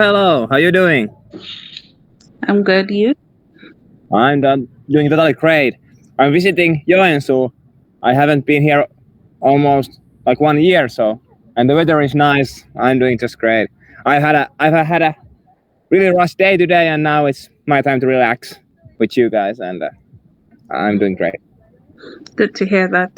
Hello, how you doing? I'm good. You? I'm doing totally great. I'm visiting Joensuu. I haven't been here almost like 1 year, and the weather is nice. I'm doing just great. I've had a really rush day today, and now it's my time to relax with you guys, and I'm doing great. Good to hear that.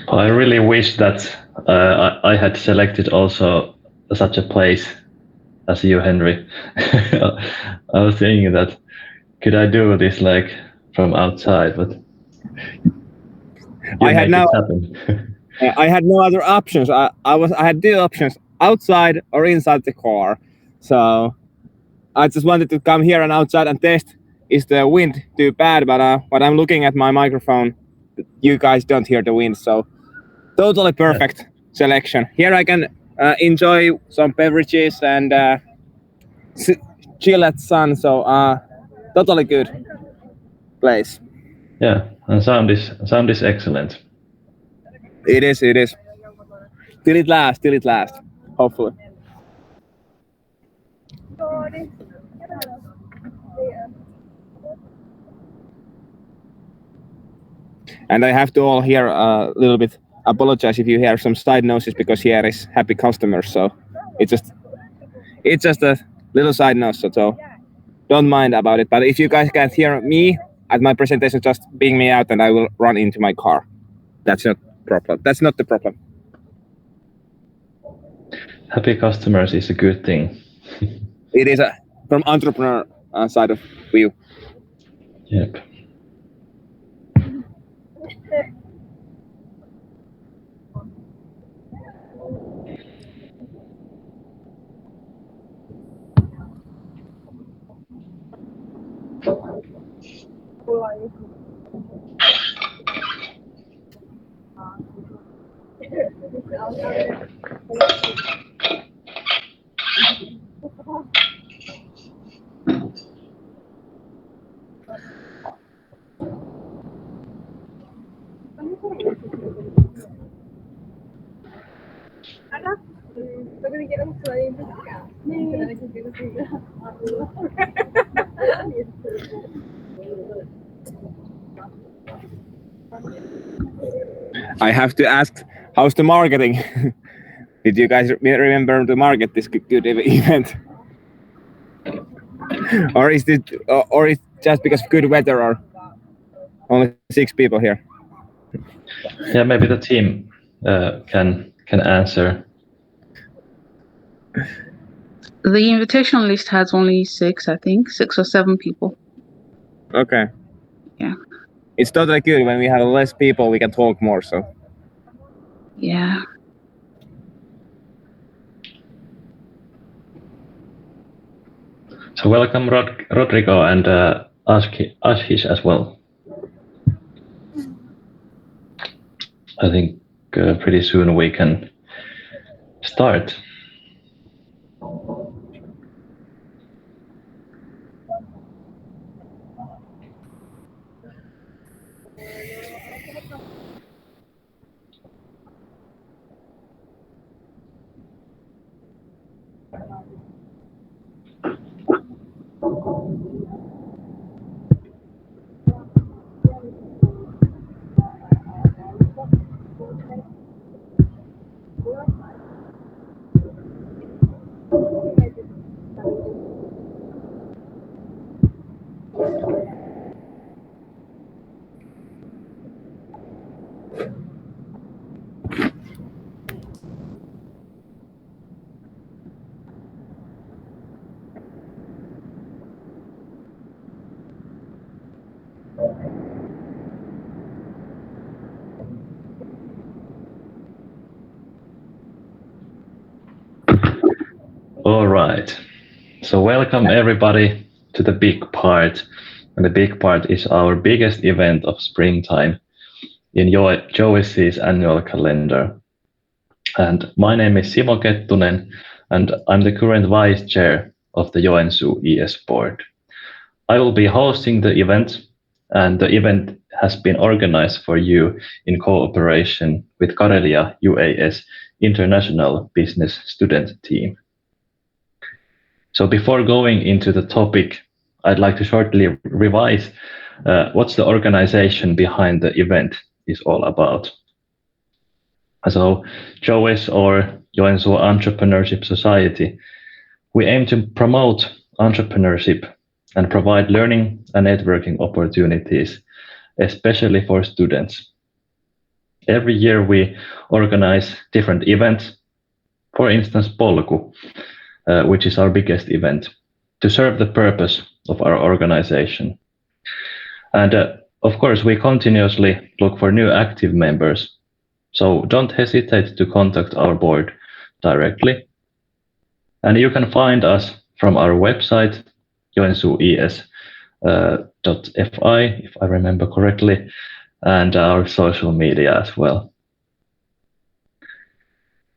I really wish that I had selected also such a place as you, Henry. I was thinking that could I do this like from outside, but I had no other options. I had two options: outside or inside the car. So I just wanted to come here and outside and test is the wind too bad, but I'm looking at my microphone. You guys don't hear the wind, so totally perfect selection. Here I can enjoy some beverages and chill at sun. So totally good place. Yeah, and sound is excellent. It is. Till it lasts. Hopefully. And I have to all here a little bit apologize if you hear some side noises because here is happy customers. So it's just a little side noise. So don't mind about it. But if you guys can't hear me at my presentation, just ping me out and I will run into my car. That's not problem. That's not the problem. Happy customers is a good thing. It is from entrepreneur side of view. Yep. I have to ask, how's the marketing? Did you guys remember to market this good event? Or is it just because of good weather, or only 6 people here? Yeah, maybe the team can answer. The invitation list has only 6, I think, 6 or 7 people. Okay. Yeah. It's totally good when we have less people, we can talk more. So. Yeah. So welcome Rodrigo and Ashish as well. I think pretty soon we can start. right. So welcome everybody to the big part. And the big part is our biggest event of springtime in Joes's annual calendar. And my name is Simo Kettunen, and I'm the current vice chair of the Joensuu ES board. I will be hosting the event, and the event has been organized for you in cooperation with Karelia UAS International Business Student Team. So before going into the topic, I'd like to shortly revise what's the organization behind the event is all about. So JOES, or Joensuu Entrepreneurship Society, we aim to promote entrepreneurship and provide learning and networking opportunities, especially for students. Every year we organize different events, for instance, Polku, which is our biggest event, to serve the purpose of our organization. And of course, we continuously look for new active members, so don't hesitate to contact our board directly. And you can find us from our website, joensuues.fi, if I remember correctly, and our social media as well.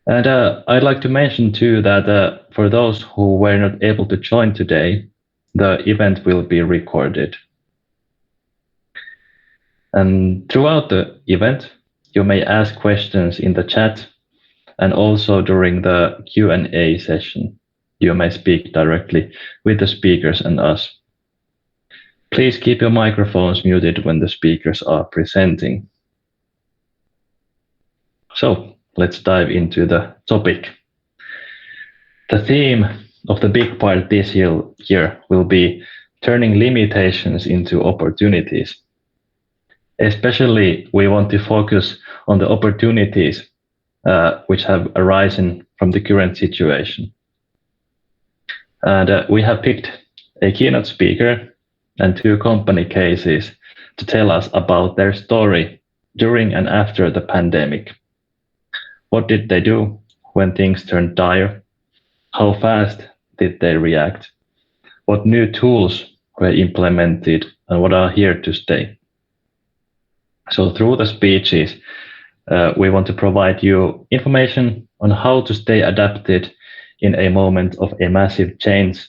And I'd like to mention too that for those who were not able to join today, the event will be recorded. And throughout the event, you may ask questions in the chat, and also during the Q&A session, you may speak directly with the speakers and us. Please keep your microphones muted when the speakers are presenting. So let's dive into the topic. The theme of the big part this year will be turning limitations into opportunities. Especially, we want to focus on the opportunities which have arisen from the current situation. And we have picked a keynote speaker and 2 company cases to tell us about their story during and after the pandemic. What did they do when things turned dire? How fast did they react? What new tools were implemented and what are here to stay? So through the speeches, we want to provide you information on how to stay adapted in a moment of a massive change,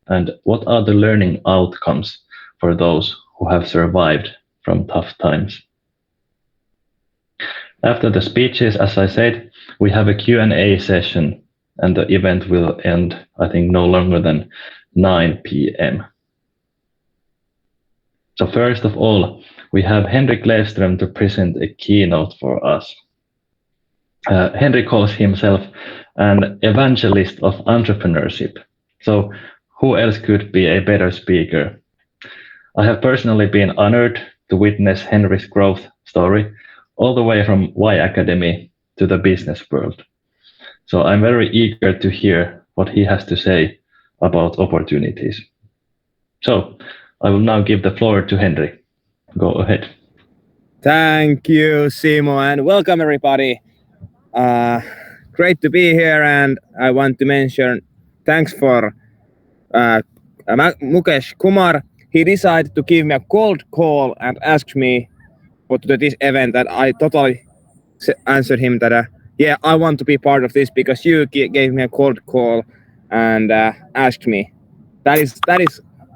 and what are the learning outcomes for those who have survived from tough times. After the speeches, as I said, we have a Q&A session, and the event will end, I think, no longer than 9 p.m. So first of all, we have Henry Klefström to present a keynote for us. Henry calls himself an evangelist of entrepreneurship. So who else could be a better speaker? I have personally been honored to witness Henry's growth story all the way from Y Academy to the business world. So I'm very eager to hear what he has to say about opportunities. So I will now give the floor to Henry. Go ahead. Thank you, Simo, and welcome everybody. Great to be here, and I want to mention thanks for Mukesh Kumar. He decided to give me a cold call and asked me to this event, and I totally answered him that yeah, I want to be part of this because you gave me a cold call and asked me. That is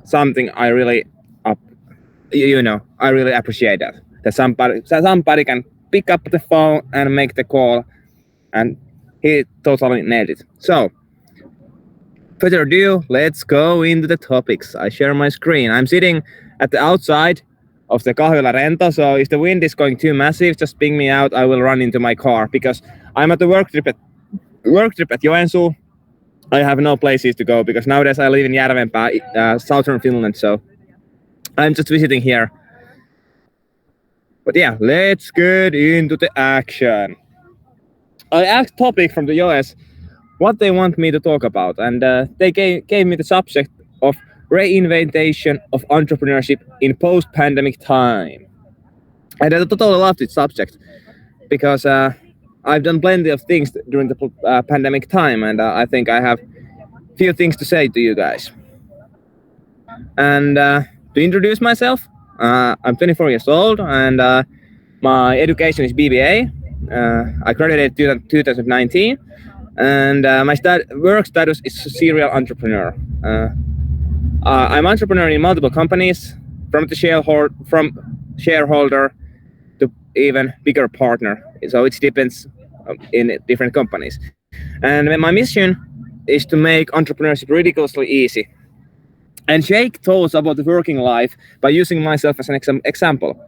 something I really I really appreciate that somebody can pick up the phone and make the call, and he totally nailed it. So further ado, let's go into the topics. I share my screen. I'm sitting at the outside of the Kahjola Rento, so if the wind is going too massive, just ping me out. I will run into my car because I'm at the work trip at Joensuu. I have no places to go because nowadays I live in Järvenpää, southern Finland, so I'm just visiting here. But yeah, let's get into the action. I asked topic from the US what they want me to talk about, and they gave me the subject of reinvention of entrepreneurship in post-pandemic time. And I totally love this subject because I've done plenty of things during the pandemic time, and I think I have few things to say to you guys. And to introduce myself, I'm 24 years old, and my education is BBA. I graduated in 2019, and my work status is serial entrepreneur. I'm entrepreneur in multiple companies, from shareholder to even bigger partner. So it depends in different companies. And my mission is to make entrepreneurship ridiculously easy and shake thoughts about the working life by using myself as an example.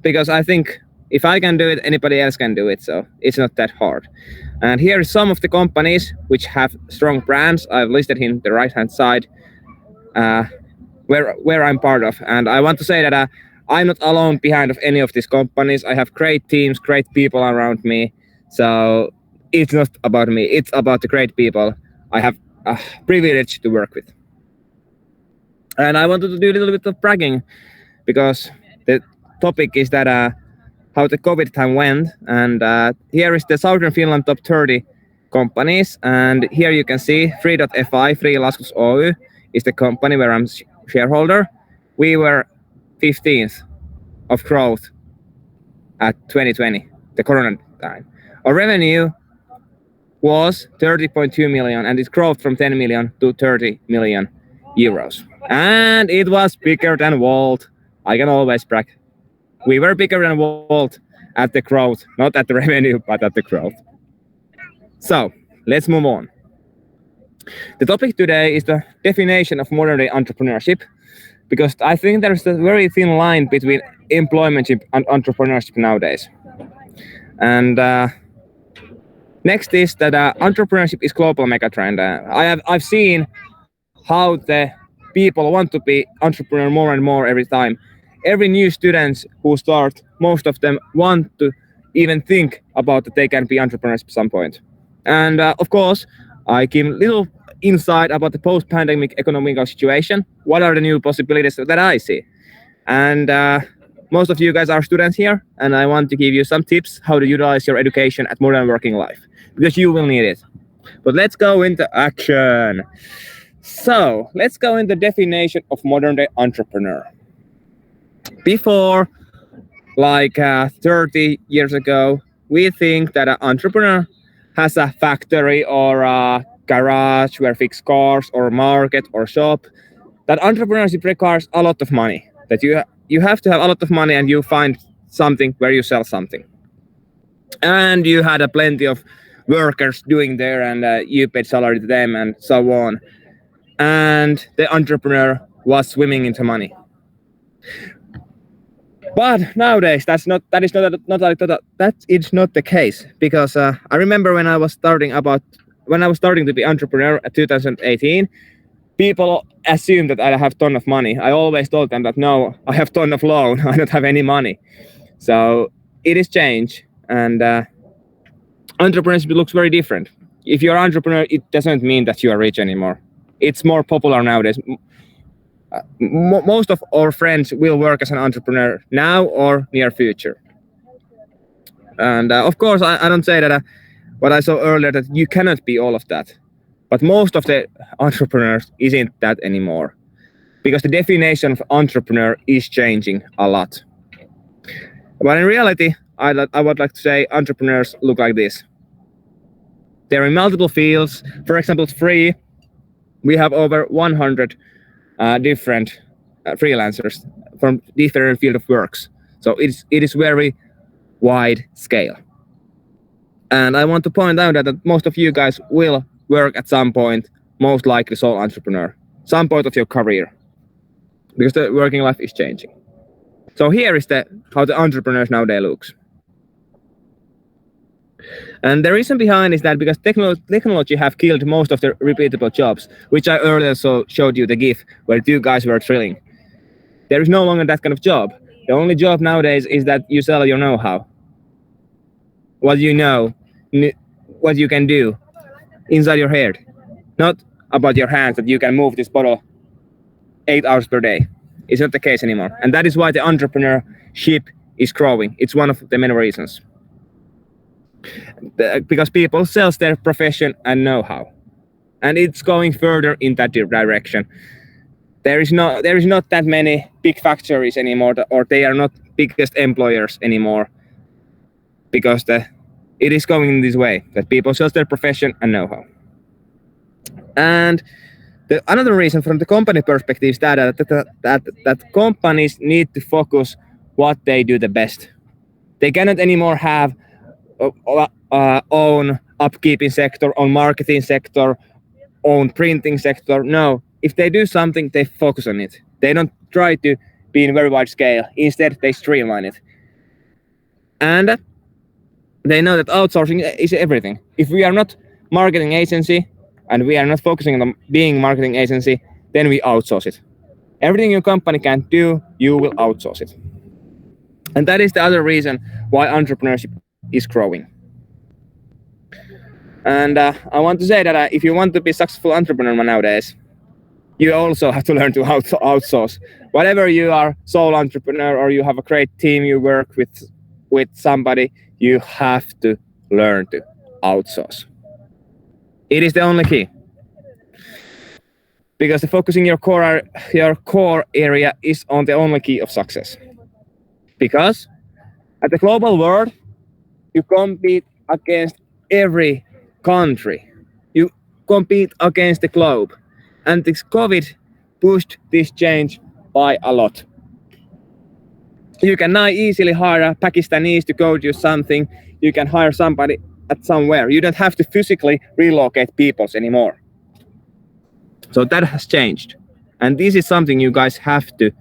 Because I think if I can do it, anybody else can do it. So it's not that hard. And here are some of the companies which have strong brands. I've listed in the right-hand side where I'm part of. And I want to say that I'm not alone behind of any of these companies. I have great teams, great people around me. So it's not about me. It's about the great people I have a privilege to work with. And I wanted to do a little bit of bragging because the topic is that how the COVID time went. And here is the Southern Finland top 30 companies. And here you can see Free.fi, Free Laskus Oy, is the company where I'm shareholder. We were 15th of growth at 2020, the Corona time. Our revenue was 30.2 million, and it growth from 10 million to 30 million euros. And it was bigger than Walt. I can always brag. We were bigger than Walt at the growth, not at the revenue, but at the growth. So let's move on. The topic today is the definition of modern day entrepreneurship, because I think there's a very thin line between employmentship and entrepreneurship nowadays. And next is that entrepreneurship is global megatrend. I've seen how the people want to be entrepreneur more and more every time. Every new students who start, most of them want to even think about that they can be entrepreneurs at some point. And of course, I give little insight about the post-pandemic economic situation. What are the new possibilities that I see? And most of you guys are students here, and I want to give you some tips how to utilize your education at modern working life, because you will need it. But let's go into action. So let's go into the definition of modern day entrepreneur. Before, like 30 years ago, we think that an entrepreneur has a factory or a garage where fix cars or market or shop. That entrepreneurship requires a lot of money. That you have to have a lot of money, and you find something where you sell something. And you had plenty of workers doing there, and you paid salary to them and so on. And the entrepreneur was swimming into money. But nowadays, that is not the case, because I remember when I was starting to be entrepreneur at 2018, people assumed that I have a ton of money. I always told them that no, I have a ton of loan. I don't have any money. So it is changed, and entrepreneurship looks very different. If you're an entrepreneur, it doesn't mean that you are rich anymore. It's more popular nowadays. Most of our friends will work as an entrepreneur now or near future. And of course, I don't say that what I saw earlier, that you cannot be all of that. But most of the entrepreneurs isn't that anymore, because the definition of entrepreneur is changing a lot. But in reality, I would like to say entrepreneurs look like this. They're in multiple fields. For example, Free, we have over 100 different freelancers from different field of works. So it is very wide scale. And I want to point out that most of you guys will work at some point, most likely sole entrepreneur, some point of your career, because the working life is changing. So here is how the entrepreneurs nowadays looks. And the reason behind is that because technology have killed most of the repeatable jobs, which I earlier showed you the GIF where two guys were drilling. There is no longer that kind of job. The only job nowadays is that you sell your know-how. What you know, what you can do inside your head, not about your hands, that you can move this bottle 8 hours per day. It's not the case anymore. And that is why the entrepreneurship is growing. It's one of the many reasons. Because people sell their profession and know-how. and it's going further in that direction. There is not that many big factories anymore, or they are not biggest employers anymore, because it is going in this way that people choose their profession and know-how. And another reason from the company perspective is that companies need to focus what they do the best. They cannot anymore have own upkeeping sector, own marketing sector, own printing sector. No, if they do something, they focus on it. They don't try to be in very wide scale. Instead, they streamline it. And they know that outsourcing is everything. If we are not marketing agency and we are not focusing on being marketing agency, then we outsource it. Everything your company can do, you will outsource it. And that is the other reason why entrepreneurship is growing. And I want to say that if you want to be a successful entrepreneur nowadays, you also have to learn to outsource. Whatever you are, sole entrepreneur, or you have a great team you work with somebody, you have to learn to outsource. It is the only key. Because focusing your core area is on the only key of success. Because at the global world, you compete against every country. You compete against the globe. And this COVID pushed this change by a lot. You can now easily hire Pakistanis to go do something. You can hire somebody at somewhere. You don't have to physically relocate peoples anymore. So that has changed. And this is something you guys have to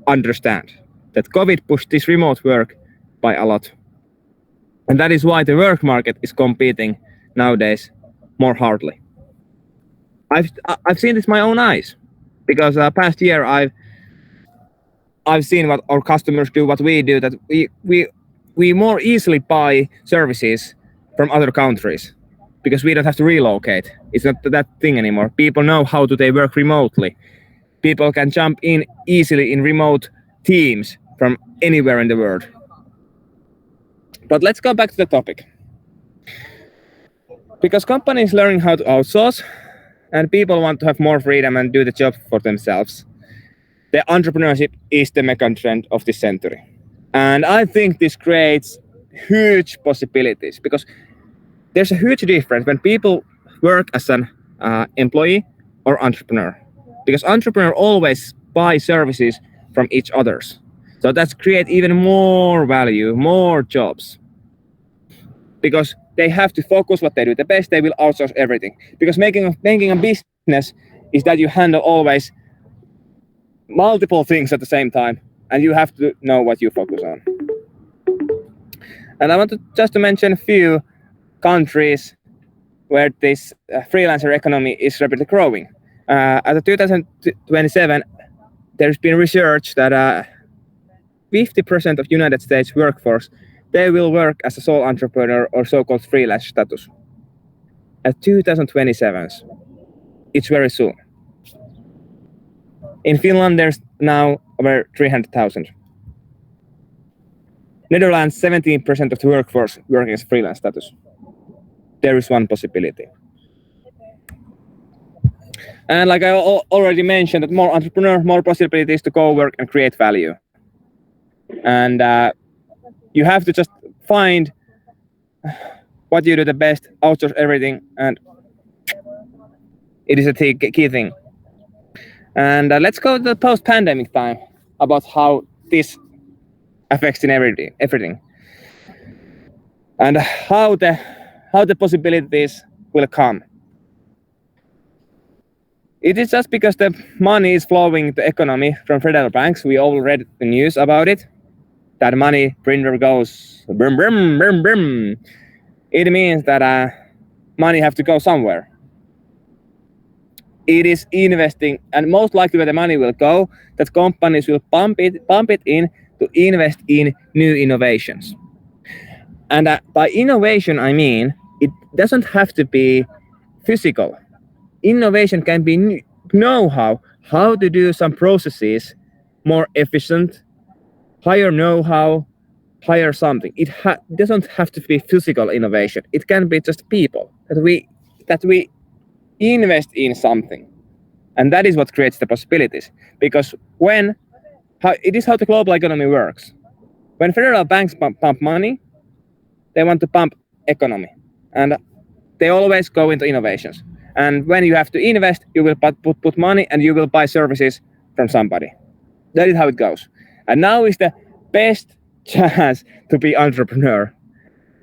understand, that COVID pushed this remote work by a lot. And that is why the work market is competing nowadays more hardly. I've seen this with my own eyes, because past year I've seen what our customers do, what we do, that we more easily buy services from other countries because we don't have to relocate. It's not that thing anymore. People know how they work remotely. People can jump in easily in remote teams from anywhere in the world. But let's go back to the topic. Because companies learning how to outsource and people want to have more freedom and do the job for themselves, the entrepreneurship is the mega trend of this century. And I think this creates huge possibilities, because there's a huge difference when people work as an employee or entrepreneur. Because entrepreneur always buy services from each others. So that's create even more value, more jobs. Because they have to focus what they do the best, they will outsource everything. Because making a business is that you handle always multiple things at the same time, and you have to know what you focus on. And I want to just to mention a few countries where this freelancer economy is rapidly growing. At the 2027, there's been research that 50% of United States workforce, they will work as a sole entrepreneur or so-called freelance status. At 2027, it's very soon. In Finland, there's now over 300,000. Netherlands, 17% of the workforce working as freelance status. There is one possibility. And like I already mentioned, that more entrepreneur, more possibilities to go work and create value. And you have to just find what you do the best, outsource everything, and it is a key thing. And let's go to the post-pandemic time about how this affects in everything, and how the possibilities will come. It is just because the money is flowing the economy from federal banks. We all read the news about it. That money printer goes brum brum brum brum. It means that money have to go somewhere. It is investing, and most likely where the money will go, that companies will pump it in to invest in new innovations. And by innovation, I mean it doesn't have to be physical. Innovation can be know-how, how to do some processes more efficient, higher know-how, higher something. It doesn't have to be physical innovation. It can be just people that we invest in something. And that is what creates the possibilities. Because it is how the global economy works. When federal banks pump money, they want to pump economy. And they always go into innovations. And when you have to invest, you will put money and you will buy services from somebody. That is how it goes. And now is the best chance to be entrepreneur.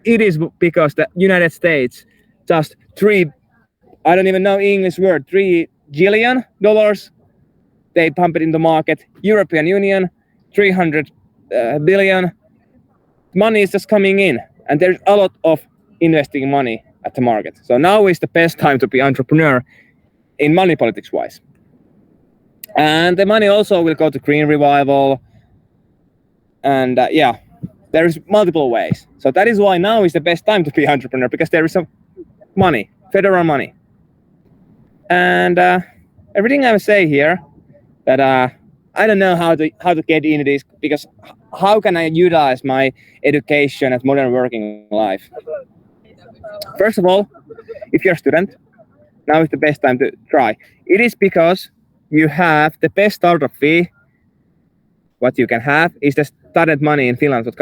It is because the United States just I don't even know English word, $3 billion. They pump it in the market. European Union, 300 billion. Money is just coming in, and there's a lot of investing money at the market. So now is the best time to be entrepreneur in money politics wise. And the money also will go to green revival. And there is multiple ways. So that is why now is the best time to be entrepreneur, because there is some money, federal money. And everything I say here, that I don't know how to get into this, because how can I utilize my education at modern working life? First of all, if you're a student, now is the best time to try. It is because you have the best startup fee. What you can have is the student money in Finland that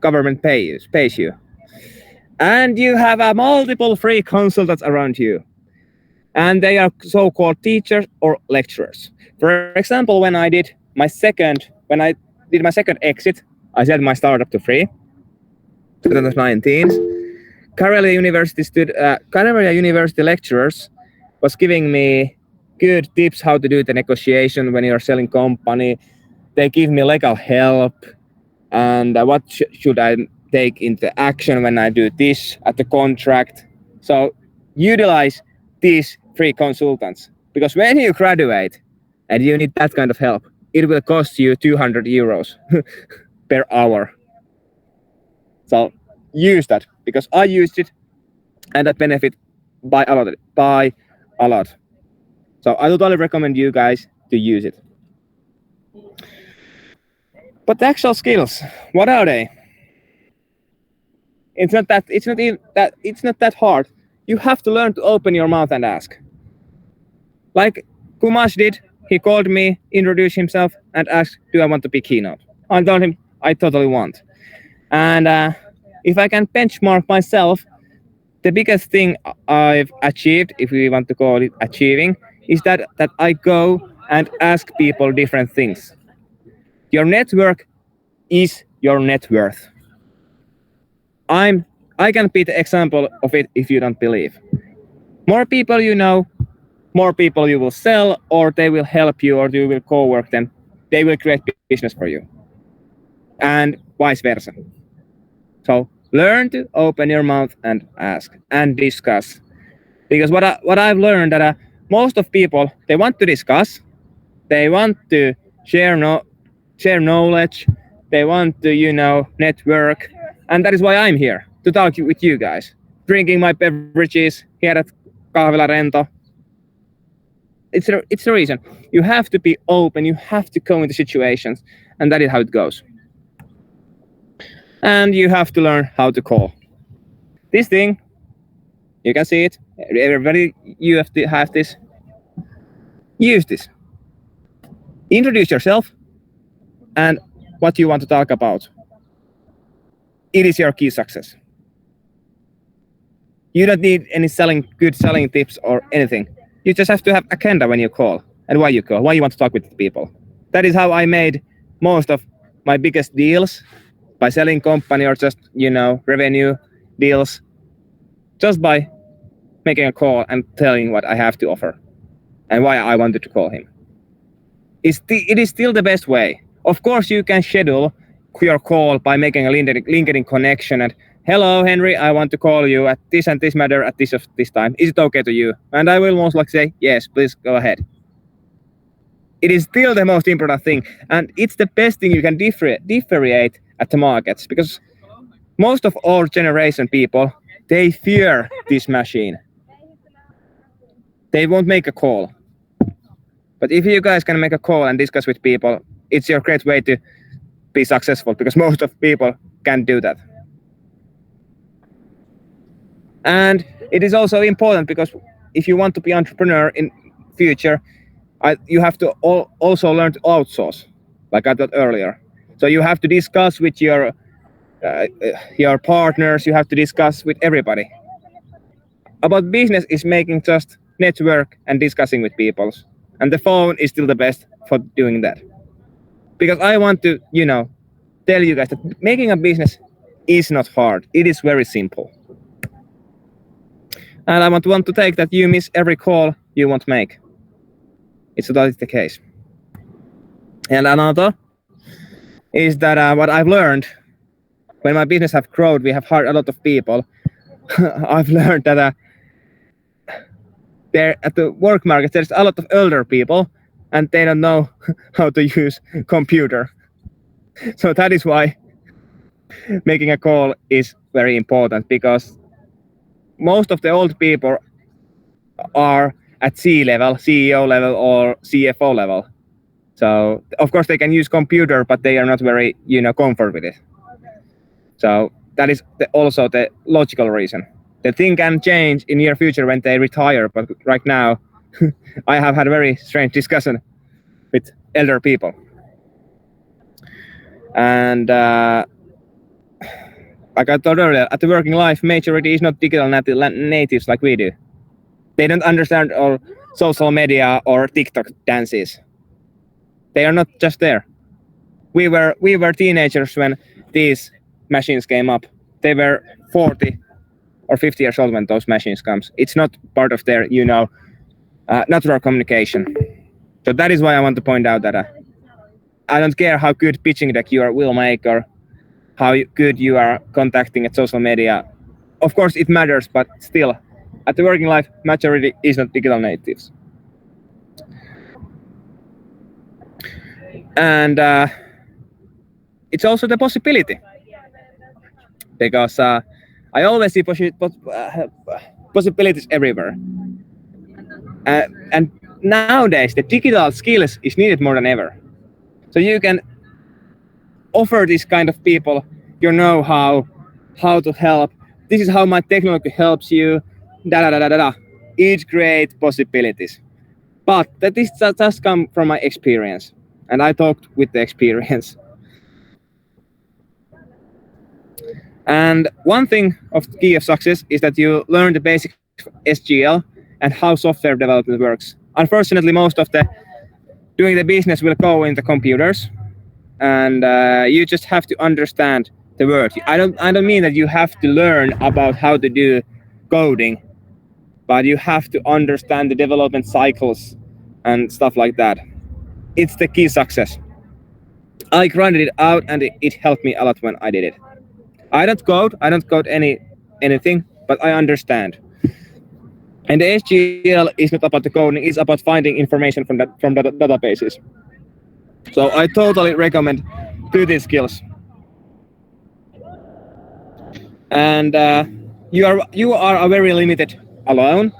government pays you. And you have multiple free consultants around you. And they are so-called teachers or lecturers. For example, when I did my second exit, I set my startup to free, 2019. Karelia University lecturers was giving me good tips how to do the negotiation when you're selling company. They give me legal help and what should I take into action when I do this at the contract. So utilize these free consultants, because when you graduate and you need that kind of help, it will cost you 200 euros per hour. So use that, because I used it and I benefit by a lot. So I totally recommend you guys to use it. But the actual skills, what are they? It's not that hard. You have to learn to open your mouth and ask. Like Kumash did, he called me, introduced himself, and asked, do I want to be keynote? I told him, I totally want. And if I can benchmark myself, the biggest thing I've achieved, if we want to call it achieving, is that I go and ask people different things. Your network is your net worth. I can be the example of it if you don't believe. More people you know, more people you will sell, or they will help you, or you will co-work them. They will create business for you. And vice versa. So learn to open your mouth and ask and discuss. Because what I've learned that most of people, they want to discuss, they want to share knowledge, they want to network, and that is why I'm here to talk with you guys, drinking my beverages here at Kahvila Rento. It's the reason. You have to be open, you have to go into situations, and that is how it goes. And you have to learn how to call. This thing, you can see it. Everybody, you have to have this. Use this. Introduce yourself and what you want to talk about. It is your key success. You don't need any good selling tips or anything. You just have to have agenda when you call and why you call, why you want to talk with people. That is how I made most of my biggest deals, by selling company or just, revenue deals, just by making a call and telling what I have to offer and why I wanted to call him. It is still the best way. Of course, you can schedule your call by making a LinkedIn connection and, hello, Henry, I want to call you at this and this matter at this time. Is it okay to you? And I will most likely say, yes, please go ahead. It is still the most important thing. And it's the best thing you can differentiate at the markets, because most of our generation people, they fear this machine. They won't make a call. But if you guys can make a call and discuss with people, it's your great way to be successful, because most of people can do that. And it is also important because if you want to be entrepreneur in future, you have to also learn to outsource, like I thought earlier. So you have to discuss with your partners. You have to discuss with everybody. About business is making just network and discussing with people, and the phone is still the best for doing that. Because I want to, tell you guys that making a business is not hard. It is very simple. And I want to take that you miss every call you want to make. That is the case. And another is that what I've learned when my business have grown, we have hired a lot of people. I've learned that there at the work market there's a lot of older people, and they don't know how to use computer. So that is why making a call is very important, because most of the old people are at C-level, CEO level, or CFO level. So of course they can use computer, but they are not very, comfort with it. So that is also the logical reason. The thing can change in near future when they retire, but right now I have had a very strange discussion with elder people. And like I told earlier, at the working life, majority is not digital natives like we do. They don't understand all social media or TikTok dances. They are not just there. We were teenagers when these machines came up. They were 40 or 50 years old when those machines comes. It's not part of their, natural communication. So that is why I want to point out that I don't care how good pitching deck you will make or how good you are contacting at social media. Of course it matters, but still, at the working life, majority is not digital natives. And it's also the possibility, because I always see possibilities everywhere. And nowadays, the digital skills is needed more than ever. So you can offer this kind of people your know-how, how to help. This is how my technology helps you. It's great possibilities. But that is just come from my experience, and I talked with the experience. And one thing of the key of success is that you learn the basic SGL and how software development works. Unfortunately, most of the doing the business will go in the computers, and you just have to understand the word. I don't mean that you have to learn about how to do coding, but you have to understand the development cycles and stuff like that. It's the key success. I grinded it out, and it helped me a lot when I did it. I don't code anything, but I understand. And the SGL is not about the coding; it's about finding information from the databases. So I totally recommend do these skills. And you are very limited alone.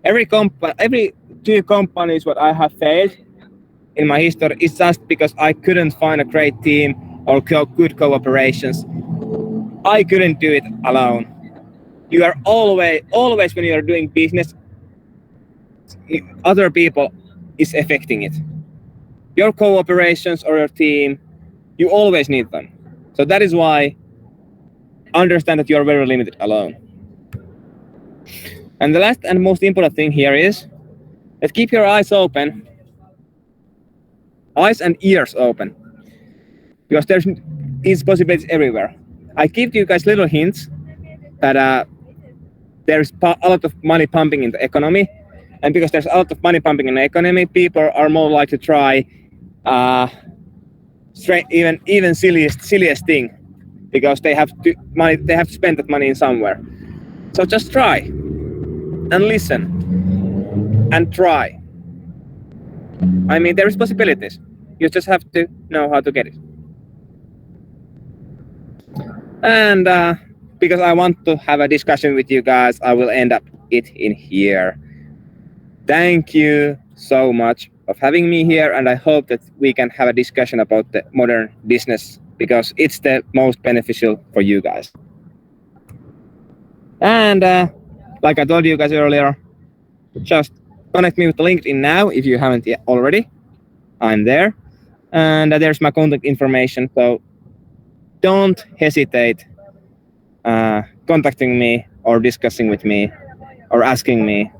Every 2 companies what I have failed in my history is just because I couldn't find a great team or good cooperations. I couldn't do it alone. You are always when you are doing business, other people is affecting it. Your cooperations or your team, you always need them. So that is why understand that you are very limited alone. And the last and most important thing here is that keep your eyes open, eyes and ears open, because there's possibilities everywhere. I give you guys little hints that there's a lot of money pumping in the economy, and because there's a lot of money pumping in the economy, people are more likely to try even silliest thing, because they have to spend that money in somewhere. So just try and listen and try. I mean, there is possibilities. You just have to know how to get it. And because I want to have a discussion with you guys, I will end up it in here. Thank you so much of having me here, and I hope that we can have a discussion about the modern business, because it's the most beneficial for you guys. And like I told you guys earlier, just connect me with LinkedIn now if you haven't yet already. I'm there, and there's my contact information. So don't hesitate contacting me or discussing with me or asking me,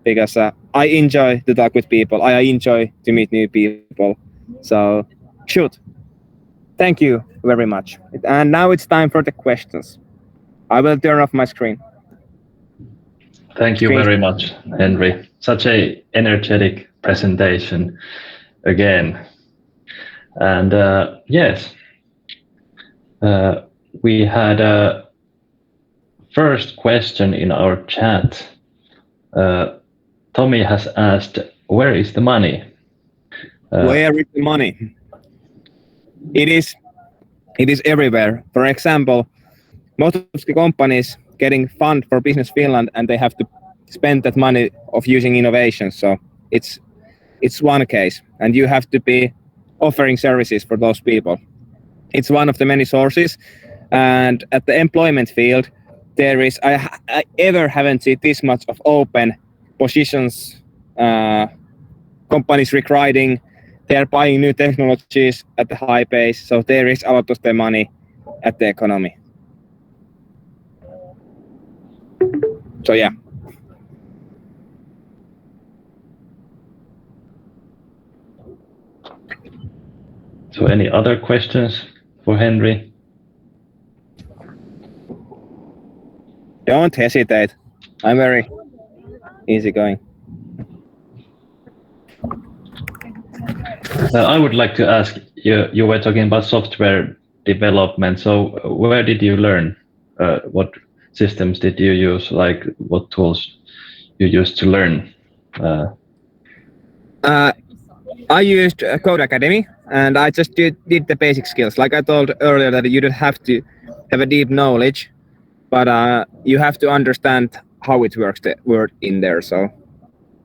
because I enjoy to talk with people. I enjoy to meet new people. So shoot. Thank you very much. And now it's time for the questions. I will turn off my screen. Thank you very much, Henry. Such a energetic presentation again. And yes, we had a first question in our chat. Tommy has asked, where is the money? Where is the money? It is everywhere. For example, most of the companies getting fund for Business Finland, and they have to spend that money of using innovation. So it's one case, and you have to be offering services for those people. It's one of the many sources. And at the employment field, there is I ever haven't seen this much of open positions. Companies recruiting, they're buying new technologies at the high pace. So there is a lot of the money at the economy. So yeah. So any other questions for Henry? Don't hesitate. I'm very easygoing. I would like to ask you were talking about software development. So where did you learn? What systems did you use? Like what tools you used to learn? I used Code Academy, and I just did the basic skills. Like I told earlier, that you don't have to have a deep knowledge, but you have to understand how it works, the word in there. So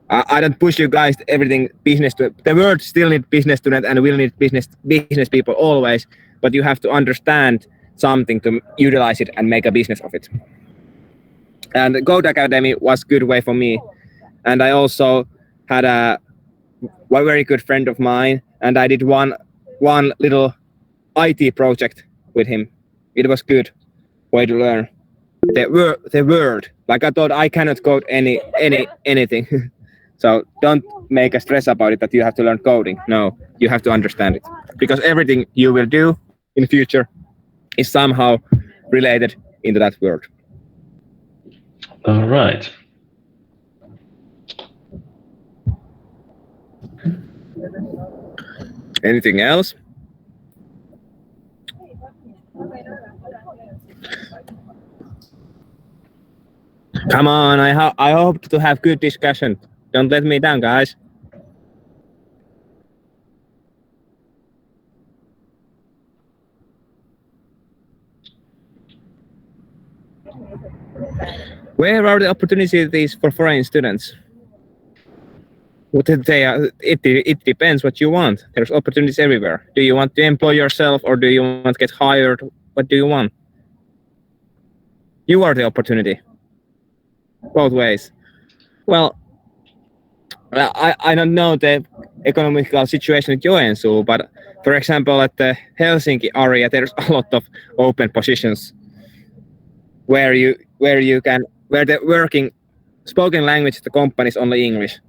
I don't push you guys everything business to the world still need business student and will need business people always, but you have to understand something to utilize it and make a business of it. And Code Academy was a good way for me. And I also had a very good friend of mine, and I did one little IT project with him. It was good way to learn the word. Like I thought I cannot code anything. So don't make a stress about it that you have to learn coding. No, you have to understand it, because everything you will do in the future is somehow related into that word. All right. Anything else? Come on, I hope to have good discussion. Don't let me down, guys. Where are the opportunities for foreign students? It depends what you want. There's opportunities everywhere. Do you want to employ yourself, or do you want to get hired? What do you want? You are the opportunity. Both ways. Well, I don't know the economical situation in Joensuu, but for example, at the Helsinki area, there's a lot of open positions where the working spoken language of the company is only English.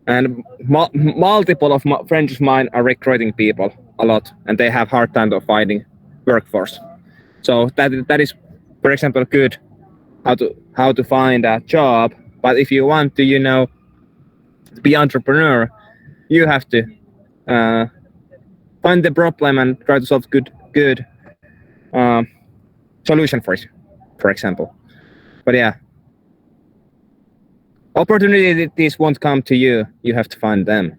And multiple of my friends of mine are recruiting people a lot, and they have hard time of finding workforce. So that is, for example, good how to find a job. But if you want to, be entrepreneur, you have to find the problem and try to solve good solution for it, for example. But yeah. Opportunities won't come to you. You have to find them.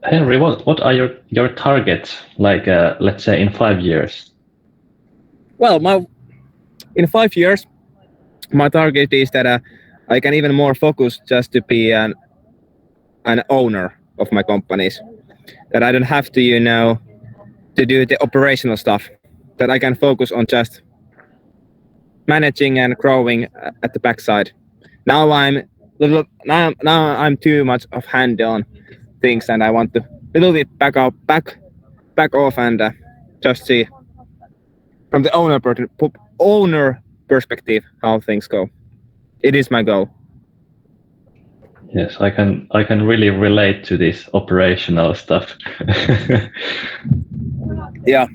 Henry, what are your targets? Like, let's say in 5 years. Well, in 5 years, my target is that I can even more focus just to be an owner of my companies. That I don't have to, to do the operational stuff. that I can focus on just managing and growing at the backside. Now I'm too much of hand on things, and I want to little bit back off and just see from the owner perspective how things go. It is my goal. Yes, I can really relate to this operational stuff. Yeah.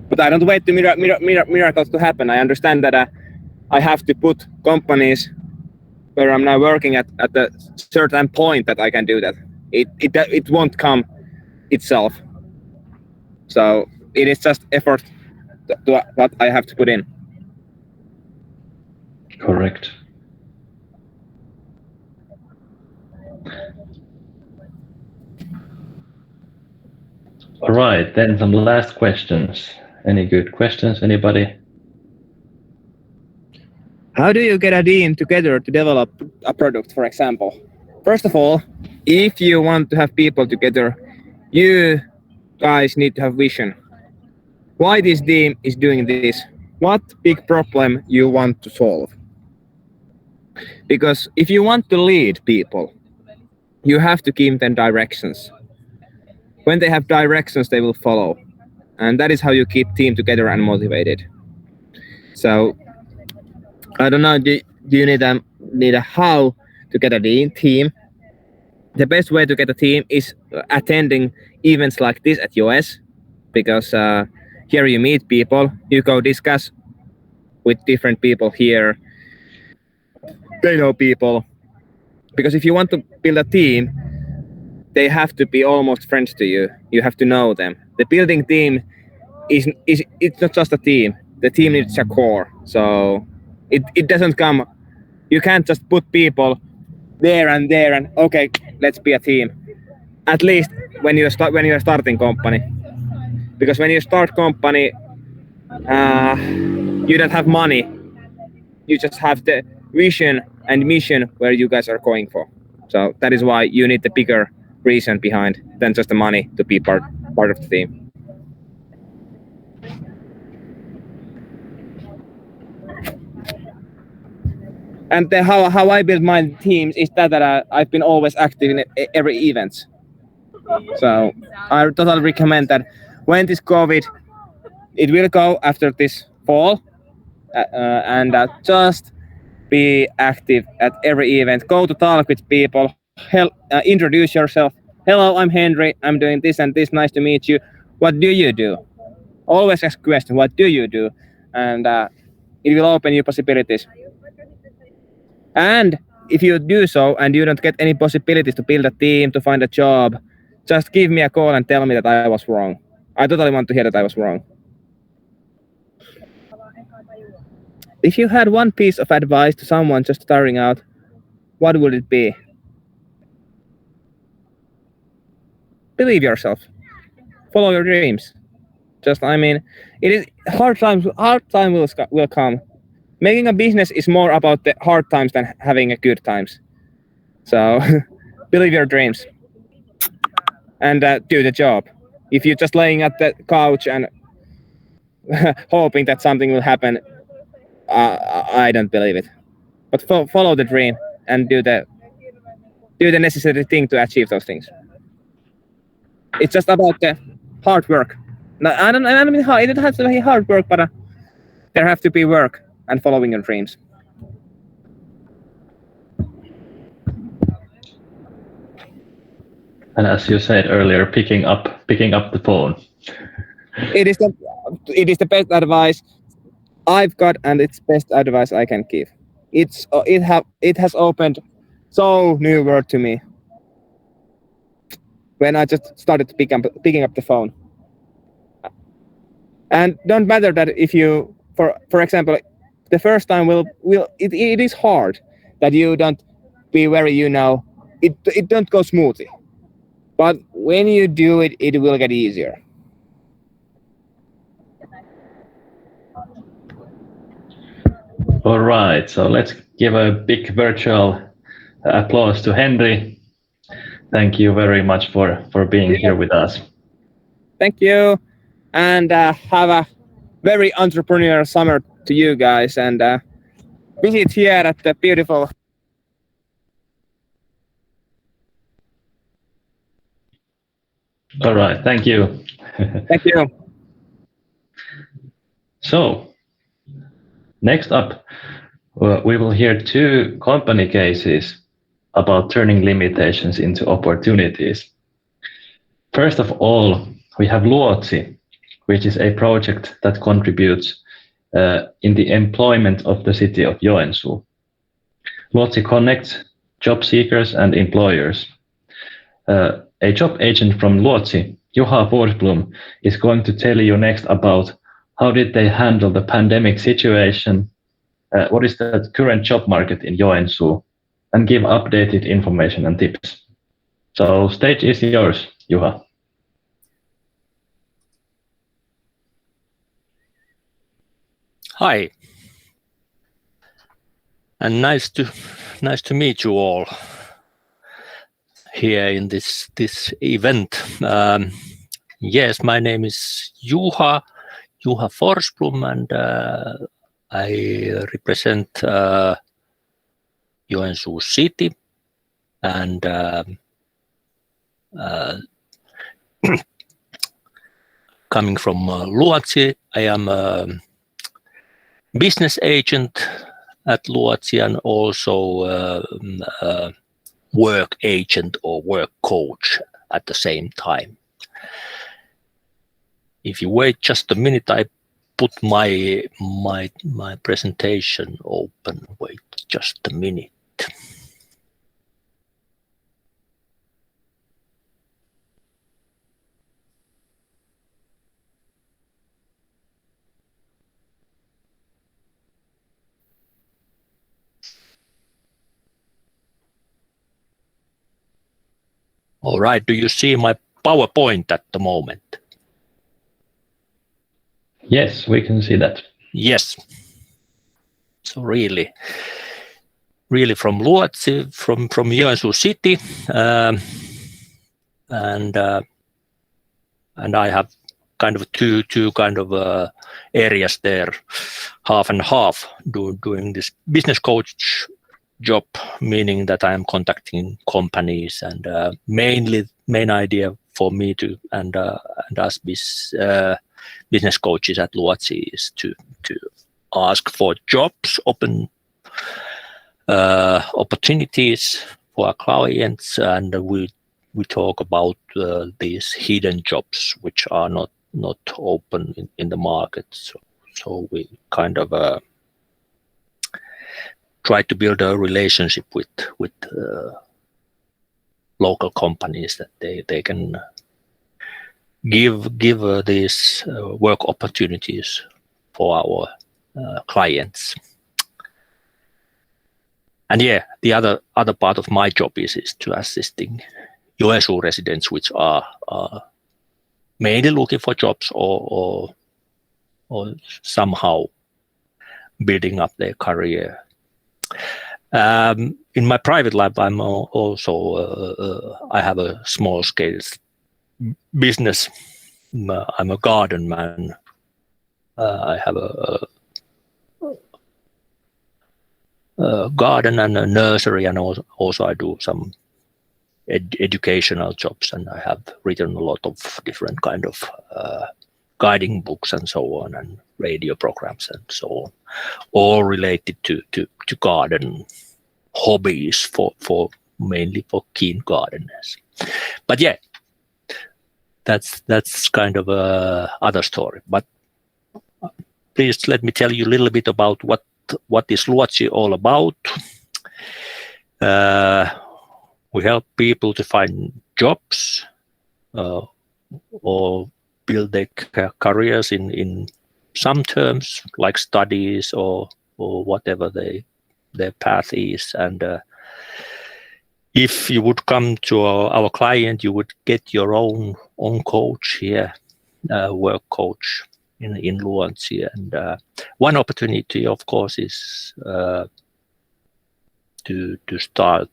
But I don't wait to miracles to happen. I understand that I have to put companies where I'm now working at a certain point that I can do that. It won't come itself. So it is just effort to what I have to put in. Correct. All right, then some last questions. Any good questions, anybody? How do you get a team together to develop a product, for example? First of all, if you want to have people together, you guys need to have vision. Why this team is doing this? What big problem you want to solve? Because if you want to lead people, you have to give them directions. When they have directions, they will follow. And that is how you keep team together and motivated. So I don't know, do you need a how to get a team? The best way to get a team is attending events like this at US, because here you meet people, you go discuss with different people here. They know people. Because if you want to build a team, they have to be almost friends to you. You have to know them. The building team it's not just a team. The team needs a core. So it doesn't come. You can't just put people there and okay, let's be a team. At least when you're starting company, because when you start company, you don't have money. You just have the vision and mission where you guys are going for. So that is why you need the bigger reason behind than just the money to be part of the team. And how I build my teams is that I've been always active in every event. So I totally recommend that when this COVID, it will go after this fall, and just be active at every event. Go to talk with people, introduce yourself. Hello, I'm Henry. I'm doing this and this. Nice to meet you. What do you do? Always ask question. What do you do? And it will open you possibilities. And if you do so and you don't get any possibilities to build a team, to find a job, just give me a call and tell me that I was wrong. I totally want to hear that I was wrong. If you had one piece of advice to someone just starting out, what would it be? Believe yourself. Follow your dreams. It is hard time will come. Making a business is more about the hard times than having a good times. So believe your dreams and do the job. If you're just laying at the couch and hoping that something will happen, I don't believe it. But follow the dream and do the necessary thing to achieve those things. It's just about the hard work. I don't mean it doesn't have to be hard work, but there have to be work and following your dreams. And as you said earlier, picking up the phone. It is the best advice I've got, and it's best advice I can give. It has opened so new world to me when I just started picking up the phone. And don't matter that if you, for example, the first time it is hard that you don't be very, it don't go smoothly. But when you do it, it will get easier. All right, so let's give a big virtual applause to Henry. Thank you very much for being here with us. Thank you, and have a very entrepreneurial summer to you guys, and visit here at the beautiful. All right, thank you. Thank you. So, next up, we will hear two company cases about turning limitations into opportunities. First of all, we have Luotsi, which is a project that contributes in the employment of the city of Joensuu. Luotsi connects job seekers and employers. A job agent from Luotsi, Juha Forsblom, is going to tell you next about how did they handle the pandemic situation, what is the current job market in Joensuu, and give updated information and tips. So stage is yours, Juha. Hi, and nice to meet you all here in this event. Yes, my name is Juha Forsblom, and I represent Joensuu City, and coming from Luotsi, I am a business agent at Luotsi and also work agent or work coach at the same time. If you wait just a minute, I put my presentation open. Wait just a minute. All right, do you see my PowerPoint at the moment? Yes, we can see that. Yes. So really from Luotsi, from Joensuu City, and I have kind of two kind of areas there, half and half, doing this business coach job, meaning that I am contacting companies, and main idea for me to and us business coaches at Luotsi is to ask for jobs, open opportunities for our clients, and we talk about these hidden jobs which are not open in the market. So we kind of try to build a relationship with local companies that they can give these work opportunities for our clients. And yeah, the other part of my job is to assisting Joensuu residents which are mainly looking for jobs or somehow building up their career. In my private life, I'm also I have a small scale business. I'm a garden man. I have a garden and a nursery, and also I do some educational jobs, and I have written a lot of different kind of guiding books and so on, and radio programs and so on, all related to garden hobbies for mainly for keen gardeners. But yeah, that's kind of a other story. But please let me tell you a little bit about what is Luotsi all about. We help people to find jobs or build their careers in some terms, like studies or whatever their path is. And if you would come to our client, you would get your own coach here, work coach in Luotsi. And one opportunity, of course, is to start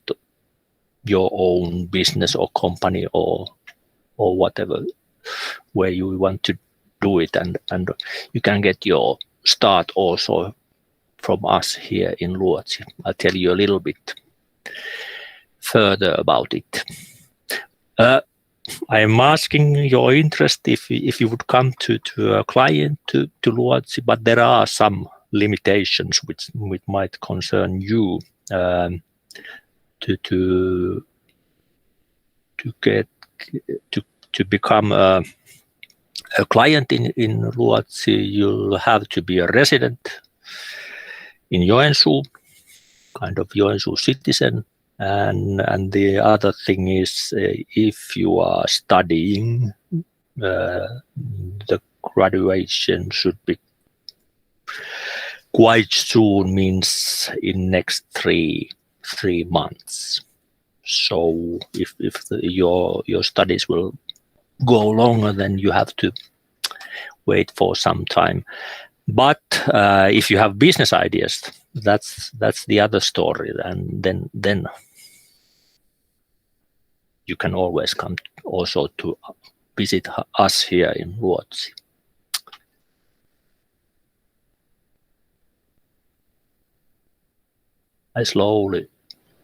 your own business or company or whatever where you want to do it, and you can get your start also from us here in Luotsi. I'll tell you a little bit further about it. I am asking your interest if you would come to a client to Luotsi, but there are some limitations which might concern you to become a client in Luotsi. You'll have to be a resident in Joensuu, kind of Joensuu citizen. And the other thing is, if you are studying, the graduation should be quite soon, means in next three months. So if your studies will go longer, then you have to wait for some time. But if you have business ideas, that's the other story, and then you can always come also to visit us here in Luotsi. I slowly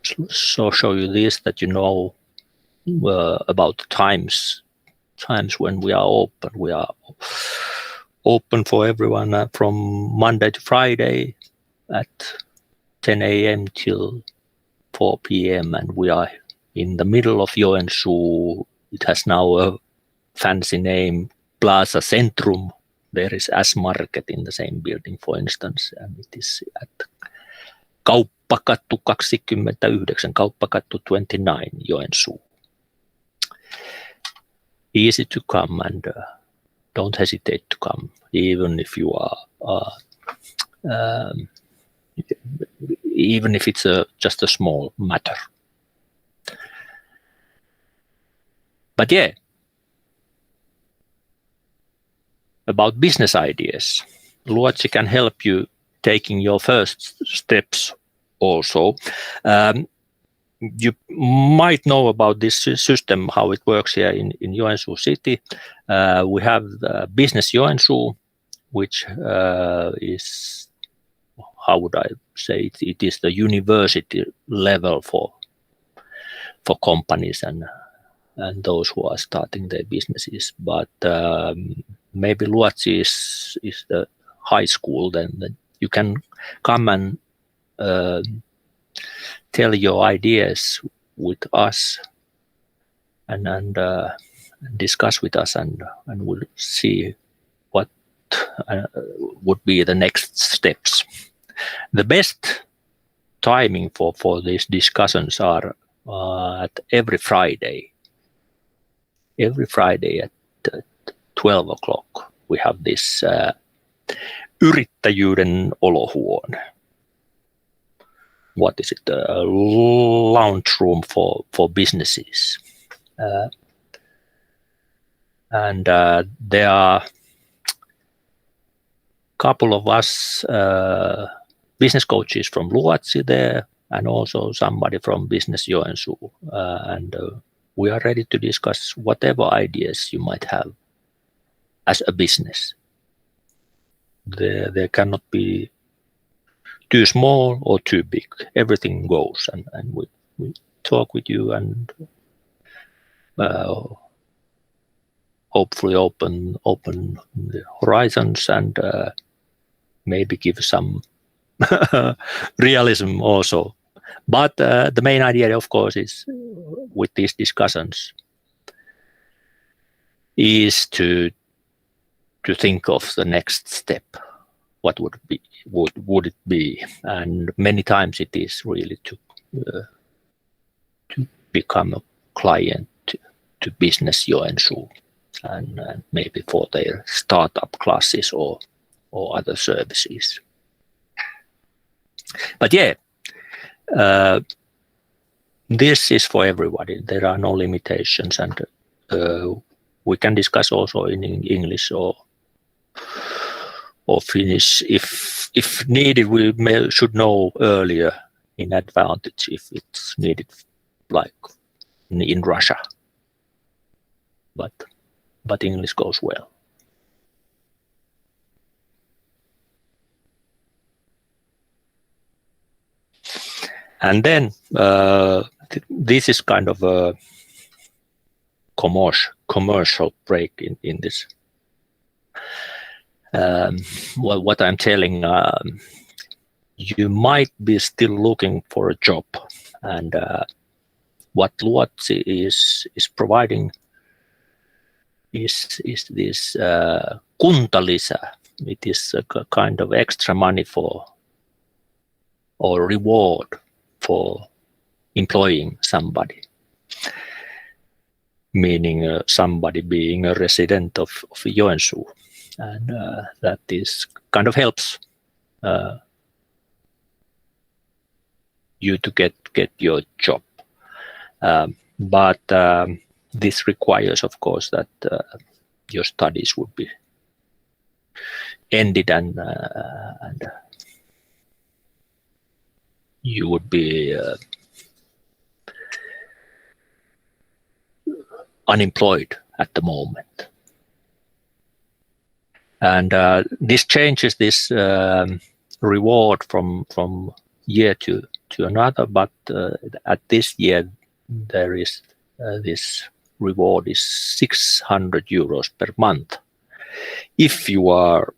show you this, that you know about the times when we are open. We are open for everyone from Monday to Friday at 10 a.m. till 4 p.m. and we are in the middle of Joensuu. It has now a fancy name, Plaza Centrum. There is S-Market in the same building, for instance, and it is at Kauppakatu 29, Kauppakatu 29, Joensuu. Easy to come, and don't hesitate to come, even if you are even if it's just a small matter. But yeah, about business ideas, Luotsi can help you taking your first steps also. You might know about this system, how it works here in Joensuu city. We have Business Joensuu, which is, how would I say it? It is the university level for companies and those who are starting their businesses. But maybe Luotsi is the high school. Then you can come and tell your ideas with us and discuss with us, and we'll see what would be the next steps. The best timing for these discussions are at every Friday. Every Friday at 12 o'clock we have this yrittäjyyden olohuone. What is it? A lounge room for businesses. And there are a couple of us business coaches from Luotsi there, and also somebody from Business Joensuu. And we are ready to discuss whatever ideas you might have as a business. There cannot be too small or too big. Everything goes, and we talk with you and hopefully open the horizons and maybe give some realism also. But the main idea, of course, is with these discussions is to think of the next step. What would it be? And many times it is really to become a client to Business Joensuu and maybe for their startup classes or other services. But yeah, this is for everybody. There are no limitations, and we can discuss also in English or Finnish if needed. We should know earlier in advantage if it's needed like in Russia, but English goes well. And then this is kind of a commercial break in this. Well, what I'm telling, you might be still looking for a job, and what Luotsi is providing is this kuntalisä. It is a kind of extra money for or reward for employing somebody, meaning somebody being a resident of Joensuu, and that is kind of helps you to get your job, but this requires, of course, that your studies would be ended and you would be unemployed at the moment. And this changes this reward from year to another, but at this year there is this reward is 600 euros per month if you are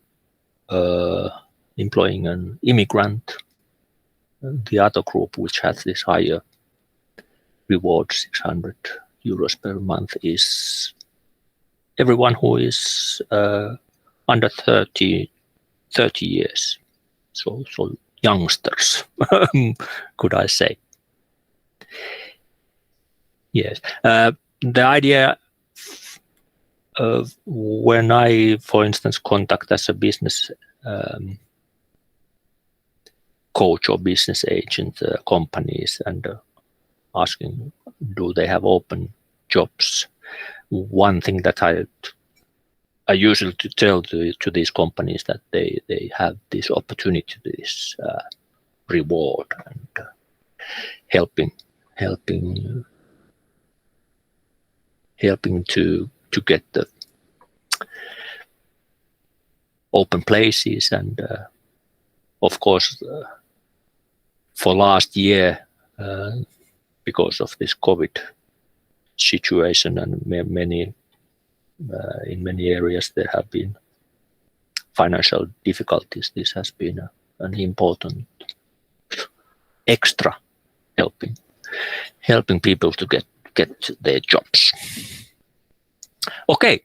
employing an immigrant. The other group which has this higher reward, 600 euros per month, is everyone who is under 30 years, so youngsters, could I say. Yes. The idea of when I, for instance, contact as a business coach or business agent companies and asking, do they have open jobs? One thing that I usually tell to these companies that they have this opportunity, this reward, and helping to get the open places, and of course for last year because of this COVID situation and in many areas there have been financial difficulties. This has been an important extra helping people to get their jobs. Okay,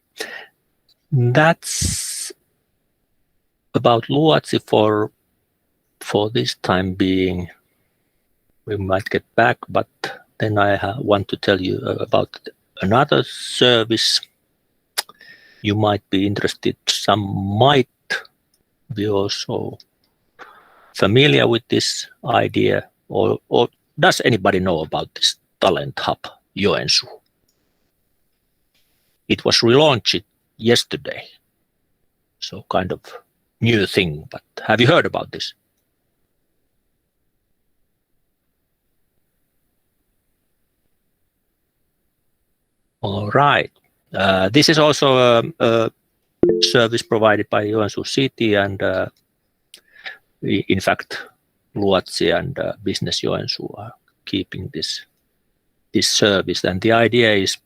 that's about Luotsi for this time being. We might get back, but then I want to tell you about another service. You might be interested. Some might be also familiar with this idea, or does anybody know about this Talent Hub Joensuu? It was relaunched yesterday, so kind of new thing, but have you heard about this? All right. This is also a service provided by Joensuu City, and in fact, Luotsi and Business Joensuu are keeping this service. And the idea is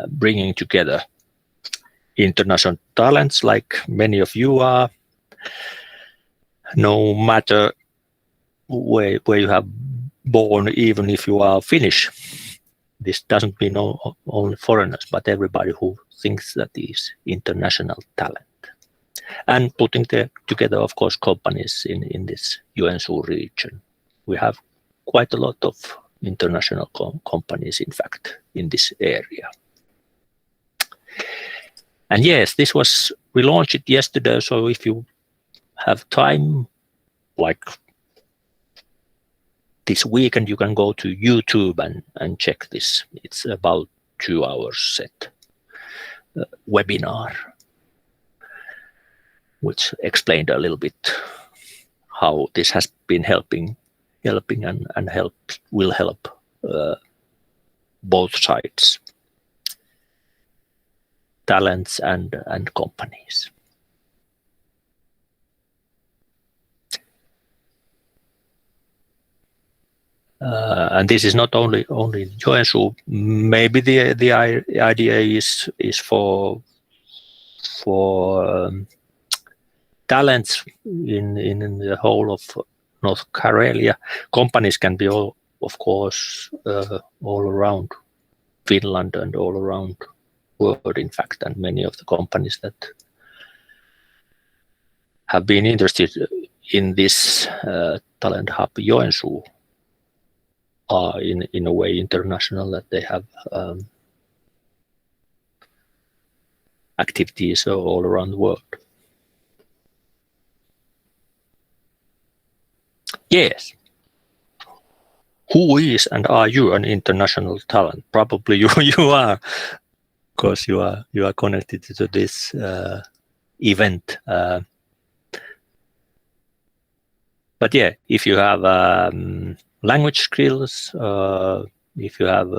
bringing together international talents, like many of you are, no matter where you have born, even if you are Finnish. This doesn't mean only foreigners, but everybody who thinks that is international talent. And putting together, of course, companies in this Joensuu region. We have quite a lot of international companies, in fact, in this area. And yes, this was relaunched yesterday, so if you have time, like this weekend, you can go to YouTube and check this. It's about 2 hours set webinar, which explained a little bit how this has been helping and will help both sides, talents and companies. And this is not only Joensuu. Maybe the idea is for talents in the whole of North Karelia. Companies can be of course all around Finland and all around world, in fact, and many of the companies that have been interested in this talent hub Joensuu are in a way international, that they have activities all around the world. Yes. Who is and are you an international talent? Probably you are, because you are connected to this event. But yeah, if you have language skills, if you have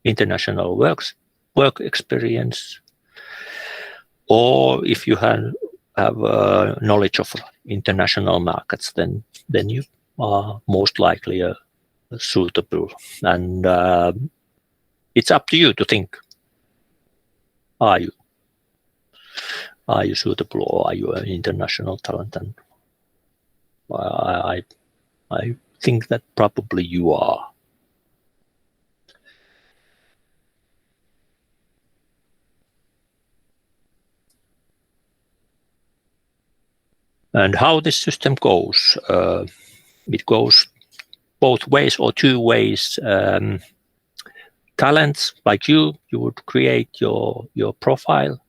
international work experience, or if you have knowledge of international markets, then you are most likely suitable. And it's up to you to think: are you suitable, or are you an international talent? And I think that probably you are. And how this system goes, it goes both ways, or two ways. Talents like you would create your profile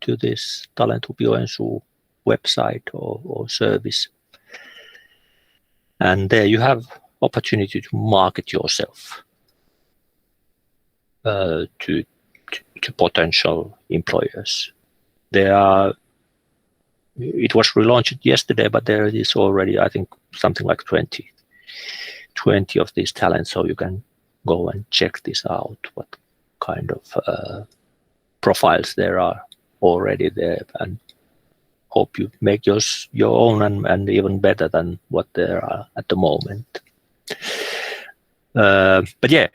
to this Talent Hub Joensuu website or service, and there you have opportunity to market yourself to potential employers. It was relaunched yesterday, but there is already, I think, something like 20 of these talents, so you can go and check this out, what kind of profiles there are already there, and hope you make your own and even better than what there are at the moment. But yeah,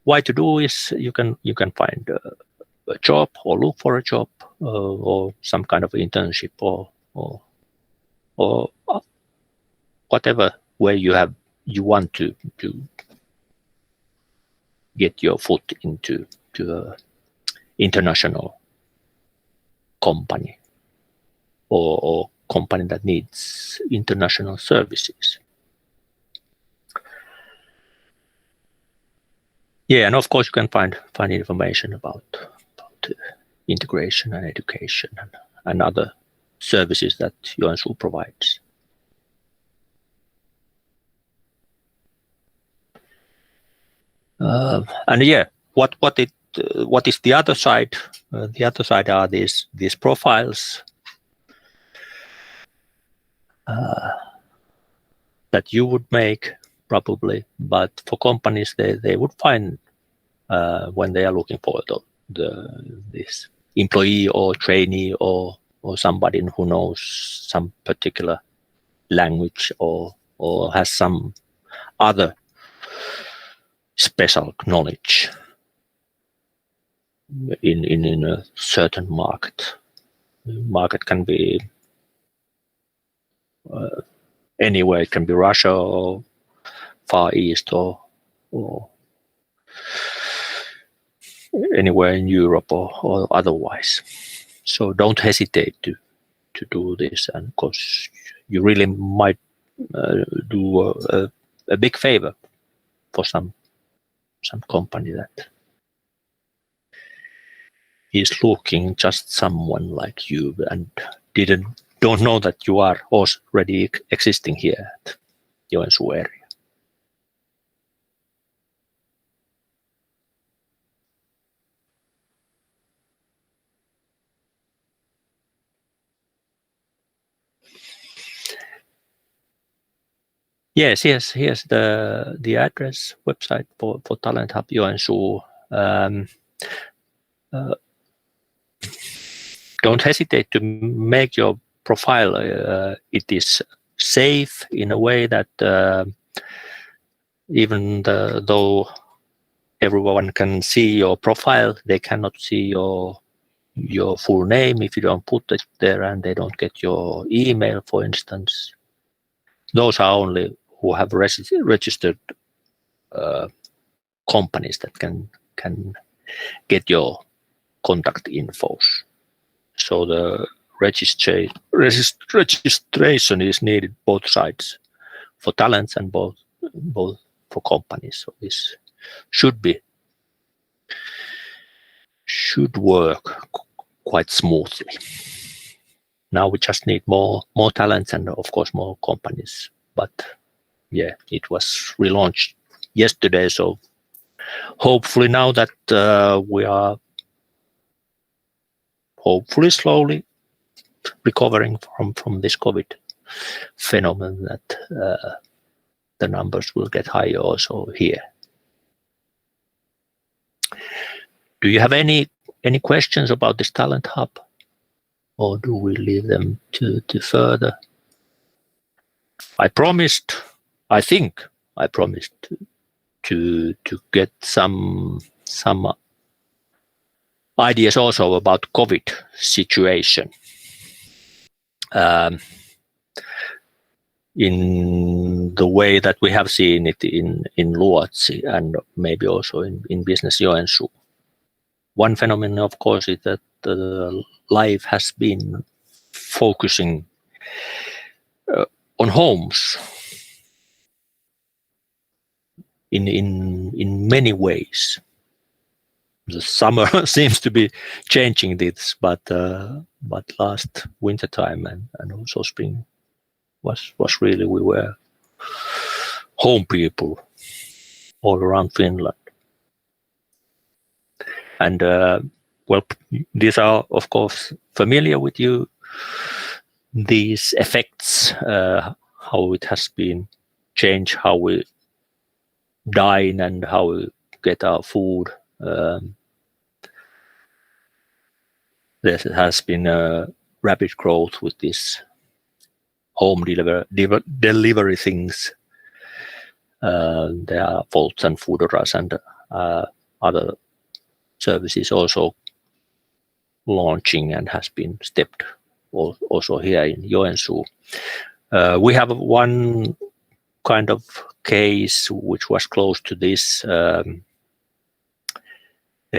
why to do is you can find a job, or look for a job, or some kind of internship, or whatever way you want to get your foot into an international company, or company that needs international services. Yeah, and of course you can find information about integration and education and other services that Joensuu provides. And yeah, what is the other side? The other side are these profiles that you would make probably, but for companies they would find when they are looking for this employee or trainee or somebody who knows some particular language or has some other special knowledge in a certain market. Market can be anywhere. It can be Russia or Far East or anywhere in Europe or otherwise. So don't hesitate to do this, and because you really might do a big favor for some company that is looking just someone like you and don't know that you are already existing here at Joensuu area. Yes. Here's the address website for Talent Hub Joensuu. Don't hesitate to make your profile. It is safe in a way that even though everyone can see your profile, they cannot see your full name if you don't put it there, and they don't get your email, for instance. Those are only who have registered companies that can get your contact infos. So the registration is needed both sides, for talents and both for companies. So this should work quite smoothly. Now we just need more talents and of course more companies. But yeah, it was relaunched yesterday. So hopefully now that we are hopefully slowly recovering from this COVID phenomenon, that the numbers will get higher also here. Do you have any questions about this Talent Hub, or do we leave them to further? I think I promised to get some ideas also about COVID situation. In the way that we have seen it in Luotsi and maybe also in Business Joensuu. One phenomenon, of course, is that life has been focusing on homes in many ways. The summer seems to be changing this, but last winter time and also spring was really, we were home people all around Finland. And well, these are of course familiar with you, these effects, how it has been changed, how we dine and how we get our food. There has been a rapid growth with this home delivery things. There are Volts and Foodoras and other services also launching and has been stepped also here in Joensuu. We have one kind of case which was close to this. There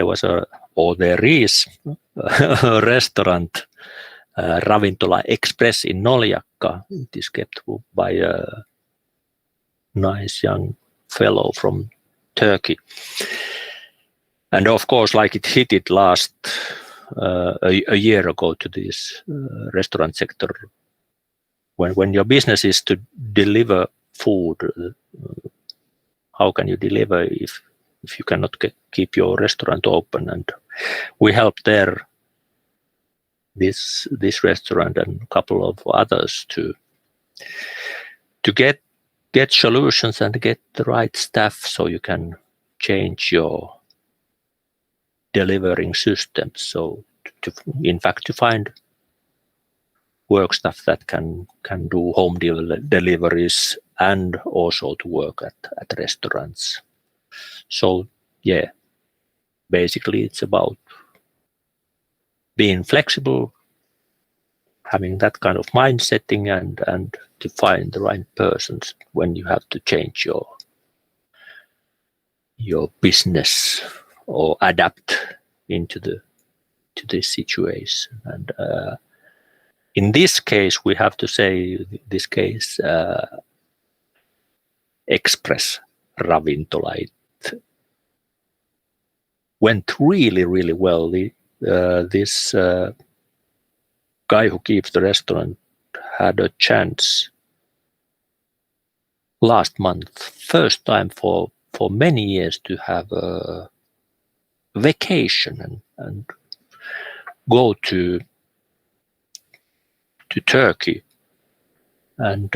is a restaurant, Ravintola Express in Noljakka. It is kept by a nice young fellow from Turkey. And of course, like it hit it last a year ago to this restaurant sector. When your business is to deliver food, how can you deliver if you cannot keep your restaurant open? And we helped there this restaurant and a couple of others to get solutions and get the right staff so you can change your delivering systems. So to find work staff that can do home deliveries and also to work at restaurants. So yeah, basically it's about being flexible, having that kind of mindsetting and to find the right persons when you have to change your business or adapt into this situation. And in this case, we have to say this case Express Ravintola, it went really, really well. This guy who keeps the restaurant had a chance last month, first time for many years, to have a vacation and go to Turkey and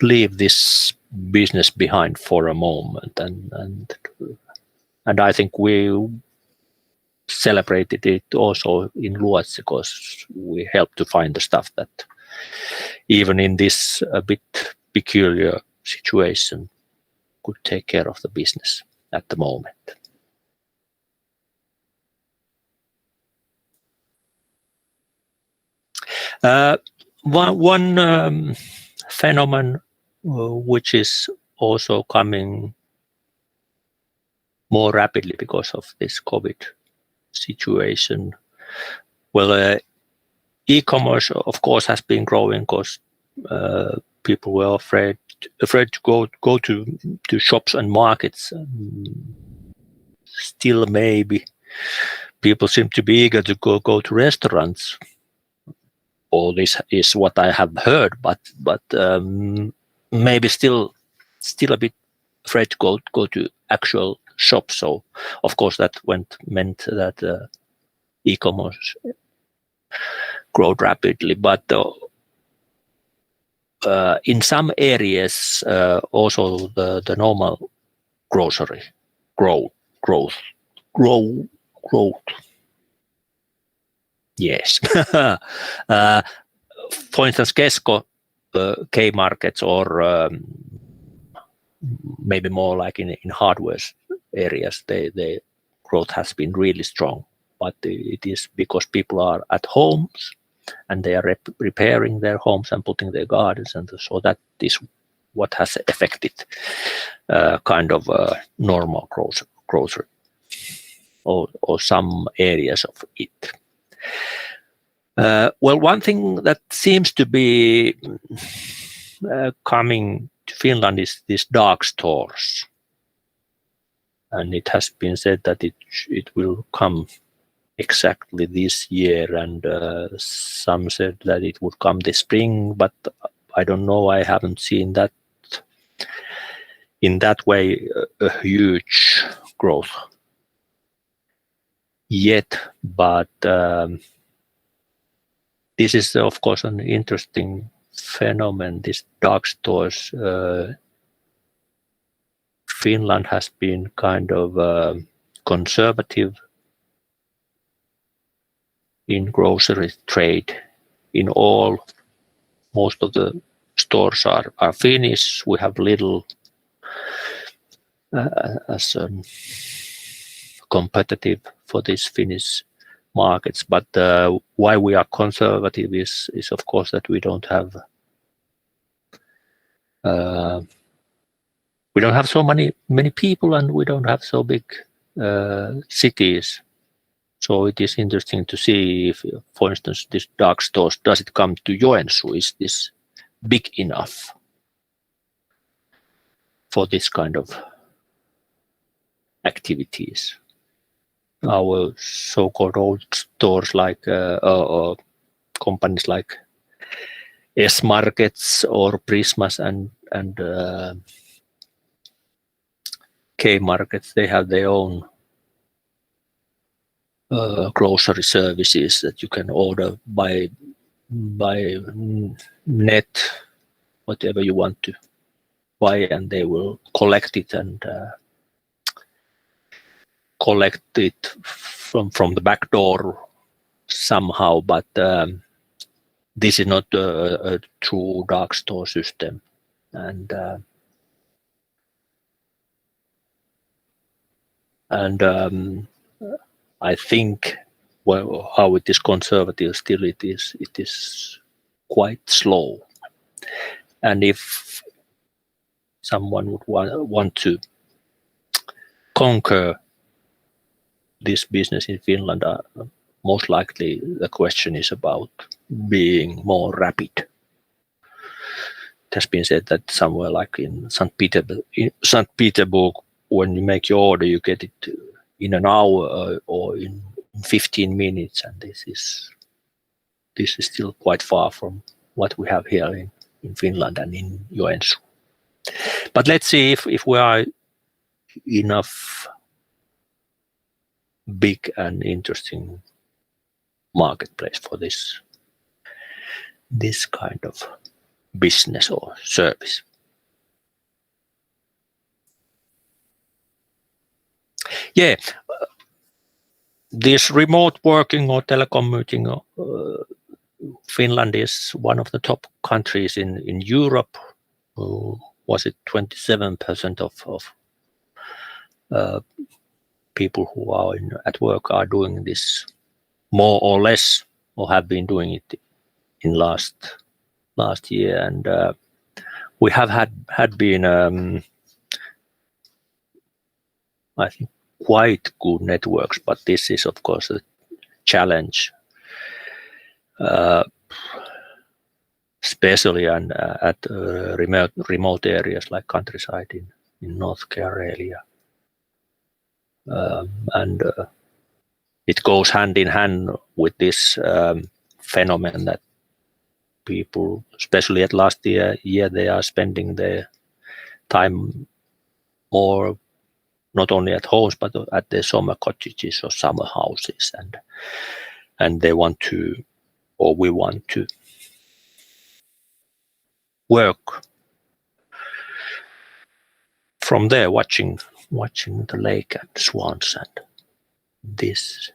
leave this business behind for a moment, and I think we celebrated it also in Luotsi, because we helped to find the stuff that even in this a bit peculiar situation could take care of the business at the moment. One phenomenon which is also coming more rapidly because of this COVID situation. Well, e-commerce, of course, has been growing because people were afraid to go to shops and markets. Still, maybe people seem to be eager to go to restaurants. All this is what I have heard, but maybe still a bit afraid to go to actual shops. So, of course, that meant that e-commerce growed rapidly, but in some areas also the normal grocery growth. Yes. For instance, Kesko, K markets, or maybe more like in hardware areas, the growth has been really strong. But it is because people are at homes and they are repairing their homes and putting their gardens, and so that is what has affected kind of normal grocery or some areas of it. Well, one thing that seems to be coming to Finland is these dark stores, and it has been said that it will come exactly this year, and some said that it would come this spring, but I don't know. I haven't seen that in that way a huge growth yet, but this is of course an interesting phenomenon, these dark stores. Finland has been kind of conservative in grocery trade. Most of the stores are Finnish. We have little as competitive for these Finnish markets, but why we are conservative is of course that we don't have so many people, and we don't have so big cities. So it is interesting to see if, for instance, this dark stores, does it come to Joensuu? Is this big enough for this kind of activities? Our so-called old stores, like companies like S-Markets or Prismas and K-Markets, they have their own grocery services that you can order by net, whatever you want to buy, and they will collect it and collect it from the back door somehow. But this is not a true dark store system, and I think, well, how it is conservative, still it is quite slow. And if someone would want to conquer this business in Finland, most likely the question is about being more rapid. It has been said that somewhere like in St. Petersburg, when you make your order, you get it in an hour or in 15 minutes, and this is still quite far from what we have here in Finland and in Joensuu. But let's see if we are enough big and interesting marketplace for this kind of business or service. Yeah, this remote working or telecommuting, Finland is one of the top countries in Europe. Was it 27% of people who are at work are doing this more or less, or have been doing it in last year, and we have had been I think quite good networks, but this is of course a challenge, especially at remote areas like countryside in North Karelia, and it goes hand in hand with this phenomenon that people, especially at last year, they are spending their time more not only at homes but at their summer cottages or summer houses, and they want to, or we want to, work from there, watching the lake and swans, and this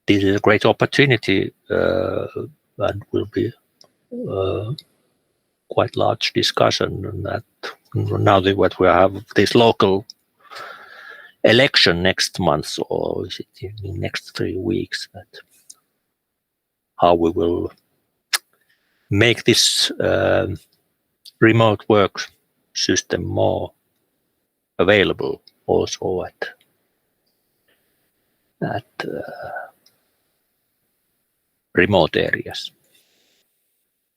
is a great opportunity, and will be quite large discussion on that. Now what we have this local election next month, or is it in the next 3 weeks, that how we will make this remote work system more available also at remote areas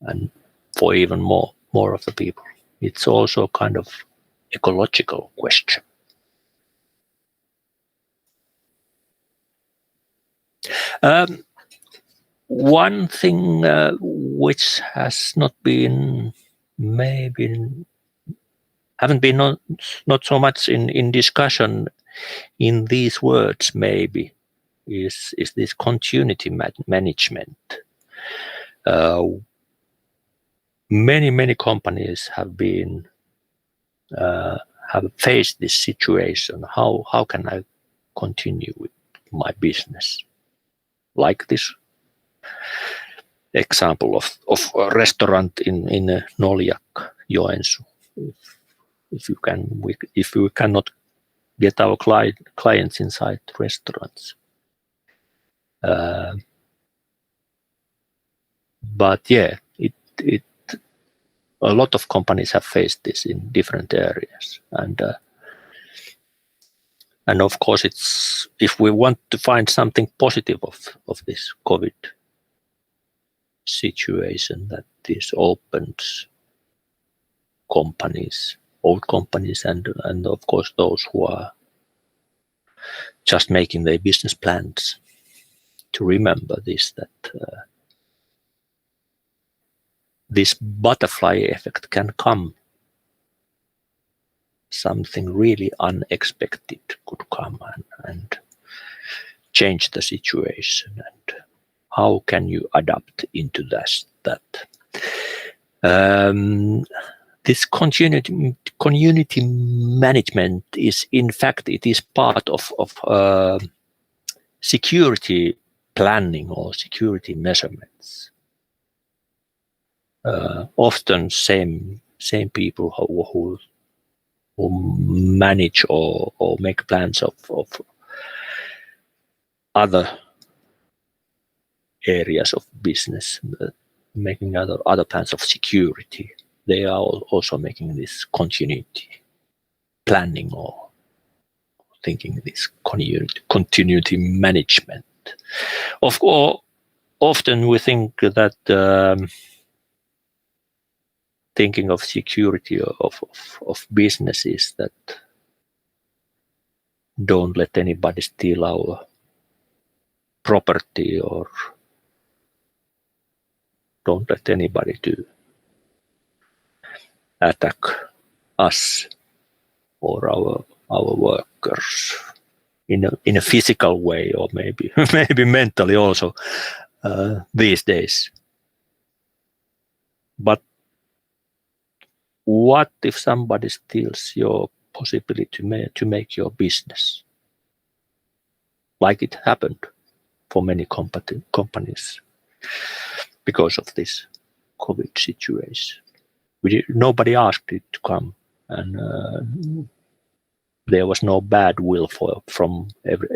and for even more of the people. It's also kind of ecological question. One thing which has not been, haven't been not so much in discussion in these words, maybe, is this continuity management. Many companies have been have faced this situation. How can I continue with my business? Like this example of a restaurant in Luotsijoensuu. If we cannot get our clients inside restaurants. But yeah, it a lot of companies have faced this in different areas, and of course, it's, if we want to find something positive of this COVID situation, that this opens companies, old companies, and of course those who are just making their business plans, to remember this, that this butterfly effect can come. Something really unexpected could come and change the situation. And how can you adapt into that? This community management is, in fact, it is part of security planning or security measurements. Often same people who manage or make plans of other areas of business, making other plans of security. They are also making this continuity planning or thinking this continuity management. Of course, often we think that thinking of security of businesses, that don't let anybody steal our property, or don't let anybody to attack us or our workers in a physical way, or maybe mentally also these days. But what if somebody steals your possibility to make your business, like it happened for many companies because of this COVID situation. Nobody asked it to come, and there was no bad will from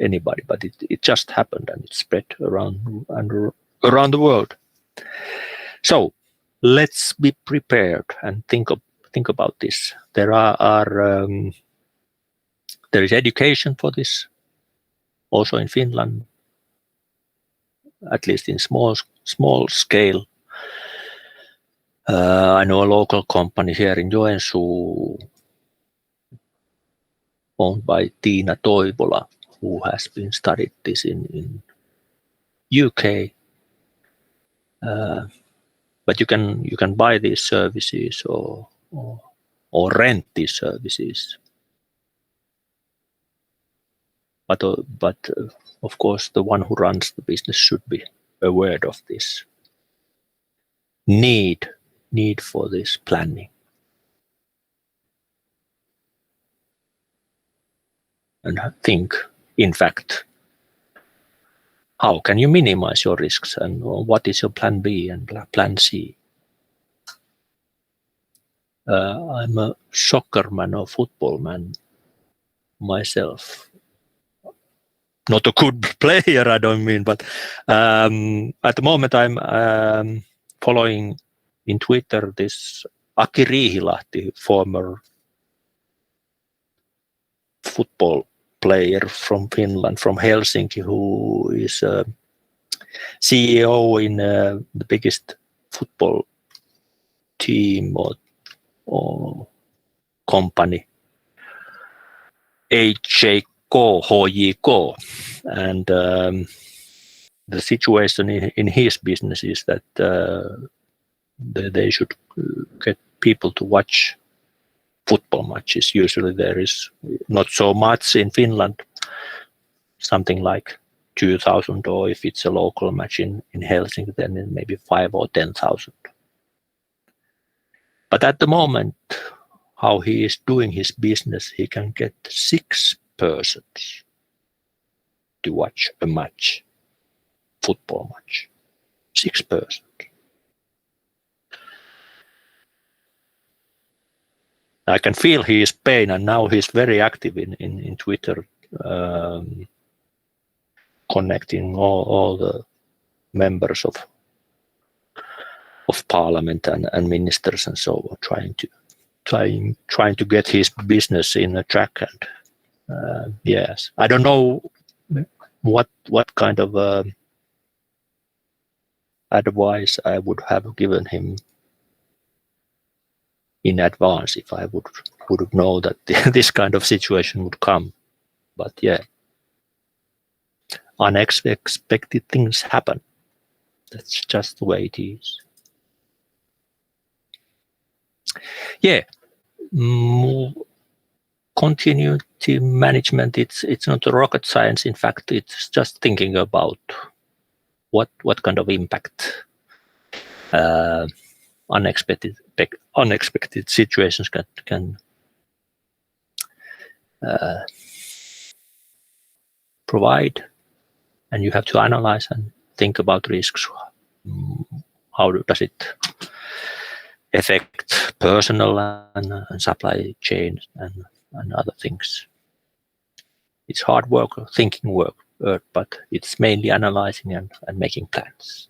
anybody, but it just happened, and it spread around the world. So let's be prepared and think about this. There is education for this also in Finland, at least in small scale. I know a local company here in Joensuu owned by Tiina Toivola, who has been studied this in UK. But you can buy these services or rent these services. But of course, the one who runs the business should be aware of this need for this planning. And think, in fact, how can you minimize your risks, and what is your plan B and plan C? I'm a soccer man or football man myself. Not a good player, I don't mean, but at the moment I'm following in Twitter this Aki Riihilahti, former football player from Finland, from Helsinki, who is CEO in the biggest football team or company, HJK, and the situation in his business is that they should get people to watch football matches. Usually there is not so much in Finland, something like 2,000, or if it's a local match in Helsinki, then maybe 5,000 or 10,000. But at the moment, how he is doing his business, he can get 6 persons to watch a match, football match. 6 persons. I can feel his pain, and now he's very active in Twitter, connecting all the members of parliament and ministers and so on, trying to get his business in a track. And yes, I don't know what kind of advice I would have given him in advance if I would have known that this kind of situation would come. But yeah, unexpected things happen. That's just the way it is. Yeah, continuity management. It's not a rocket science. In fact, it's just thinking about what kind of impact unexpected situations can provide, and you have to analyze and think about risks. How does it affect personnel and supply chain and other things? It's hard work, thinking work, but it's mainly analyzing and making plans.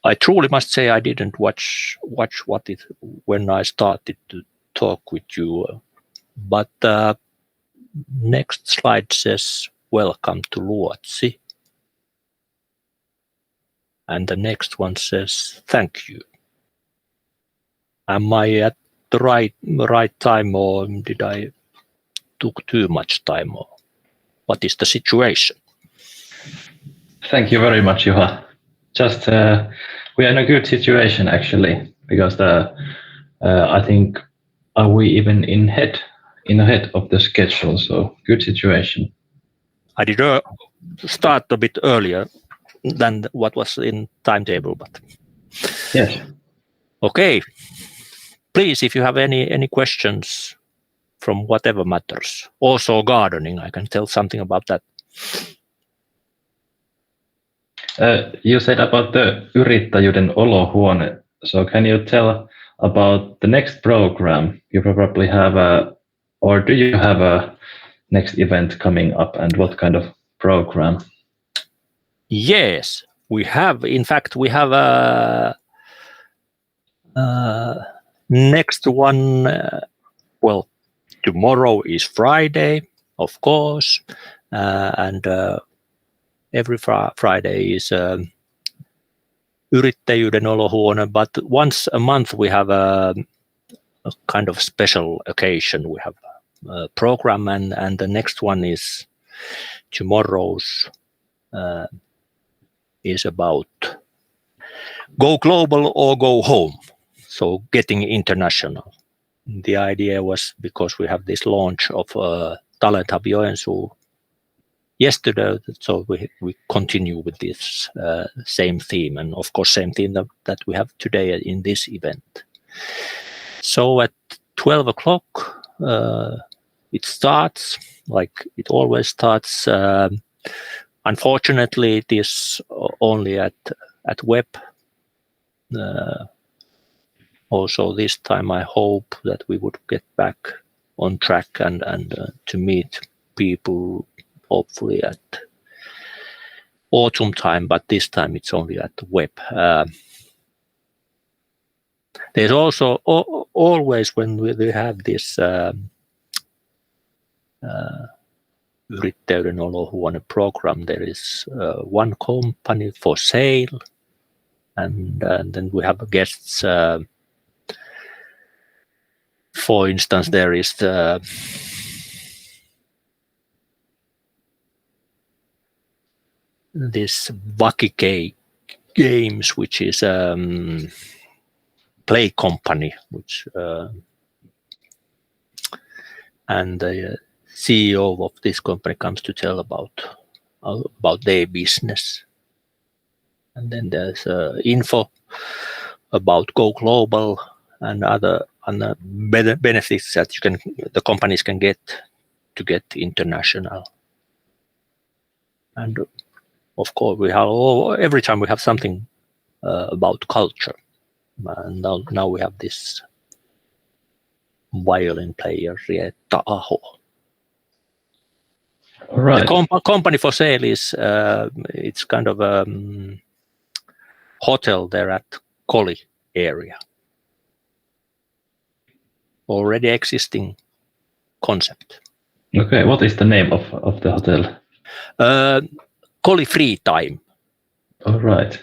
I truly must say I didn't watch when I started to talk with you, but next slide says welcome to Luotsi, and the next one says thank you. Am I at the right time, or did I took too much time, or what is the situation? Thank you very much, Juha. Just we are in a good situation actually, because I think are we even ahead of the schedule? So good situation. I did start a bit earlier than what was in timetable, but yes. Okay, please, if you have any questions from whatever matters, also gardening, I can tell something about that. You said about the yrittäjyyden olohuone. So can you tell about the next program? You probably have or do you have a next event coming up, and what kind of program? Yes, we have. In fact, we have a next one. Well, tomorrow is Friday, of course, and every Friday is yrittäjyyden olohuone. But once a month we have a kind of special occasion. We have a program, and the next one is tomorrow's. Is about go global or go home, so getting international. The idea was because we have this launch of Talent Hub Joensuu yesterday, so we continue with this same theme, and of course same theme that we have today in this event. So at 12 o'clock it starts, like it always starts. Unfortunately, it is only at web. Also, this time I hope that we would get back on track and to meet people, hopefully at autumn time. But this time it's only at the web. There's also always when we have this. Yrittäjyyden olohuone program, there is one company for sale, and then we have guests. For instance, there is this Vaki Games, which is play company, which and the CEO of this company comes to tell about their business. And then there's info about Go Global and other benefits that the companies can get to get international. And of course, we have every time we have something about culture. And now we have this violin player, Rietta Aho. Right. The company for sale is it's kind of a hotel there at Koli area. Already existing concept. Okay, what is the name of the hotel? Koli Free Time. All right.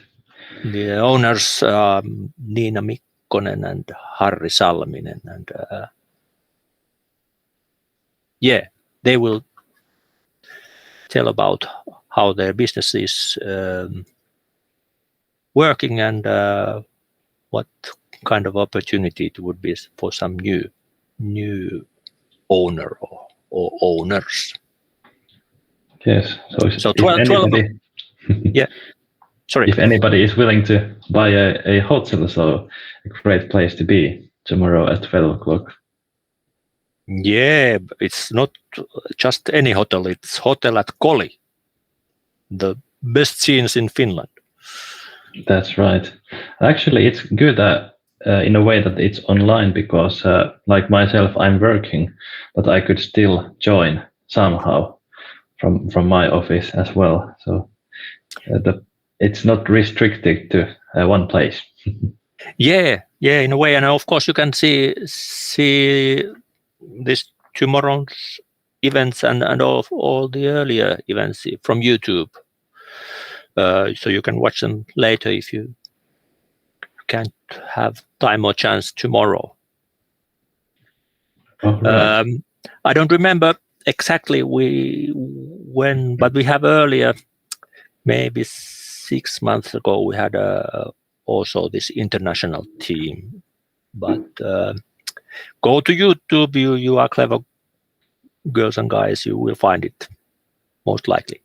The owners Niina Mikkonen and Harri Salminen, and they will tell about how their business is working and what kind of opportunity it would be for some new owner or owners. Yes. So if 12, anybody, yeah. Sorry. If anybody is willing to buy a hotel, so a great place to be tomorrow at 12 o'clock. Yeah, it's not just any hotel, it's hotel at Koli. The best scenes in Finland. That's right. Actually, it's good in a way that it's online because, like myself, I'm working, but I could still join somehow from my office as well. So it's not restricted to one place. Yeah, in a way, and of course you can see this tomorrow's events and all the earlier events from YouTube. So you can watch them later if you can't have time or chance tomorrow. Right. I don't remember exactly when, but we have earlier, maybe 6 months ago, we had also this international team. But go to YouTube, you are clever girls and guys, you will find it, most likely.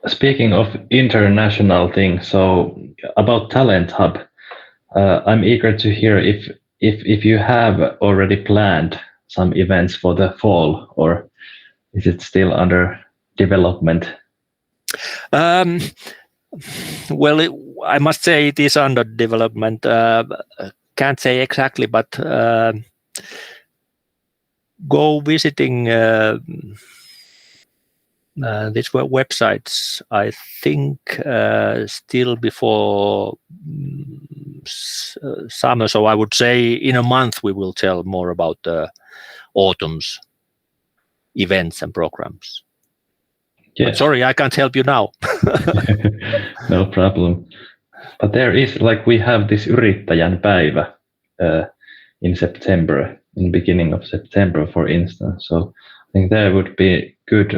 speaking of international things, so about Talent Hub, I'm eager to hear if you have already planned some events for the fall, or is it still under development? Well, I must say it is under development. Can't say exactly, but go visiting these websites, I think still before summer. So I would say in a month we will tell more about the autumn's events and programs. Yes. But sorry, I can't help you now. No problem. But there is, like, we have this yrittäjän päivä in September, in beginning of September, for instance. So I think there would be good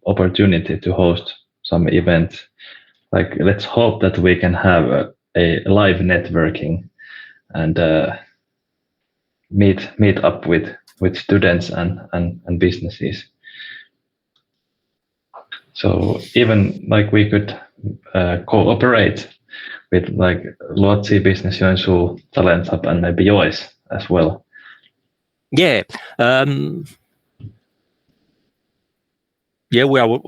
opportunity to host some events. Like, let's hope that we can have a live networking and meet up with students and businesses. So even like we could cooperate with like luotsijoensuu, Talent Hub, and maybe yours as well. Yeah. Yeah, we are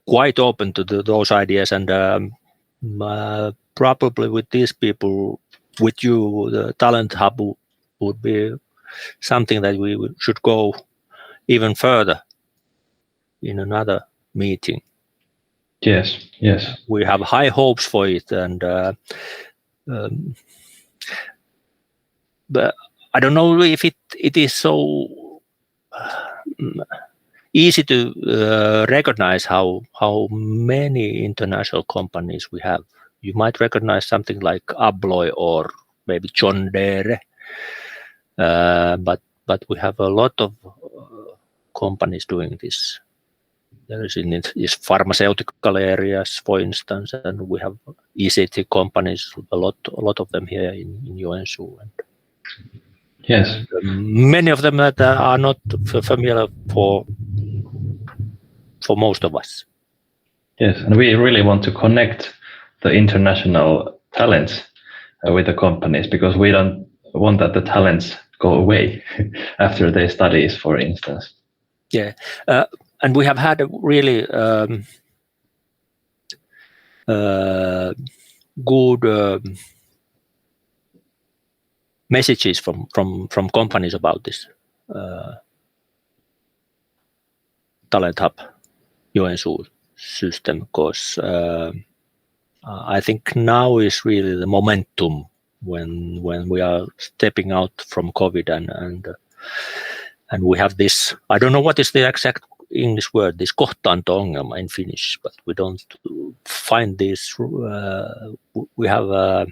quite open to those ideas, and probably with these people, with you, the Talent Hub would be something that we should go even further in another meeting. Yes. We have high hopes for it, and but I don't know if it is so easy to recognize how many international companies we have. You might recognize something like Abloy or maybe John Deere, but we have a lot of companies doing this. There is in these pharmaceutical areas, for instance, and we have ECT companies, a lot of them here in Joensuu. Yes. And many of them that are not familiar for most of us. Yes, and we really want to connect the international talents with the companies, because we don't want that the talents go away after their studies, for instance. Yeah, and we have had a really good messages from companies about this Talent Hub Joensuu system, because I think now is really the momentum when we are stepping out from COVID and we have this, I don't know what is the exact English word, this kohtaanto-ongelma in Finnish, but we don't find this. We have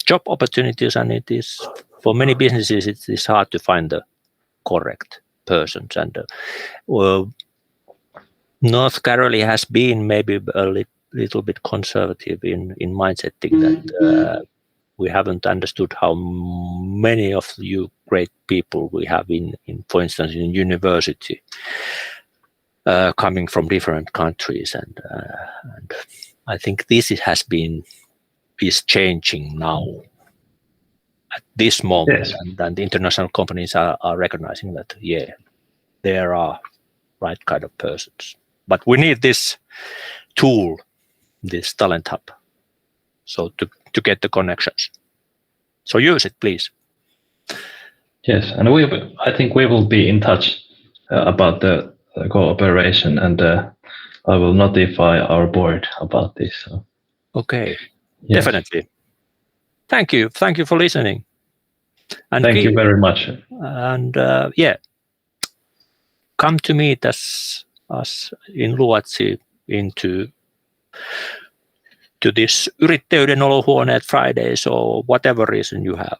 job opportunities, and it is for many businesses it is hard to find the correct persons. And North Carolina has been maybe a little bit conservative in mindsetting that we haven't understood how many of you great people we have in for instance, in university, coming from different countries, and I think this is changing now at this moment. Yes. And the international companies are recognizing that there are right kind of persons, but we need this tool, this Talent Hub, so to get the connections. So use it, please. Yes, and I think we will be in touch about the cooperation, and I will notify our board about this. So. Okay, Yes. definitely. Thank you for listening. And thank you very much. And come to meet us in Luotsi to this yrittäjyyden olohuoneet Fridays, or whatever reason you have.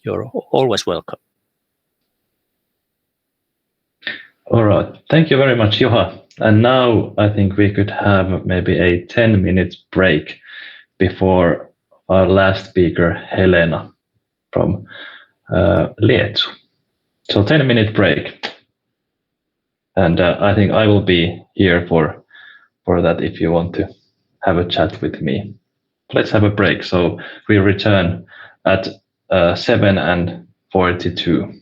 You're always welcome. All right. Thank you very much, Juha. And now I think we could have maybe a 10 minutes break before our last speaker, Helena from Lietsu. So 10-minute break. And I think I will be here for for that if you want to have a chat with me. Let's have a break. So we return at 7:42.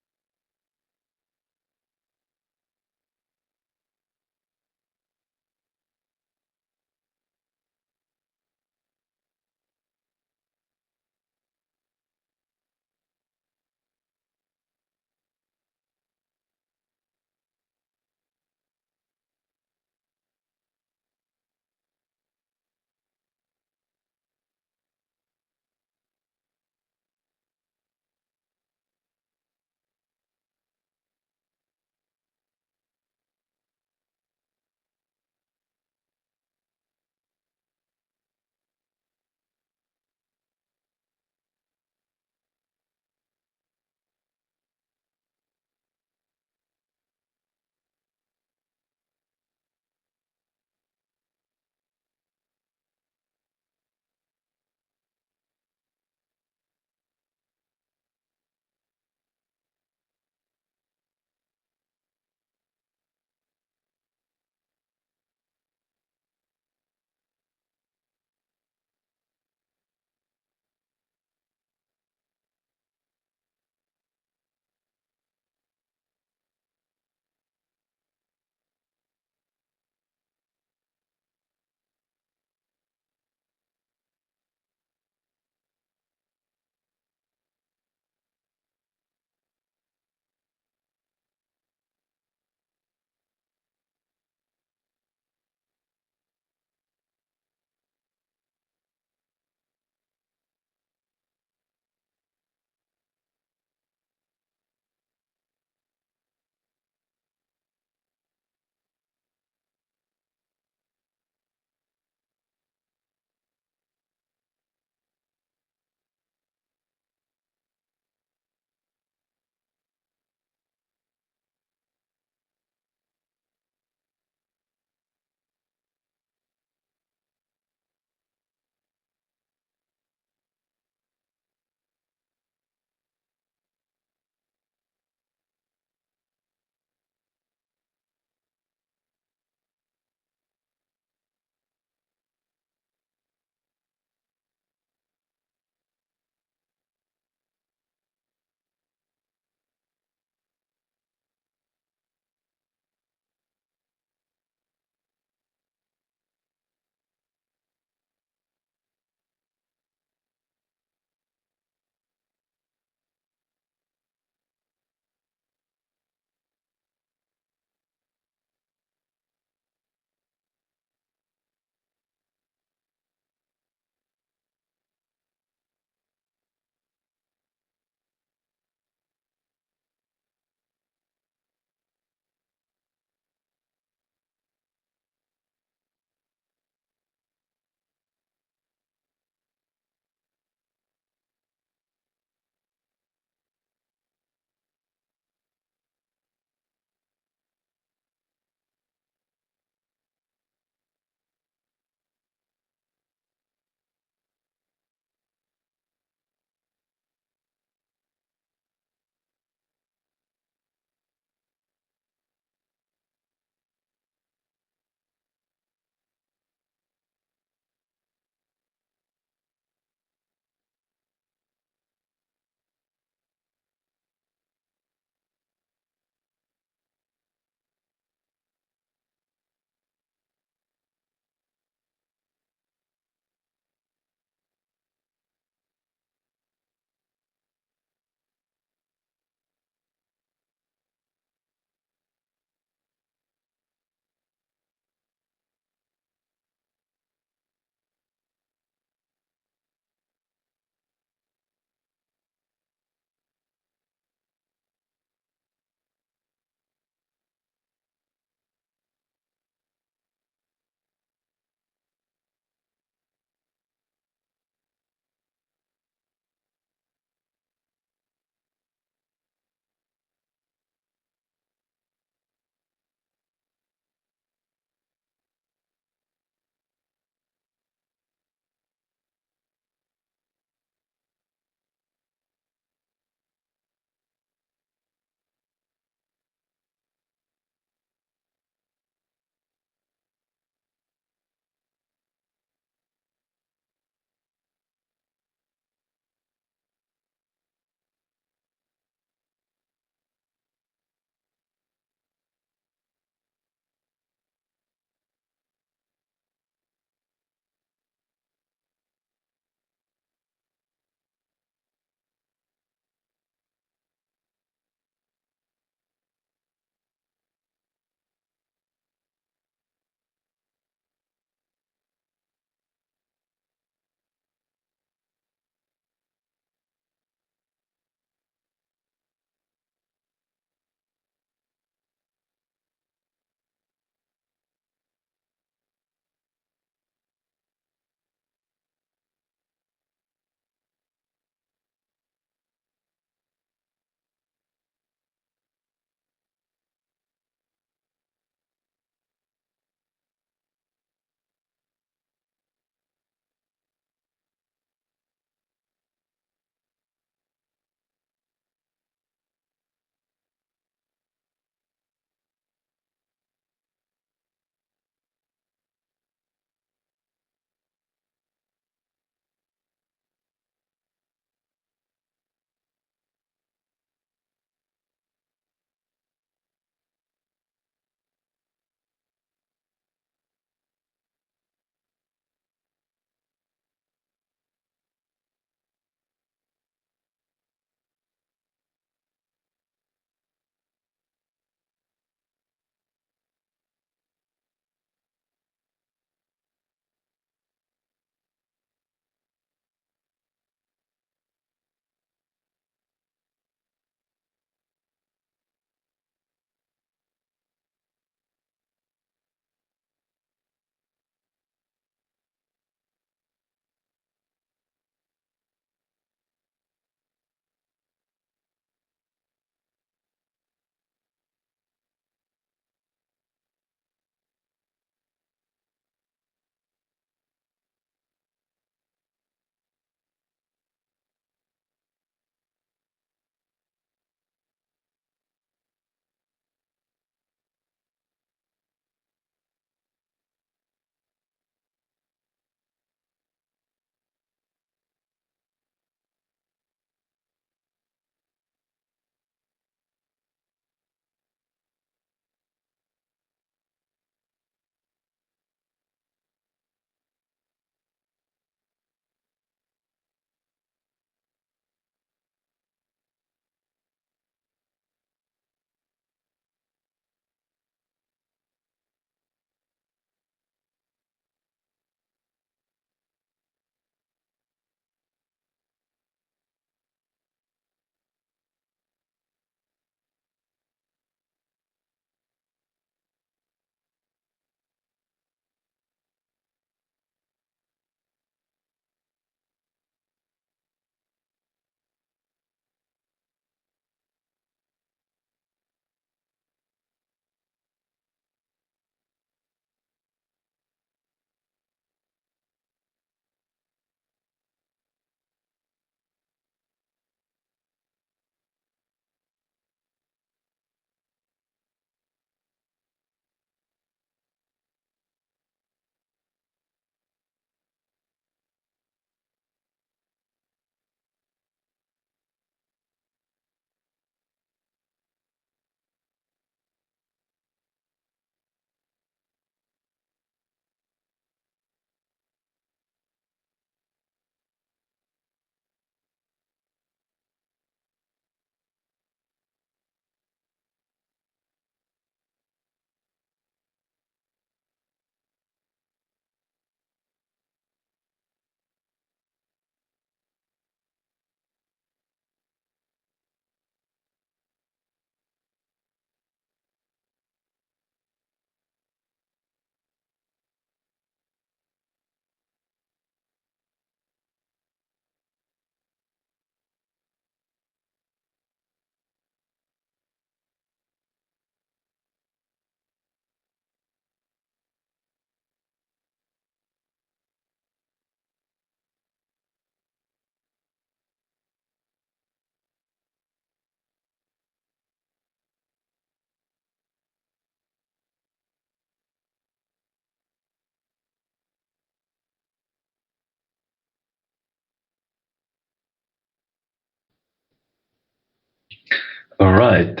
right.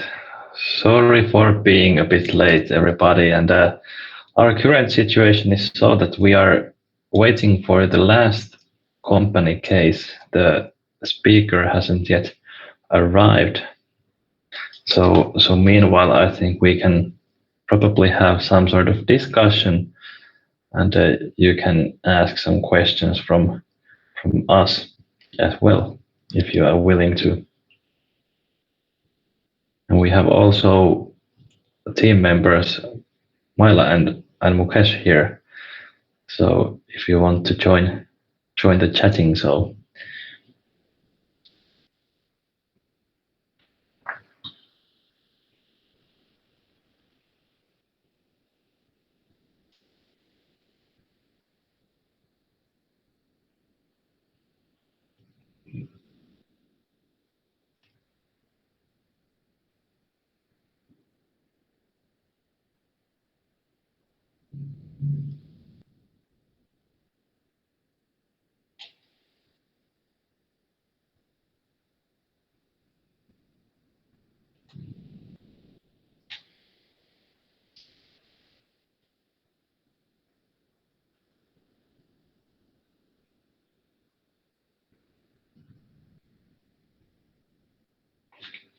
Sorry for being a bit late, everybody. And our current situation is so that we are waiting for the last company case. The speaker hasn't yet arrived. So meanwhile, I think we can probably have some sort of discussion, and you can ask some questions from us as well, if you are willing to. And we have also team members, Maila and Mukesh here. So if you want to join the chatting, so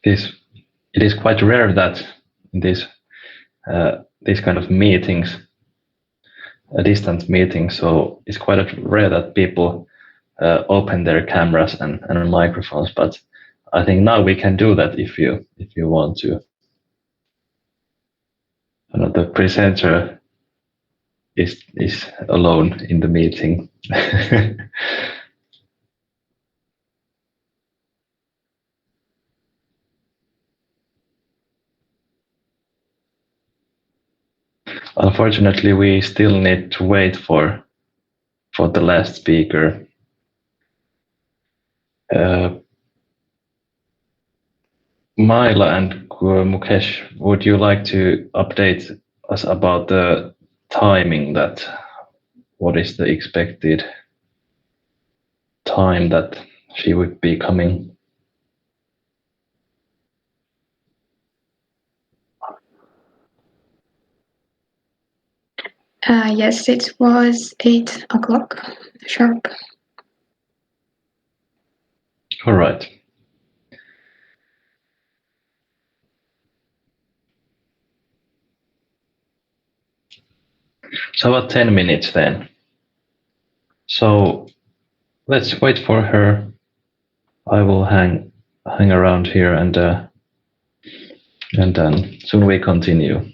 it is quite rare that in these kind of meetings, a distant meeting, so it's quite rare that people open their cameras and microphones. But I think now we can do that if you want to. The presenter is alone in the meeting. Unfortunately, we still need to wait for the last speaker. Maila and Mukesh, would you like to update us about the timing? That what is the expected time that she would be coming? Yes, it was 8 o'clock sharp. All right. So about 10 minutes then. So let's wait for her. I will hang around here and then soon we continue.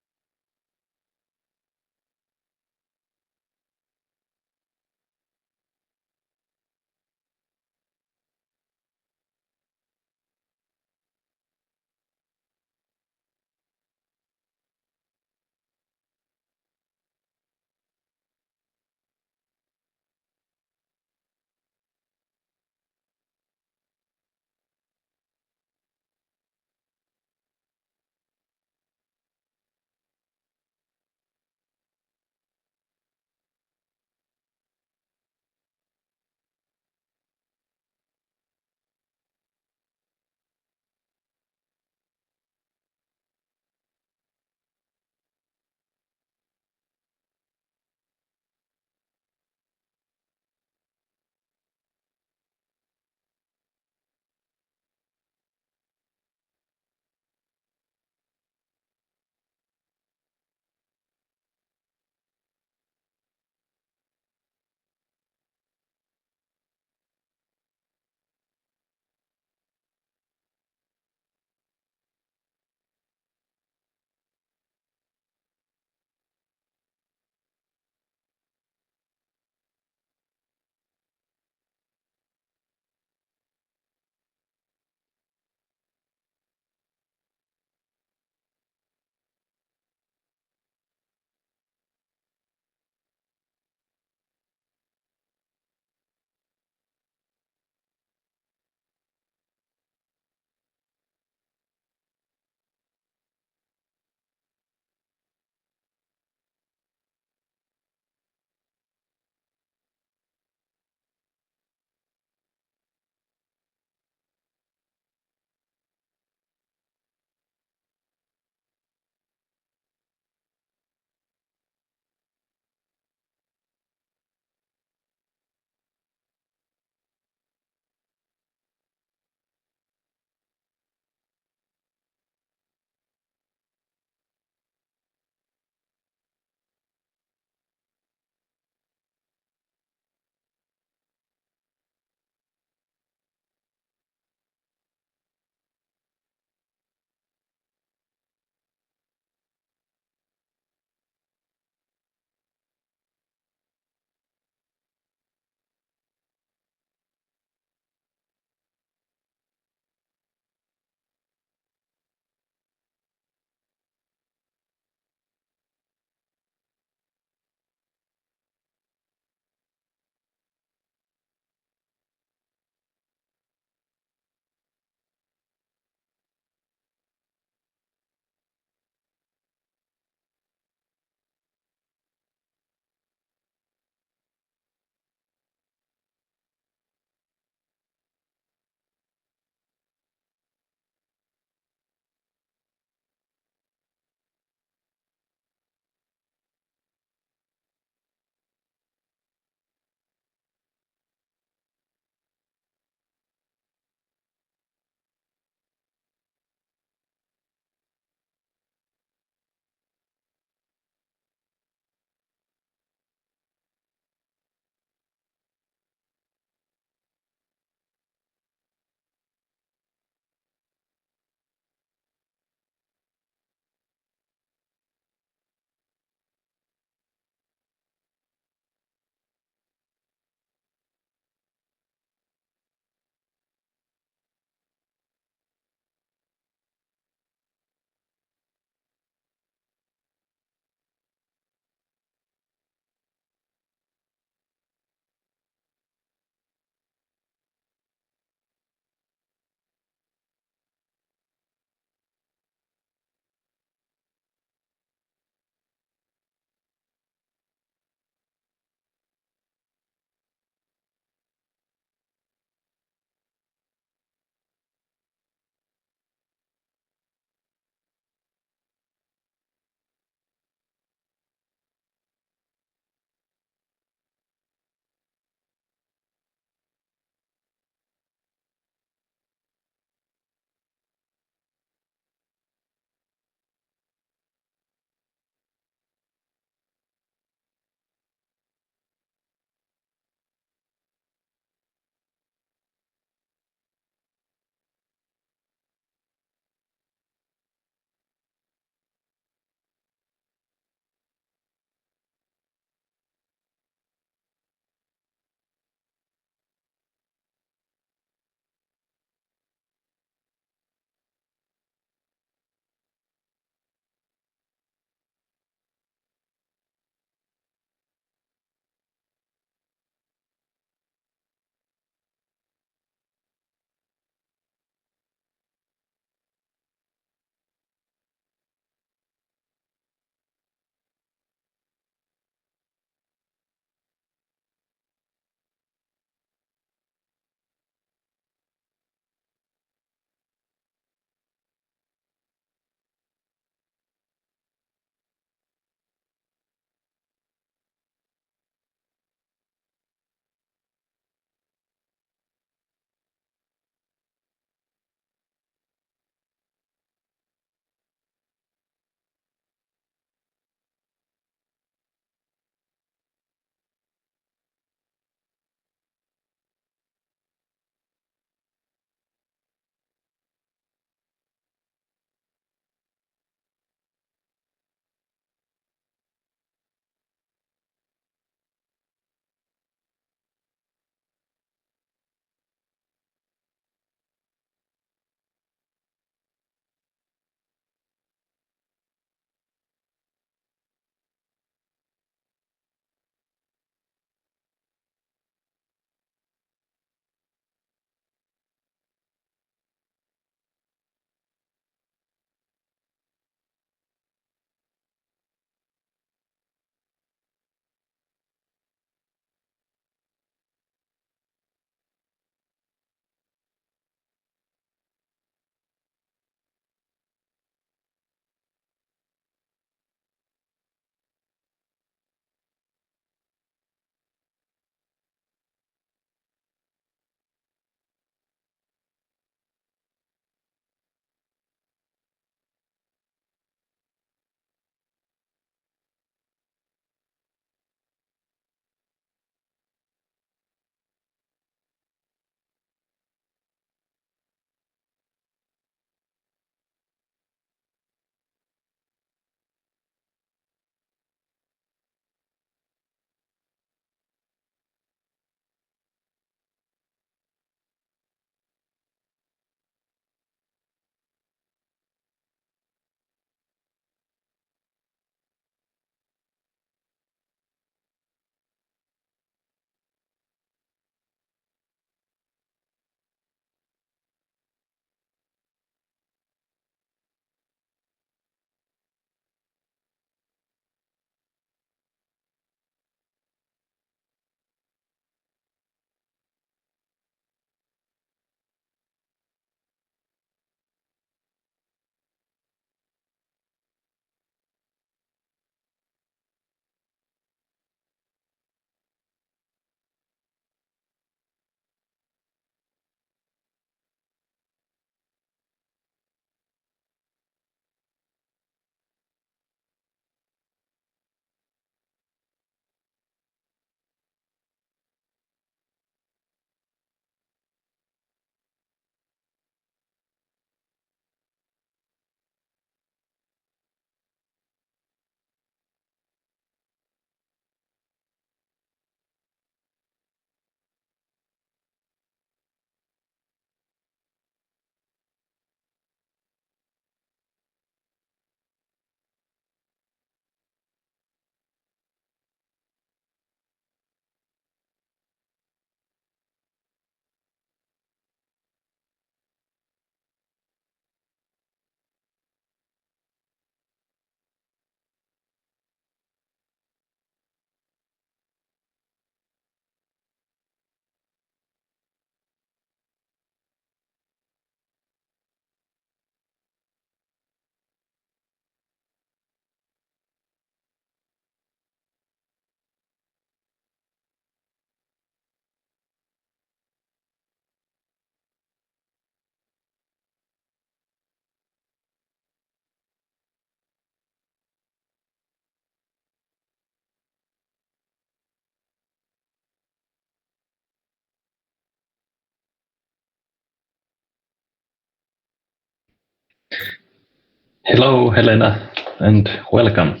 Hello, Helena, and welcome.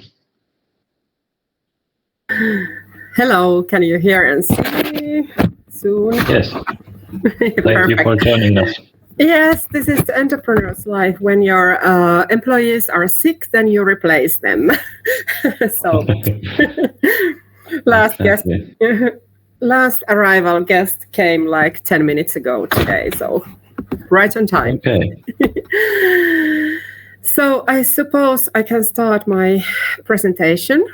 Hello, can you hear and see soon? Yes, thank you for joining us. Yes, this is the entrepreneur's life. When your employees are sick, then you replace them. So, last arrival guest came like 10 minutes ago today, so right on time. Okay. So I suppose I can start my presentation.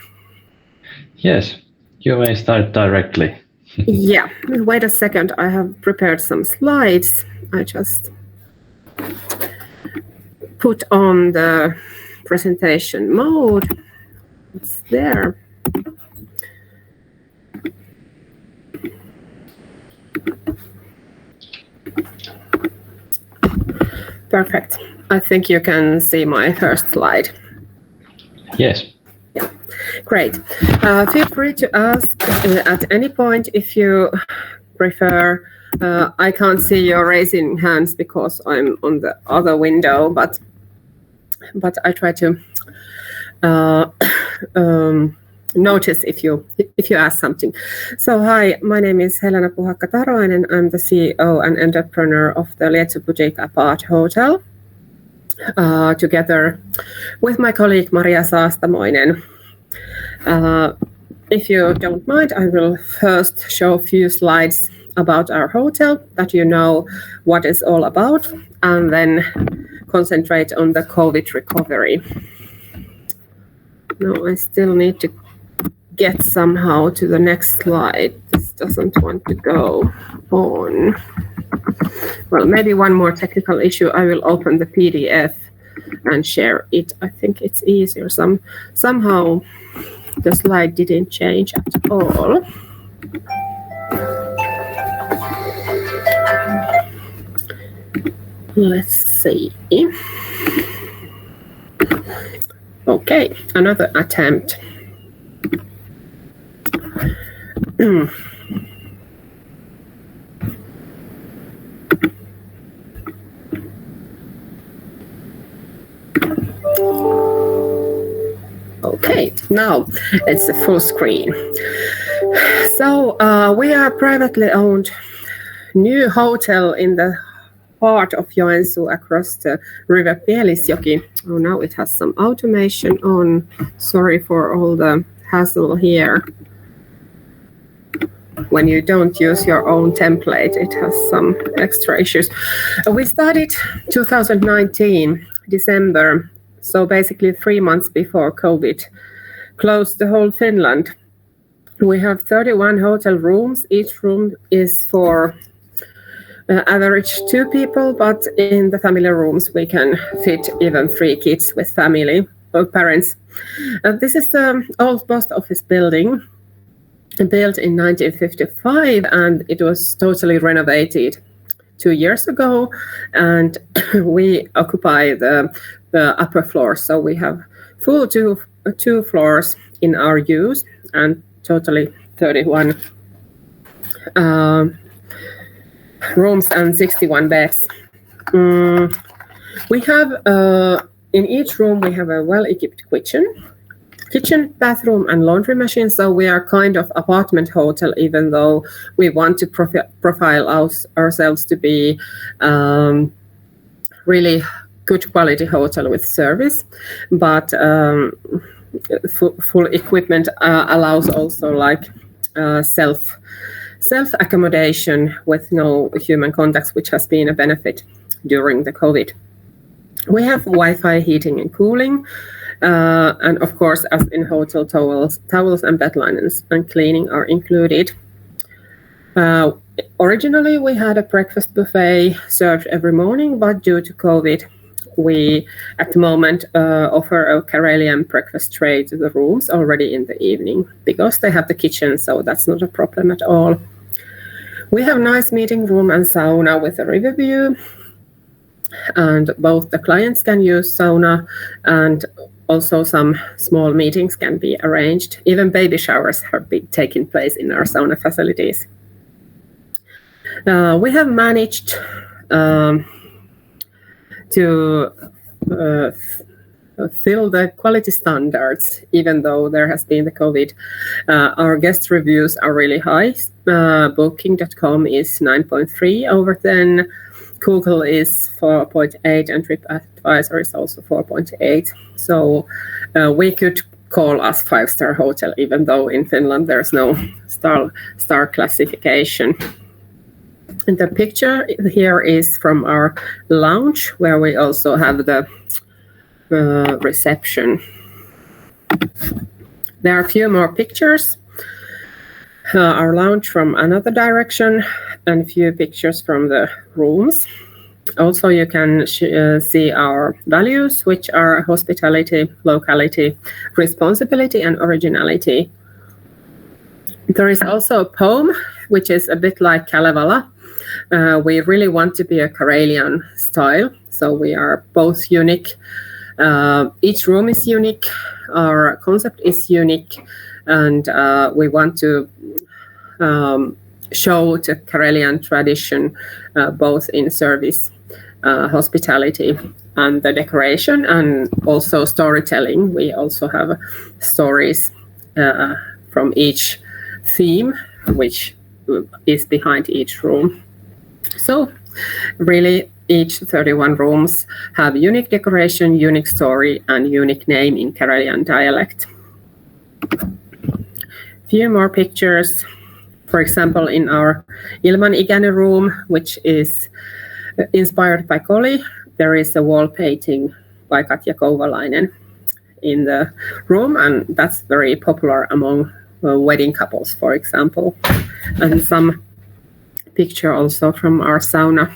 Yes, you may start directly. Yeah, wait a second. I have prepared some slides. I just put on the presentation mode. It's there. Perfect. I think you can see my first slide. Yes. Yeah, great. Feel free to ask at any point if you prefer. I can't see your raising hands because I'm on the other window, but I try to notice if you ask something. So hi, my name is Helena Puhakka-Taroinen. I'm the CEO and entrepreneur of the Lietsu Boutique Apart Hotel. Together with my colleague Maria Saastamoinen. If you don't mind, I will first show a few slides about our hotel that you know what it's all about, and then concentrate on the COVID recovery. No, I still need to get somehow to the next slide. This doesn't want to go on. Well, maybe one more technical issue. I will open the PDF and share it. I think it's easier. Somehow the slide didn't change at all. Let's see. Okay, another attempt. Okay, now it's the full screen. So we are a privately owned new hotel in the heart of Joensuu across the river Pielisjoki. Oh, now it has some automation on. Sorry for all the hassle here. When you don't use your own template, it has some extra issues. We started 2019, December. So basically 3 months before COVID closed the whole Finland. We have 31 hotel rooms. Each room is for average 2 people, but in the family rooms we can fit even 3 kids with family or parents. This is the old post office building, built in 1955, and it was totally renovated 2 years ago, and we occupy the upper floor. So we have full two floors in our use, and totally 31 rooms and 61 beds. We have in each room we have a well-equipped kitchen, bathroom, and laundry machine. So we are kind of apartment hotel, even though we want to profile ourselves to be really good quality hotel with service, but full equipment allows also like self accommodation with no human contacts, which has been a benefit during the COVID. We have Wi-Fi, heating and cooling, and of course, as in hotel, towels and bed linens and cleaning are included. Originally, we had a breakfast buffet served every morning, but due to COVID, we at the moment offer a Karelian breakfast tray to the rooms already in the evening because they have the kitchen, so that's not a problem at all. We have nice meeting room and sauna with a river view, and both the clients can use sauna, and also some small meetings can be arranged. Even baby showers have been taking place in our sauna facilities. We have managed to fill the quality standards, even though there has been the COVID. Our guest reviews are really high. Booking.com is 9.3 over 10. Google is 4.8 and TripAdvisor is also 4.8. So we could call us 5-star hotel, even though in Finland there's no star classification. And the picture here is from our lounge, where we also have the reception. There are a few more pictures. Our lounge from another direction and a few pictures from the rooms. Also, you can see our values, which are hospitality, locality, responsibility, and originality. There is also a poem, which is a bit like Kalevala. We really want to be a Karelian style, so we are both unique. Each room is unique, our concept is unique, and we want to show the Karelian tradition both in service, hospitality, and the decoration, and also storytelling. We also have stories from each theme, which is behind each room. So really, each 31 rooms have unique decoration, unique story, and unique name in Karelian dialect. Few more pictures. For example, in our Ilman Ikäinen room, which is inspired by Koli, there is a wall painting by Katja Kouvalainen in the room, and that's very popular among wedding couples, for example. And some picture also from our sauna.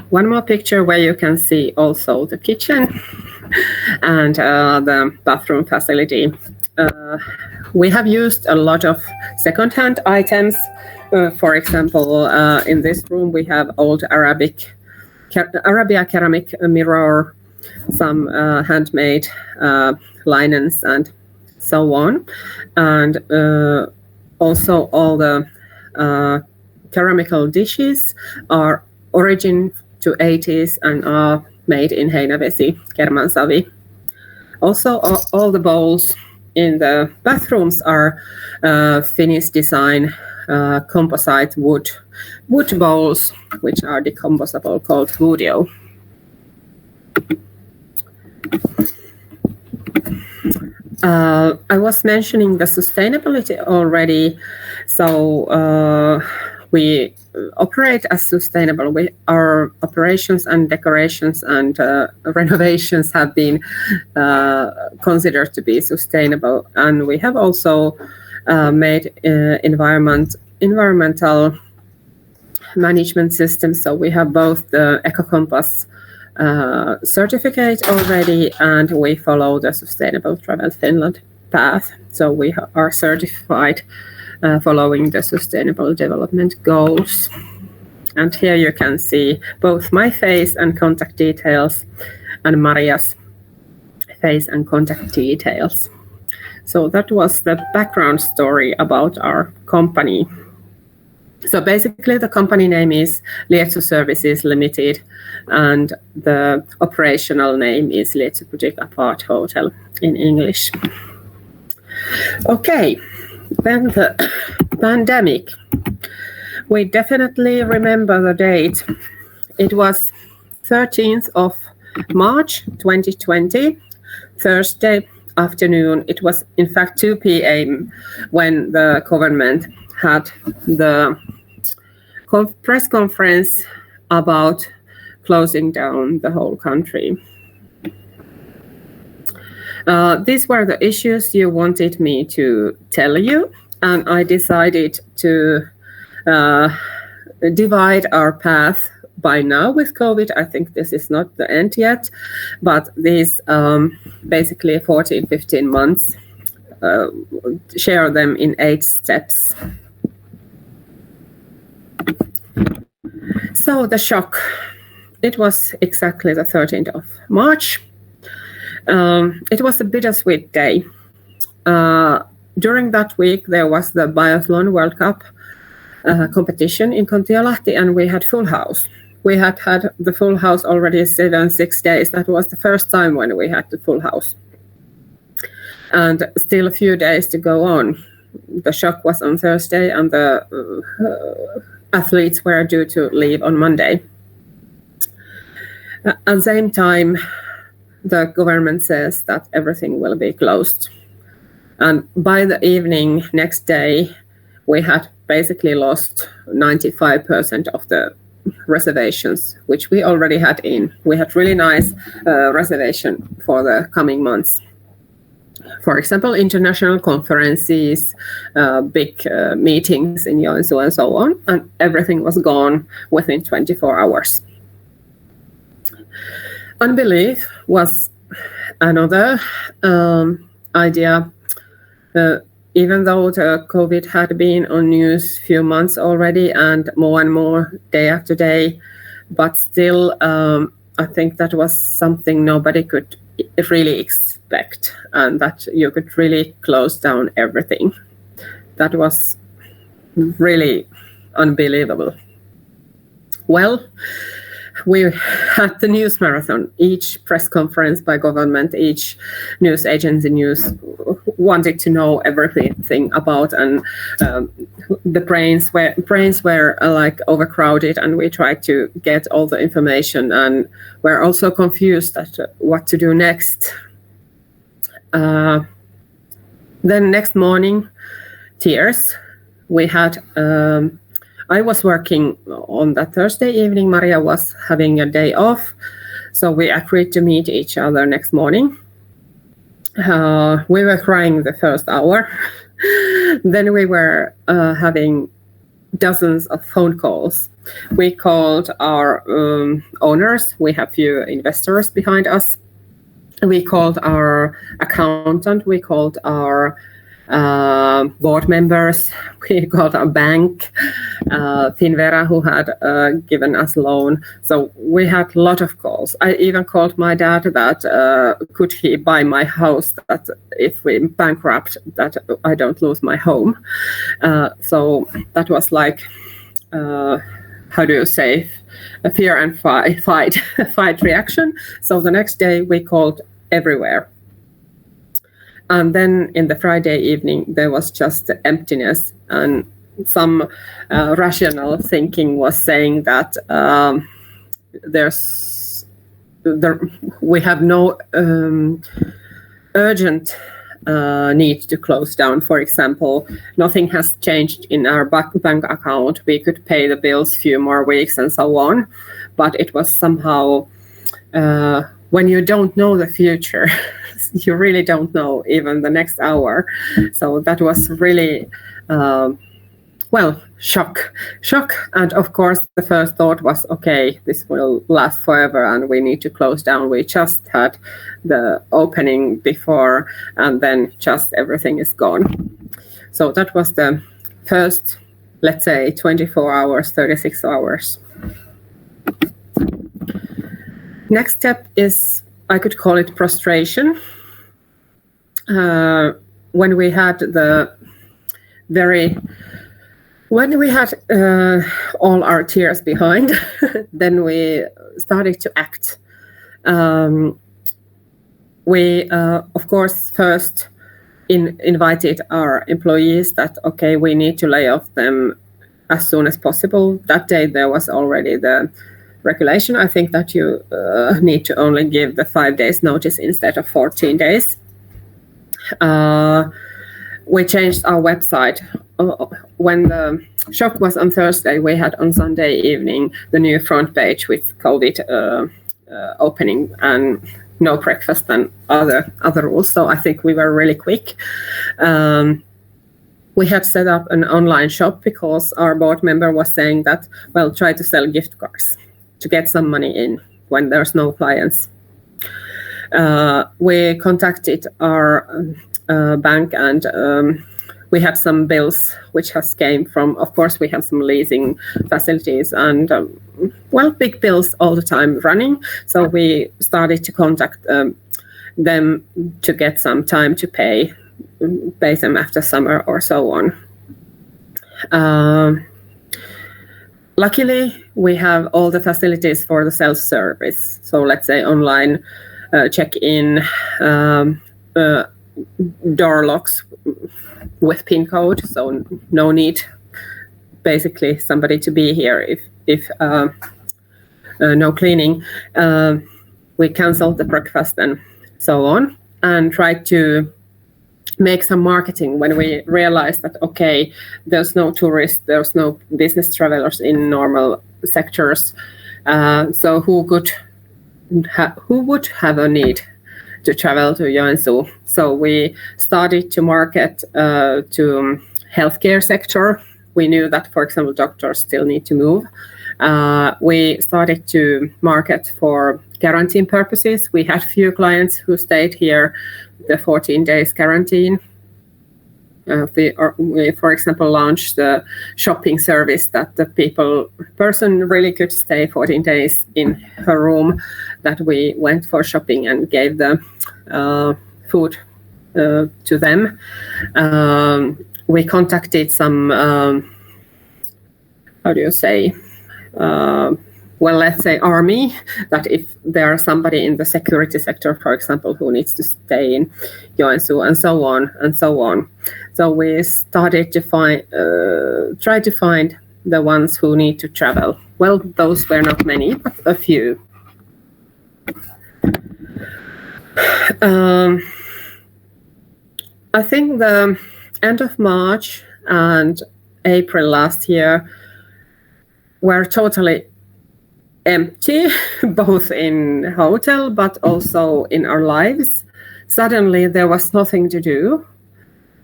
One more picture where you can see also the kitchen and the bathroom facility. We have used a lot of second-hand items. For example, in this room we have old Arabia ceramic mirror, some handmade linens and so on. And also all the ceramical dishes are origin to 80s and are made in Heinävesi, Kermansavi. Also, all the bowls in the bathrooms are Finnish design composite wood bowls, which are decomposable, called Vudio. I was mentioning the sustainability already. So we operate as sustainable. Our operations and decorations and renovations have been considered to be sustainable. And we have also made environmental management systems. So we have both the EcoCompass certificate already, and we follow the Sustainable Travel Finland path. So we are certified following the Sustainable Development Goals. And here you can see both my face and contact details, and Maria's face and contact details. So that was the background story about our company. So basically the company name is Lietsu Services Limited, and the operational name is Lietsu Boutique Apart Hotel in English. Okay, then the pandemic. We definitely remember the date. It was 13th of March 2020, Thursday afternoon. It was in fact 2 p.m. when the government had the press conference about closing down the whole country. These were the issues you wanted me to tell you, and I decided to divide our path by now with COVID. I think this is not the end yet, but these basically 14, 15 months, share them in 8 steps. So the shock, it was exactly the 13th of March. It was a bittersweet day. During that week, there was the Biathlon World Cup competition in Kontiolahti, and we had full house. we had the full house already 6 days. That was the first time when we had the full house. And still a few days to go on. The shock was on Thursday, and the athletes were due to leave on Monday. At the same time, the government says that everything will be closed. And by the evening next day, we had basically lost 95% of the reservations, which we already had in. We had really nice reservation for the coming months. For example, international conferences, big meetings in Joensuu and so on, and everything was gone within 24 hours. Unbelief was another idea. Even though the COVID had been on news few months already and more day after day, but still, I think that was something nobody could really expect, and that you could really close down everything. That was really unbelievable. Well, we had the news marathon. Each press conference by government, each news agency news wanted to know everything about, and the brains were like overcrowded, and we tried to get all the information, and we're also confused at what to do next. Then next morning, tears. We had. I was working on that Thursday evening. Maria was having a day off, so we agreed to meet each other next morning. We were crying the first hour. Then we were having dozens of phone calls. We called our owners. We have few investors behind us. We called our accountant. We called our board members. We called our bank, Finvera, who had given us loan. So we had a lot of calls. I even called my dad that could he buy my house, that if we bankrupt, that I don't lose my home. So that was like, how do you say, a fear and fight reaction. So the next day we called everywhere. And then in the Friday evening, there was just emptiness, and some rational thinking was saying that we have no urgent need to close down. For example, nothing has changed in our bank account. We could pay the bills few more weeks and so on. But it was somehow, when you don't know the future, you really don't know even the next hour. So that was really, shock. And of course, the first thought was, okay, this will last forever and we need to close down. We just had the opening before, and then just everything is gone. So that was the first, let's say, 24 hours, 36 hours. Next step is, I could call it prostration. When we had all our tears behind, then we started to act. We, of course, first invited our employees that, okay, we need to lay off them as soon as possible. That day there was already the regulation. I think that you need to only give the 5 days notice instead of 14 days. We changed our website. When the shock was on Thursday, we had on Sunday evening the new front page with COVID opening and no breakfast and other rules. So I think we were really quick. We had set up an online shop because our board member was saying that, well, try to sell gift cards to get some money in when there's no clients. We contacted our bank, and we had some bills which has came from, of course, we have some leasing facilities and, big bills all the time running. So we started to contact them to get some time to pay them after summer or so on. luckily, we have all the facilities for the self-service. So let's say online check-in, door locks with PIN code. So no need, basically, somebody to be here if no cleaning. We canceled the breakfast and so on, and tried to make some marketing when we realized that, okay, there's no tourists, there's no business travelers in normal sectors. So who would have a need to travel to Joensuu? So we started to market to healthcare sector. We knew that, for example, doctors still need to move. We started to market for quarantine purposes. We had few clients who stayed here the 14 days quarantine. We, for example, launched the shopping service that the person really could stay 14 days in her room, that we went for shopping and gave the food to them. We contacted some, let's say army, that if there are somebody in the security sector, for example, who needs to stay in Joensuu, and so on and so on. So we started to try to find the ones who need to travel. Well, those were not many, but a few. I think the end of March and April last year were totally empty, both in hotel but also in our lives. Suddenly there was nothing to do.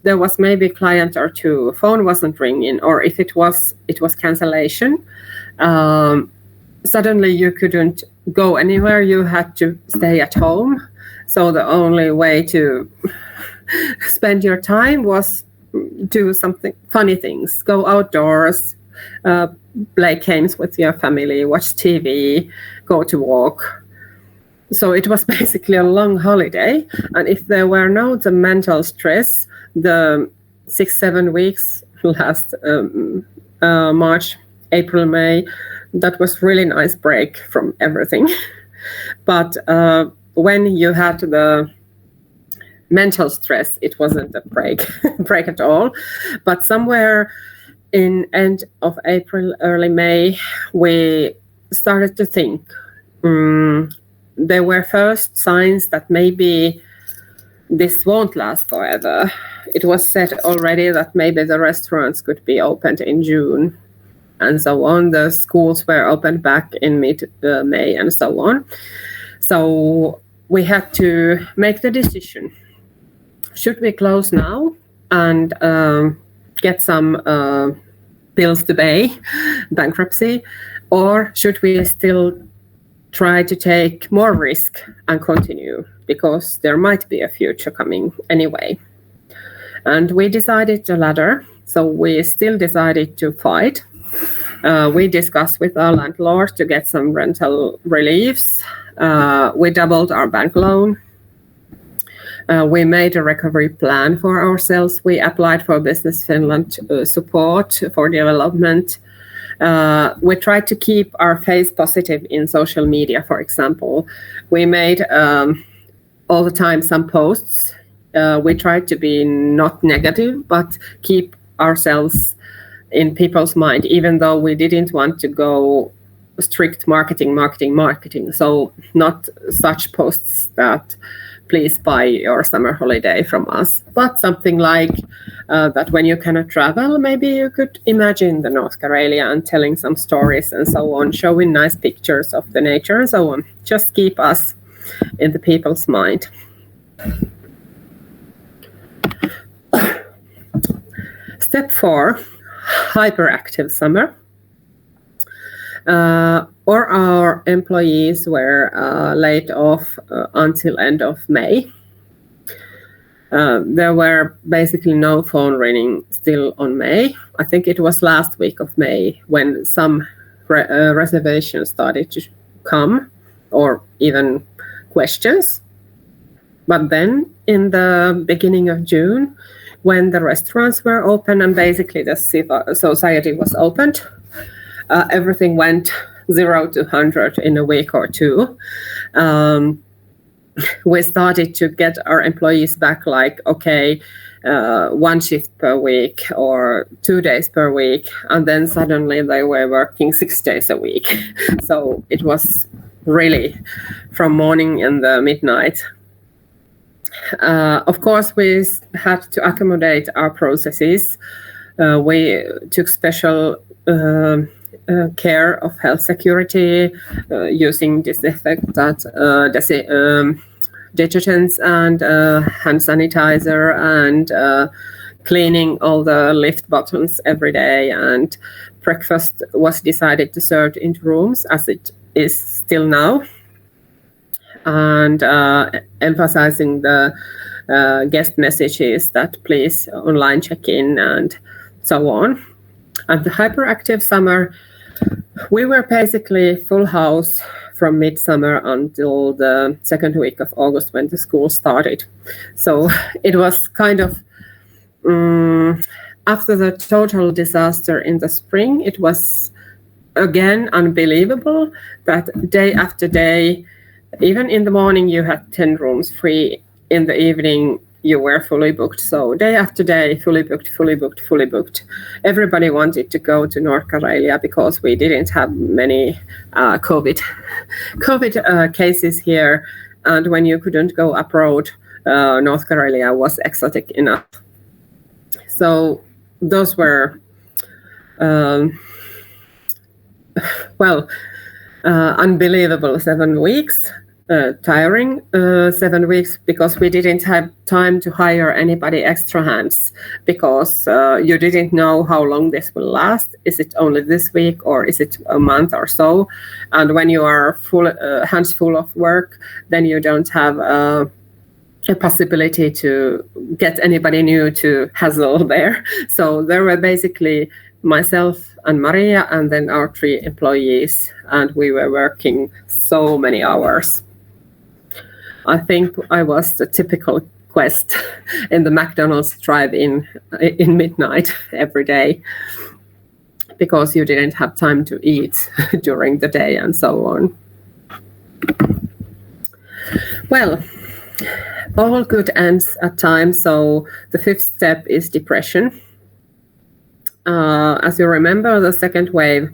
There was maybe a client or two, phone wasn't ringing, or if it was cancellation. Suddenly you couldn't go anywhere, you had to stay at home. So the only way to spend your time was do something, funny things, go outdoors, play games with your family, watch TV, go to walk. So it was basically a long holiday. And if there were no the mental stress, the 6-7 weeks last March, April, May, that was really nice break from everything. But when you had the mental stress, it wasn't a break at all. But somewhere in end of April, early May, we started to think. There were first signs that maybe this won't last forever. It was said already that maybe the restaurants could be opened in June and so on. The schools were opened back in mid-May and so on. So we had to make the decision. Should we close now and get some bills to pay, bankruptcy, or should we still try to take more risk and continue, because there might be a future coming anyway? And we decided the latter, so we still decided to fight. We discussed with our landlord to get some rental reliefs. We doubled our bank loan. We made a recovery plan for ourselves. We applied for Business Finland support for development. We tried to keep our face positive in social media, for example. We made all the time some posts. We tried to be not negative, but keep ourselves in people's mind, even though we didn't want to go strict marketing. So not such posts that please buy your summer holiday from us, but something like that when you cannot travel, maybe you could imagine the North Karelia and telling some stories and so on, showing nice pictures of the nature and so on. Just keep us in the people's mind. Step 4, hyperactive summer. Or our employees were laid off until end of May. There were basically no phone ringing still on May. I think it was last week of May when some reservations started to come, or even questions. But then in the beginning of June, when the restaurants were open and basically the society was opened, everything went 0 to 100 in a week or two. We started to get our employees back, like, okay, 1 shift per week or 2 days per week, and then suddenly they were working 6 days a week. So it was really from morning and the midnight. Of course, we had to accommodate our processes. We took special care of health security, using disinfectant, detergents and hand sanitizer, and cleaning all the lift buttons every day. And breakfast was decided to serve into rooms, as it is still now, and emphasizing the guest messages that please online check-in and so on. At the hyperactive summer, we were basically full house from midsummer until the second week of August, when the school started. So it was kind of, after the total disaster in the spring, it was again unbelievable that day after day, even in the morning you had 10 rooms free, in the evening you were fully booked. So day after day, fully booked, fully booked, fully booked. Everybody wanted to go to North Karelia because we didn't have many COVID cases here. And when you couldn't go abroad, North Karelia was exotic enough. So those were, unbelievable 7 weeks. Tiring 7 weeks, because we didn't have time to hire anybody extra hands, because you didn't know how long this will last. Is it only this week, or is it a month or so? And when you are hands full of work, then you don't have a possibility to get anybody new to hassle there. So there were basically myself and Maria, and then our 3 employees, and we were working so many hours. I think I was the typical quest in the McDonald's drive-in in midnight every day, because you didn't have time to eat during the day and so on. Well, all good ends at times. So the 5th step is depression. As you remember, the second wave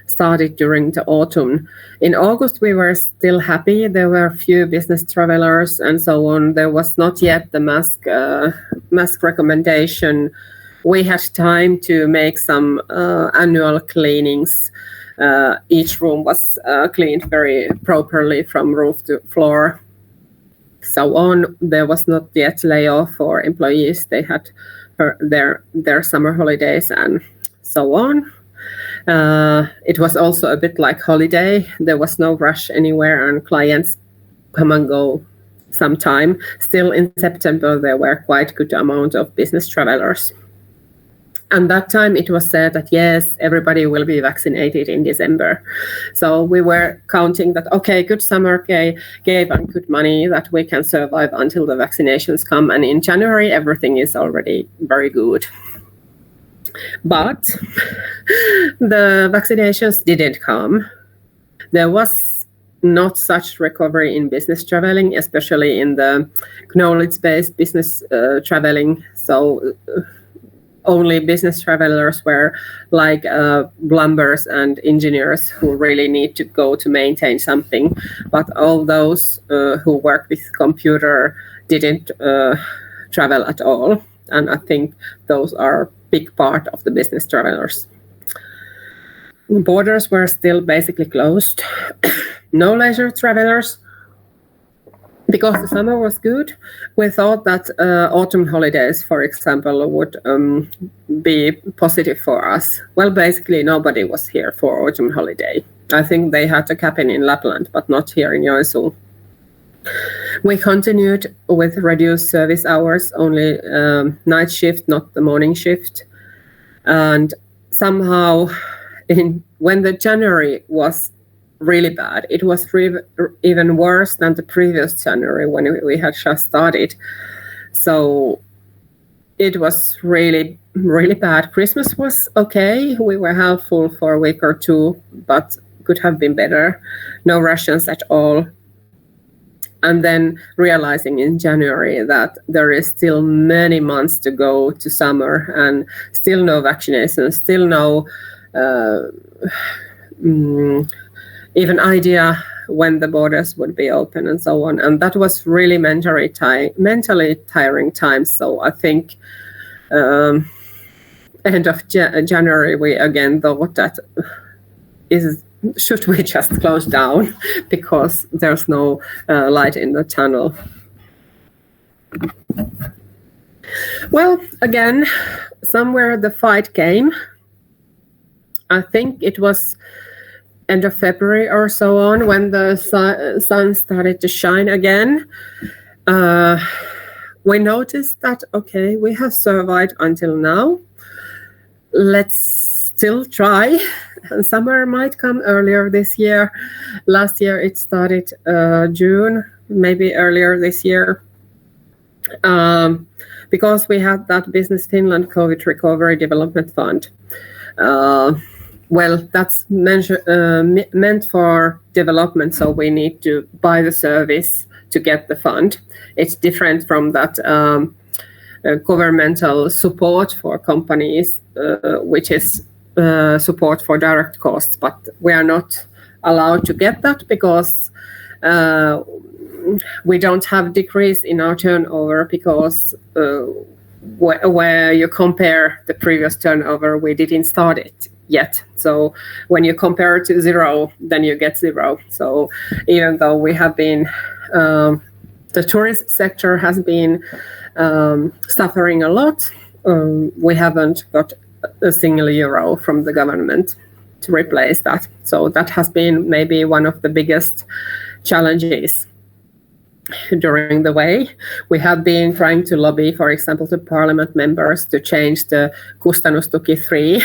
started during the autumn. In August, we were still happy. There were a few business travelers and so on. There was not yet the mask recommendation. We had time to make some annual cleanings. Each room was cleaned very properly from roof to floor. So on. There was not yet layoff for employees. They had their summer holidays and so on. It was also a bit like holiday. There was no rush anywhere, and clients come and go sometime. Still in September, there were quite good amount of business travelers. And that time it was said that yes, everybody will be vaccinated in December. So we were counting that, okay, good summer gave and good money that we can survive until the vaccinations come. And in January, everything is already very good. But the vaccinations didn't come. There was not such recovery in business traveling, especially in the knowledge-based business traveling. So only business travelers were like plumbers and engineers who really need to go to maintain something. But all those who work with computer didn't travel at all. And I think those are big part of the business travelers. Borders were still basically closed. No leisure travelers. Because the summer was good, we thought that autumn holidays, for example, would be positive for us. Well, basically nobody was here for autumn holiday. I think they had a cabin in Lapland, but not here in Joensuu. We continued with reduced service hours, only night shift, not the morning shift. And somehow, when the January was really bad, it was even worse than the previous January when we had just started. So it was really really bad. Christmas was okay. We were half full for a week or two, but could have been better. No Russians at all. And then realizing in January that there is still many months to go to summer and still no vaccinations, still no even idea when the borders would be open and so on. And that was really mentally tiring times. So I think end of January, we again thought that should we just close down because there's no light in the tunnel. Well, again, somewhere the fight came. I think it was end of February or so on when the sun started to shine again. We noticed that, okay, we have survived until now. Let's still try. Summer might come earlier this year. Last year it started June, maybe earlier this year. Because we had that Business Finland COVID Recovery Development Fund. Well, that's meant for development, so we need to buy the service to get the fund. It's different from that governmental support for companies, which is support for direct costs, but we are not allowed to get that because we don't have decrease in our turnover because where you compare the previous turnover, we didn't start it yet. So when you compare to zero, then you get zero. So even though we have been, the tourist sector has been suffering a lot, we haven't got a single euro from the government to replace that. So that has been maybe one of the biggest challenges during the way. We have been trying to lobby, for example, to parliament members to change the kustannustuki 3,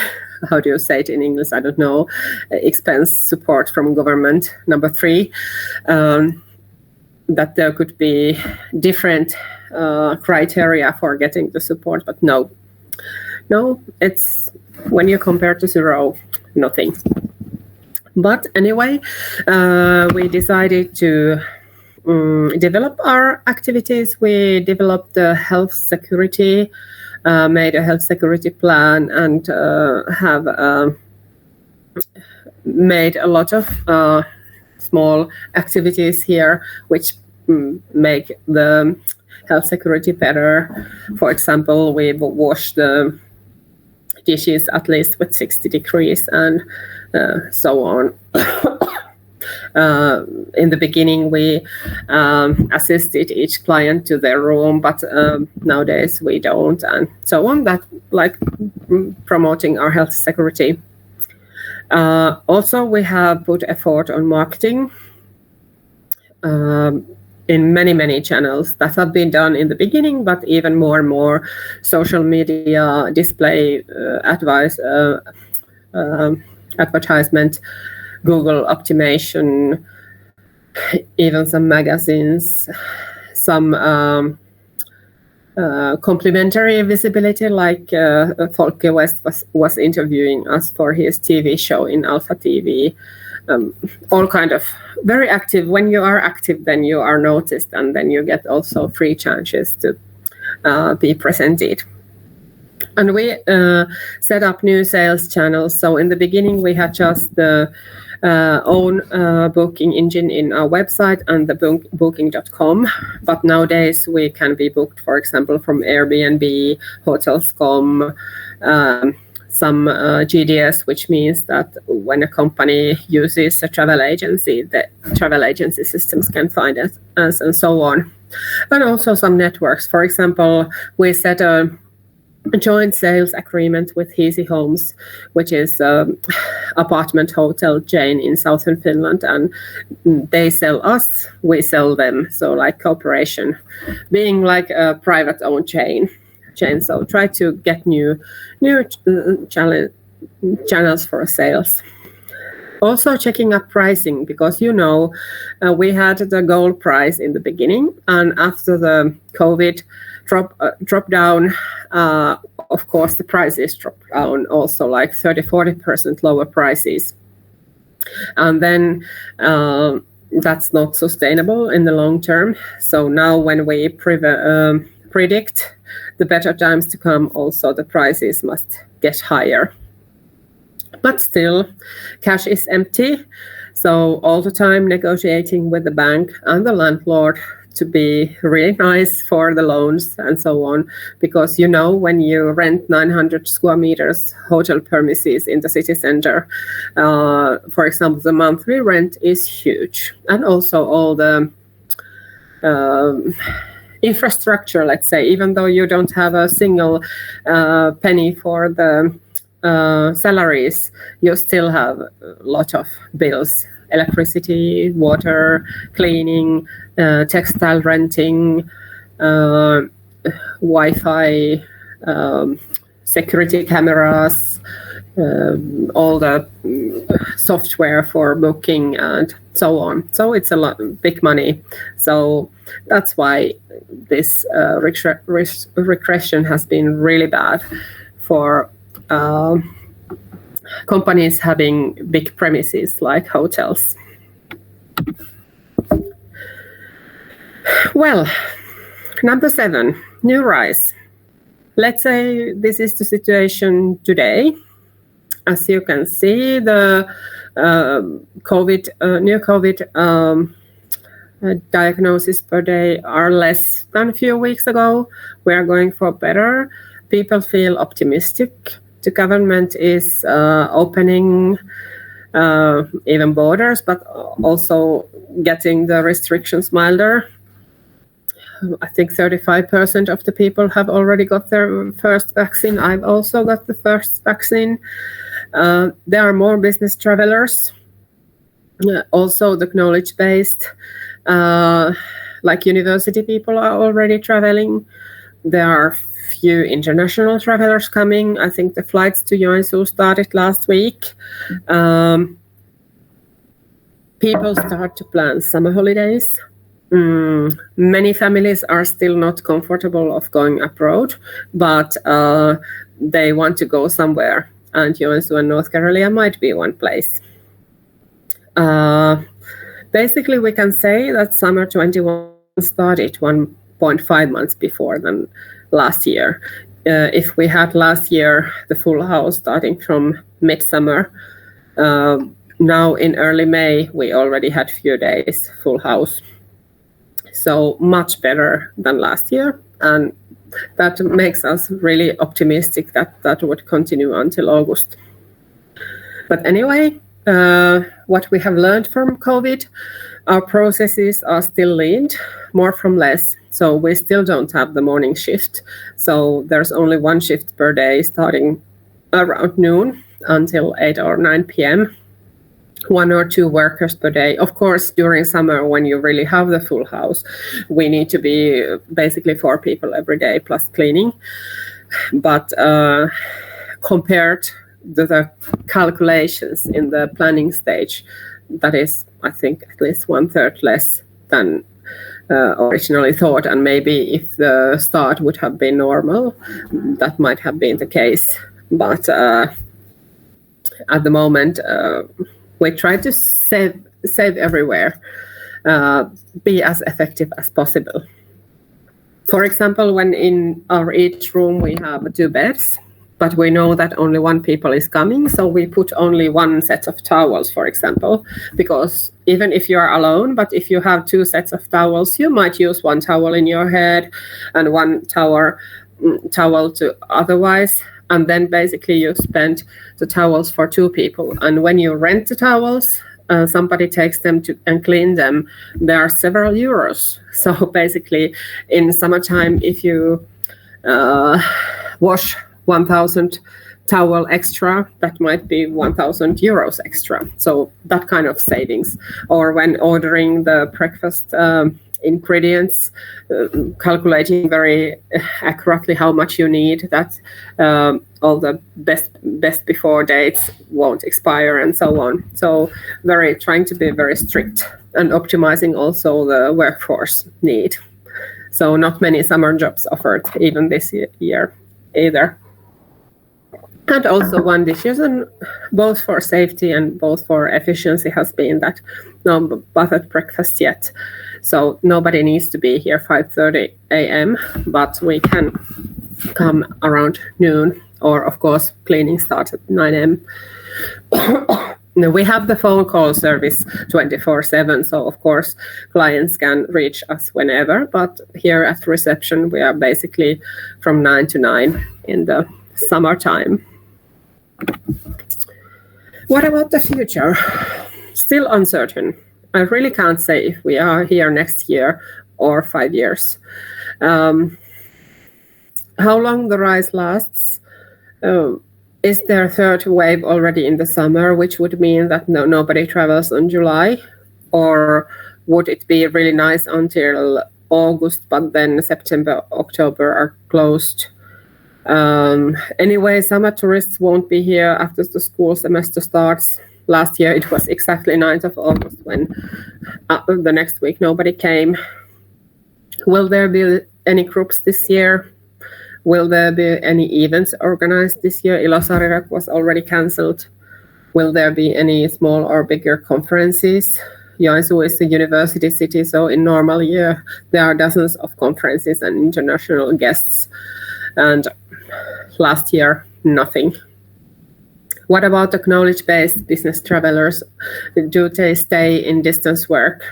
how do you say it in English? I don't know, expense support from government number 3, that there could be different criteria for getting the support, but no, it's when you compare to zero, nothing. But anyway, we decided to develop our activities. We developed the health security, made a health security plan, and have made a lot of small activities here which make the health security better. For example, we wash the dishes at least with 60 degrees and so on. In the beginning, we assisted each client to their room, but nowadays we don't, and so on. That like promoting our health security. Also, we have put effort on marketing in many channels that have been done in the beginning, but even more and more social media, display, advertisement, Google optimization, even some magazines, some complementary visibility, like Folke West was interviewing us for his TV show in Alpha TV. All kind of very active. When you are active, then you are noticed, and then you get also free chances to be presented. And we set up new sales channels. So in the beginning, we had just the own booking engine in our website and the booking.com. But nowadays, we can be booked, for example, from Airbnb, Hotels.com, some GDS, which means that when a company uses a travel agency, the travel agency systems can find us and so on. And also some networks. For example, we set a joint sales agreement with Easy Homes, which is an apartment hotel chain in southern Finland, and they sell us, we sell them. So like cooperation, being like a private owned chain. So try to get new channels for sales. Also checking up pricing, because we had the gold price in the beginning, and after the COVID drop down, of course the prices dropped down also, like 30-40% lower prices, and then that's not sustainable in the long term. So now when we predict the better times to come, also the prices must get higher. But still, cash is empty. So all the time negotiating with the bank and the landlord to be really nice for the loans and so on. Because when you rent 900 square meters hotel premises in the city center, for example, the monthly rent is huge. And also all the infrastructure, let's say, even though you don't have a single penny for the salaries, you still have a lot of bills: electricity, water, cleaning, textile renting, Wi-Fi, security cameras, all the software for booking and so on. So it's big money. So that's why this regression has been really bad for companies having big premises like hotels. Well, number 7, new rise. Let's say this is the situation today. As you can see, the new COVID diagnoses per day are less than a few weeks ago. We are going for better. People feel optimistic. The government is opening even borders, but also getting the restrictions milder. I think 35% of the people have already got their first vaccine. I've also got the first vaccine. There are more business travelers. Also the knowledge-based, like university people are already traveling. There are few international travelers coming. I think the flights to Joensuu started last week. People start to plan summer holidays. Many families are still not comfortable of going abroad, but they want to go somewhere, and Joensuu and North Carolina might be one place. Basically, we can say that summer 21 started 1.5 months before than last year. If we had last year the full house starting from midsummer, now in early May we already had few days full house. So much better than last year, and that makes us really optimistic that that would continue until August. But anyway, what we have learned from COVID, our processes are still leaned, more from less. So we still don't have the morning shift. So there's only one shift per day starting around noon until 8 or 9 p.m. 1 or 2 workers per day. Of course, during summer, when you really have the full house, we need to be basically 4 people every day plus cleaning. But compared to the calculations in the planning stage, that is, I think, at least 1/3 less than originally thought. And maybe if the start would have been normal, that might have been the case. But at the moment, we try to save everywhere, be as effective as possible. For example, when in our each room we have 2 beds, but we know that only 1 people is coming, so we put only 1 set of towels, for example, because even if you are alone, but if you have 2 sets of towels, you might use 1 towel in your head and 1 towel to otherwise. And then basically you spend the towels for 2 people. And when you rent the towels, somebody takes them and clean them. There are several euros. So basically in summertime, if you wash 1,000 towel extra, that might be 1,000 euros extra. So that kind of savings. Or when ordering the breakfast ingredients, calculating very accurately how much you need, that all the best before dates won't expire and so on. So trying to be very strict and optimizing also the workforce need. So not many summer jobs offered even this year either. And also one decision, both for safety and both for efficiency, has been that no buffet breakfast yet. So nobody needs to be here 5:30 a.m., but we can come around noon, or of course cleaning starts at 9 a.m. We have the phone call service 24/7, so of course clients can reach us whenever, but here at reception we are basically from 9 to 9 in the summertime. What about the future? Still uncertain. I really can't say if we are here next year or 5 years. How long the rise lasts? Is there a third wave already in the summer, which would mean that nobody travels in July? Or would it be really nice until August, but then September, October are closed? Anyway, summer tourists won't be here after the school semester starts. Last year it was exactly 9th of August when the next week nobody came. Will there be any groups this year? Will there be any events organized this year? Ilosarirak was already cancelled. Will there be any small or bigger conferences? Joensuu is a university city, so in normal year there are dozens of conferences and international guests. And last year, nothing. What about the knowledge-based business travelers? Do they stay in distance work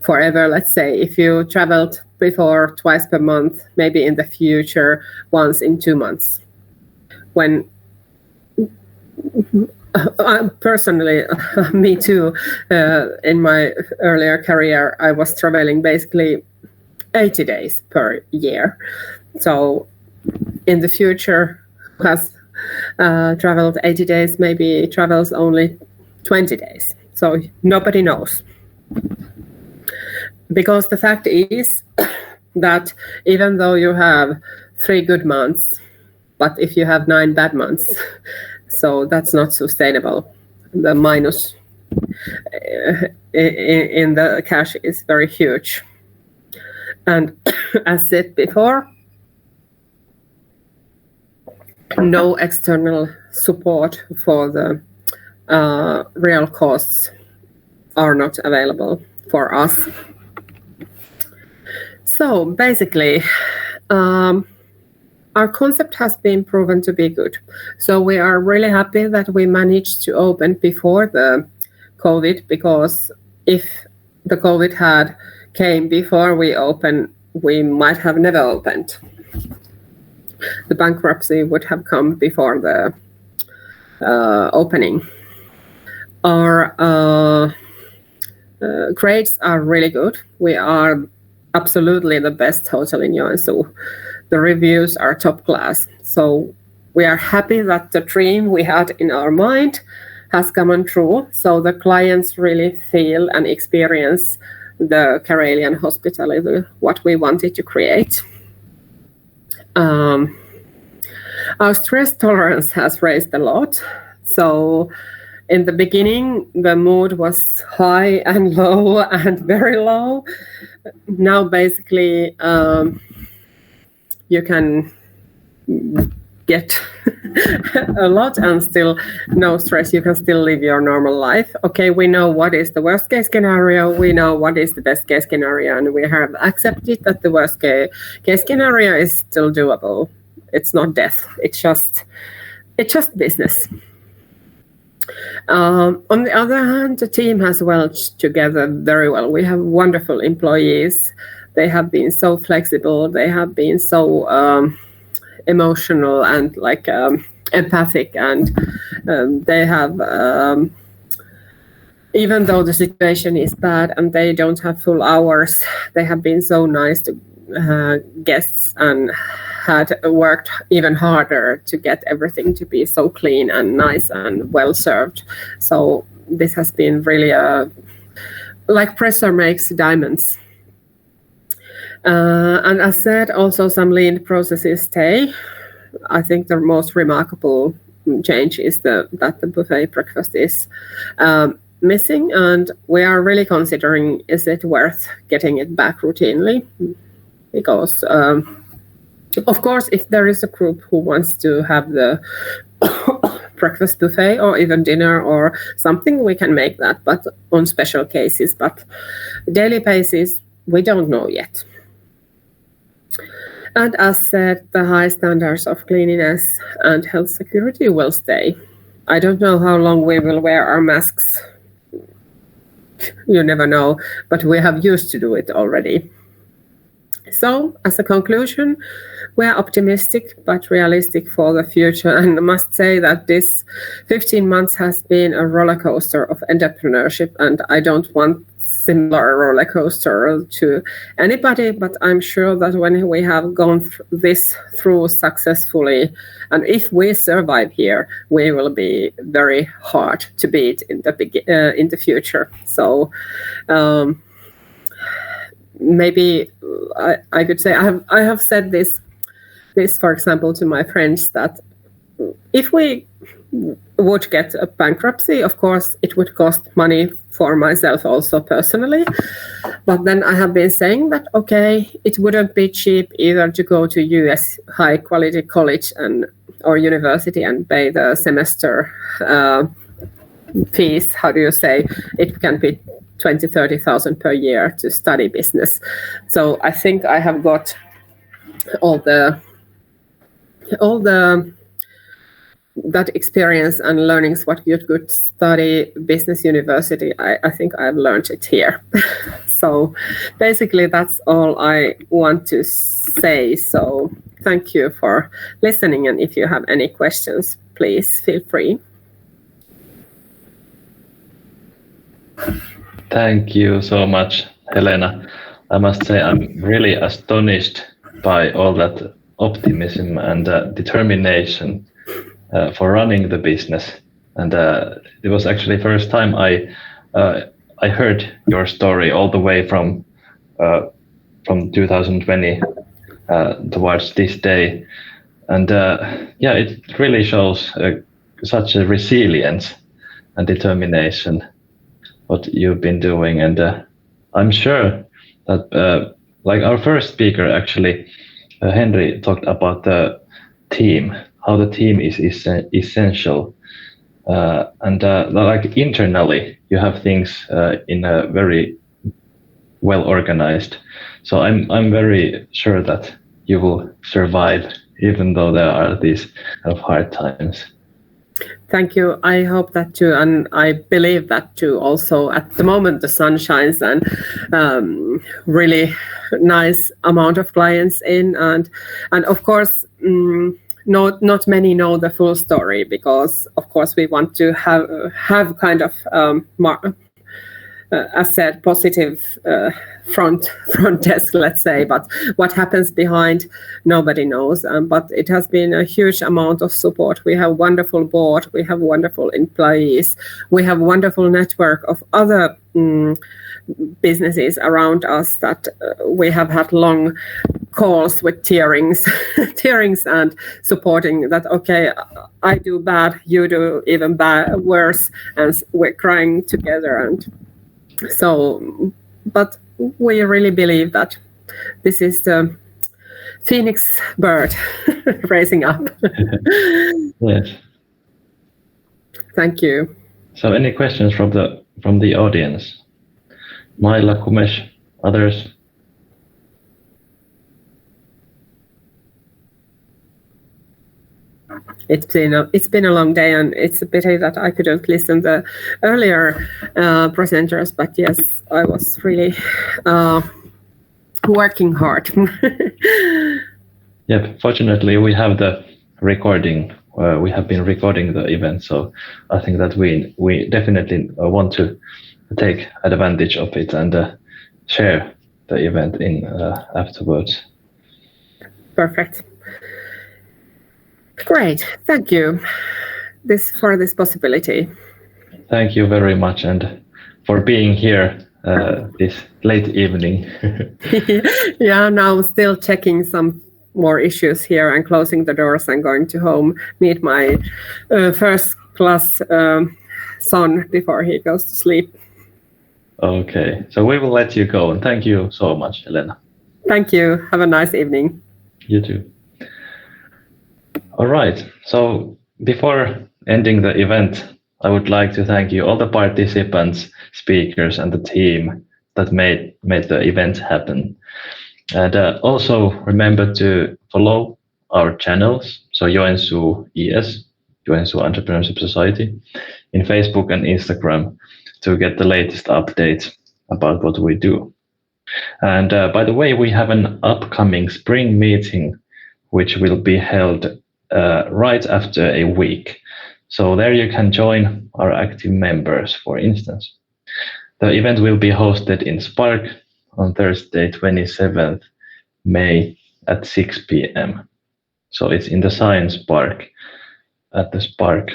forever? Let's say if you traveled before twice per month, maybe in the future once in 2 months. When personally, me too, in my earlier career, I was traveling basically 80 days per year. So in the future, has traveled 80 days, maybe travels only 20 days. So nobody knows. Because the fact is that even though you have 3 good months, but if you have 9 bad months, so that's not sustainable. The minus in the cash is very huge. And as said before, no external support for the real costs are not available for us. So basically, our concept has been proven to be good. So we are really happy that we managed to open before the COVID, because if the COVID had came before we opened, we might have never opened. The bankruptcy would have come before the opening. Our grades are really good. We are absolutely the best hotel in Joensuu. The reviews are top class. So we are happy that the dream we had in our mind has come true. So the clients really feel and experience the Karelian hospitality, what we wanted to create. Our stress tolerance has raised a lot. So in the beginning, the mood was high and low and very low. Now, basically, you can get a lot and still no stress. You can still live your normal life. Okay, we know what is the worst case scenario. We know what is the best case scenario, and we have accepted that the worst case scenario is still doable. It's not death. It's just business. On the other hand, the team has worked together very well. We have wonderful employees. They have been so flexible. They have been so emotional and empathic, and they have, even though the situation is bad and they don't have full hours, they have been so nice to guests and had worked even harder to get everything to be so clean and nice and well served. So this has been really like pressure makes diamonds. And as said, also some lean processes stay. I think the most remarkable change is that the buffet breakfast is missing, and we are really considering, is it worth getting it back routinely? Because of course, if there is a group who wants to have the breakfast buffet or even dinner or something, we can make that, but on special cases. But daily basis, we don't know yet. And as said, the high standards of cleanliness and health security will stay. I don't know how long we will wear our masks. You never know, but we have used to do it already. So, as a conclusion, we are optimistic but realistic for the future, and I must say that this 15 months has been a roller coaster of entrepreneurship, and I don't want similar roller coaster to anybody, but I'm sure that when we have gone through successfully, and if we survive here, we will be very hard to beat in the future. So maybe I could say I have said this for example to my friends, that if we would get a bankruptcy, of course it would cost money for myself also personally, but then I have been saying that okay, it wouldn't be cheap either to go to US high quality college or university and pay the semester fees. How do you say, it can be 20,000-30,000 per year to study business. So I think I have got all the that experience and learnings what you could study business university. I think I've learned it here. So basically that's all I want to say. So thank you for listening, and if you have any questions, please feel free. Thank you so much, Helena. I must say I'm really astonished by all that optimism and determination for running the business. And it was actually the first time I heard your story all the way from 2020 towards this day. And yeah, it really shows such a resilience and determination what you've been doing. And I'm sure that like our first speaker, actually, Henry talked about the team, how the team is essential. And like internally, you have things in a very well organized. So I'm very sure that you will survive, even though there are these kind of hard times. Thank you. I hope that too, and I believe that too. Also, at the moment, the sun shines and really nice amount of clients in, and of course, not many know the full story, because of course we want to have kind of as said, positive front desk, let's say, but what happens behind, nobody knows. But it has been a huge amount of support. We have wonderful board, we have wonderful employees, we have wonderful network of other businesses around us that we have had long calls with tearings and supporting that, okay, I do bad, you do even worse, and we're crying together. And so, but we really believe that this is the phoenix bird rising up. Yes. Thank you. So any questions from the audience? Maila, Kumesh, others? It's been a long day, and it's a pity that I couldn't listen to the earlier presenters, but yes, I was really working hard. Yep, fortunately we have the recording. We have been recording the event, so I think that we definitely want to take advantage of it and share the event in afterwards. Perfect. Great, thank you for this possibility. Thank you very much, and for being here this late evening. Yeah, now still checking some more issues here and closing the doors and going to home, meet my first class son before he goes to sleep. Okay, so we will let you go, and thank you so much, Helena. Thank you. Have a nice evening. You too. All right, so before ending the event, I would like to thank you, all the participants, speakers, and the team that made the event happen. And also remember to follow our channels, so Joensuu ES, Joensuu Entrepreneurship Society, in Facebook and Instagram to get the latest updates about what we do. And by the way, we have an upcoming spring meeting, which will be held right after a week. So there you can join our active members, for instance. The event will be hosted in Spark on Thursday, 27th May at 6 p.m. So it's in the Science Park at the Spark.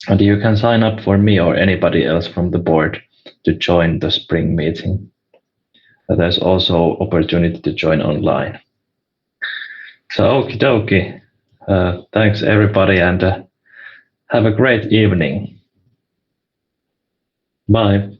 And you can sign up for me or anybody else from the board to join the spring meeting. There's also opportunity to join online. So okie dokie. Thanks everybody, and have a great evening. Bye.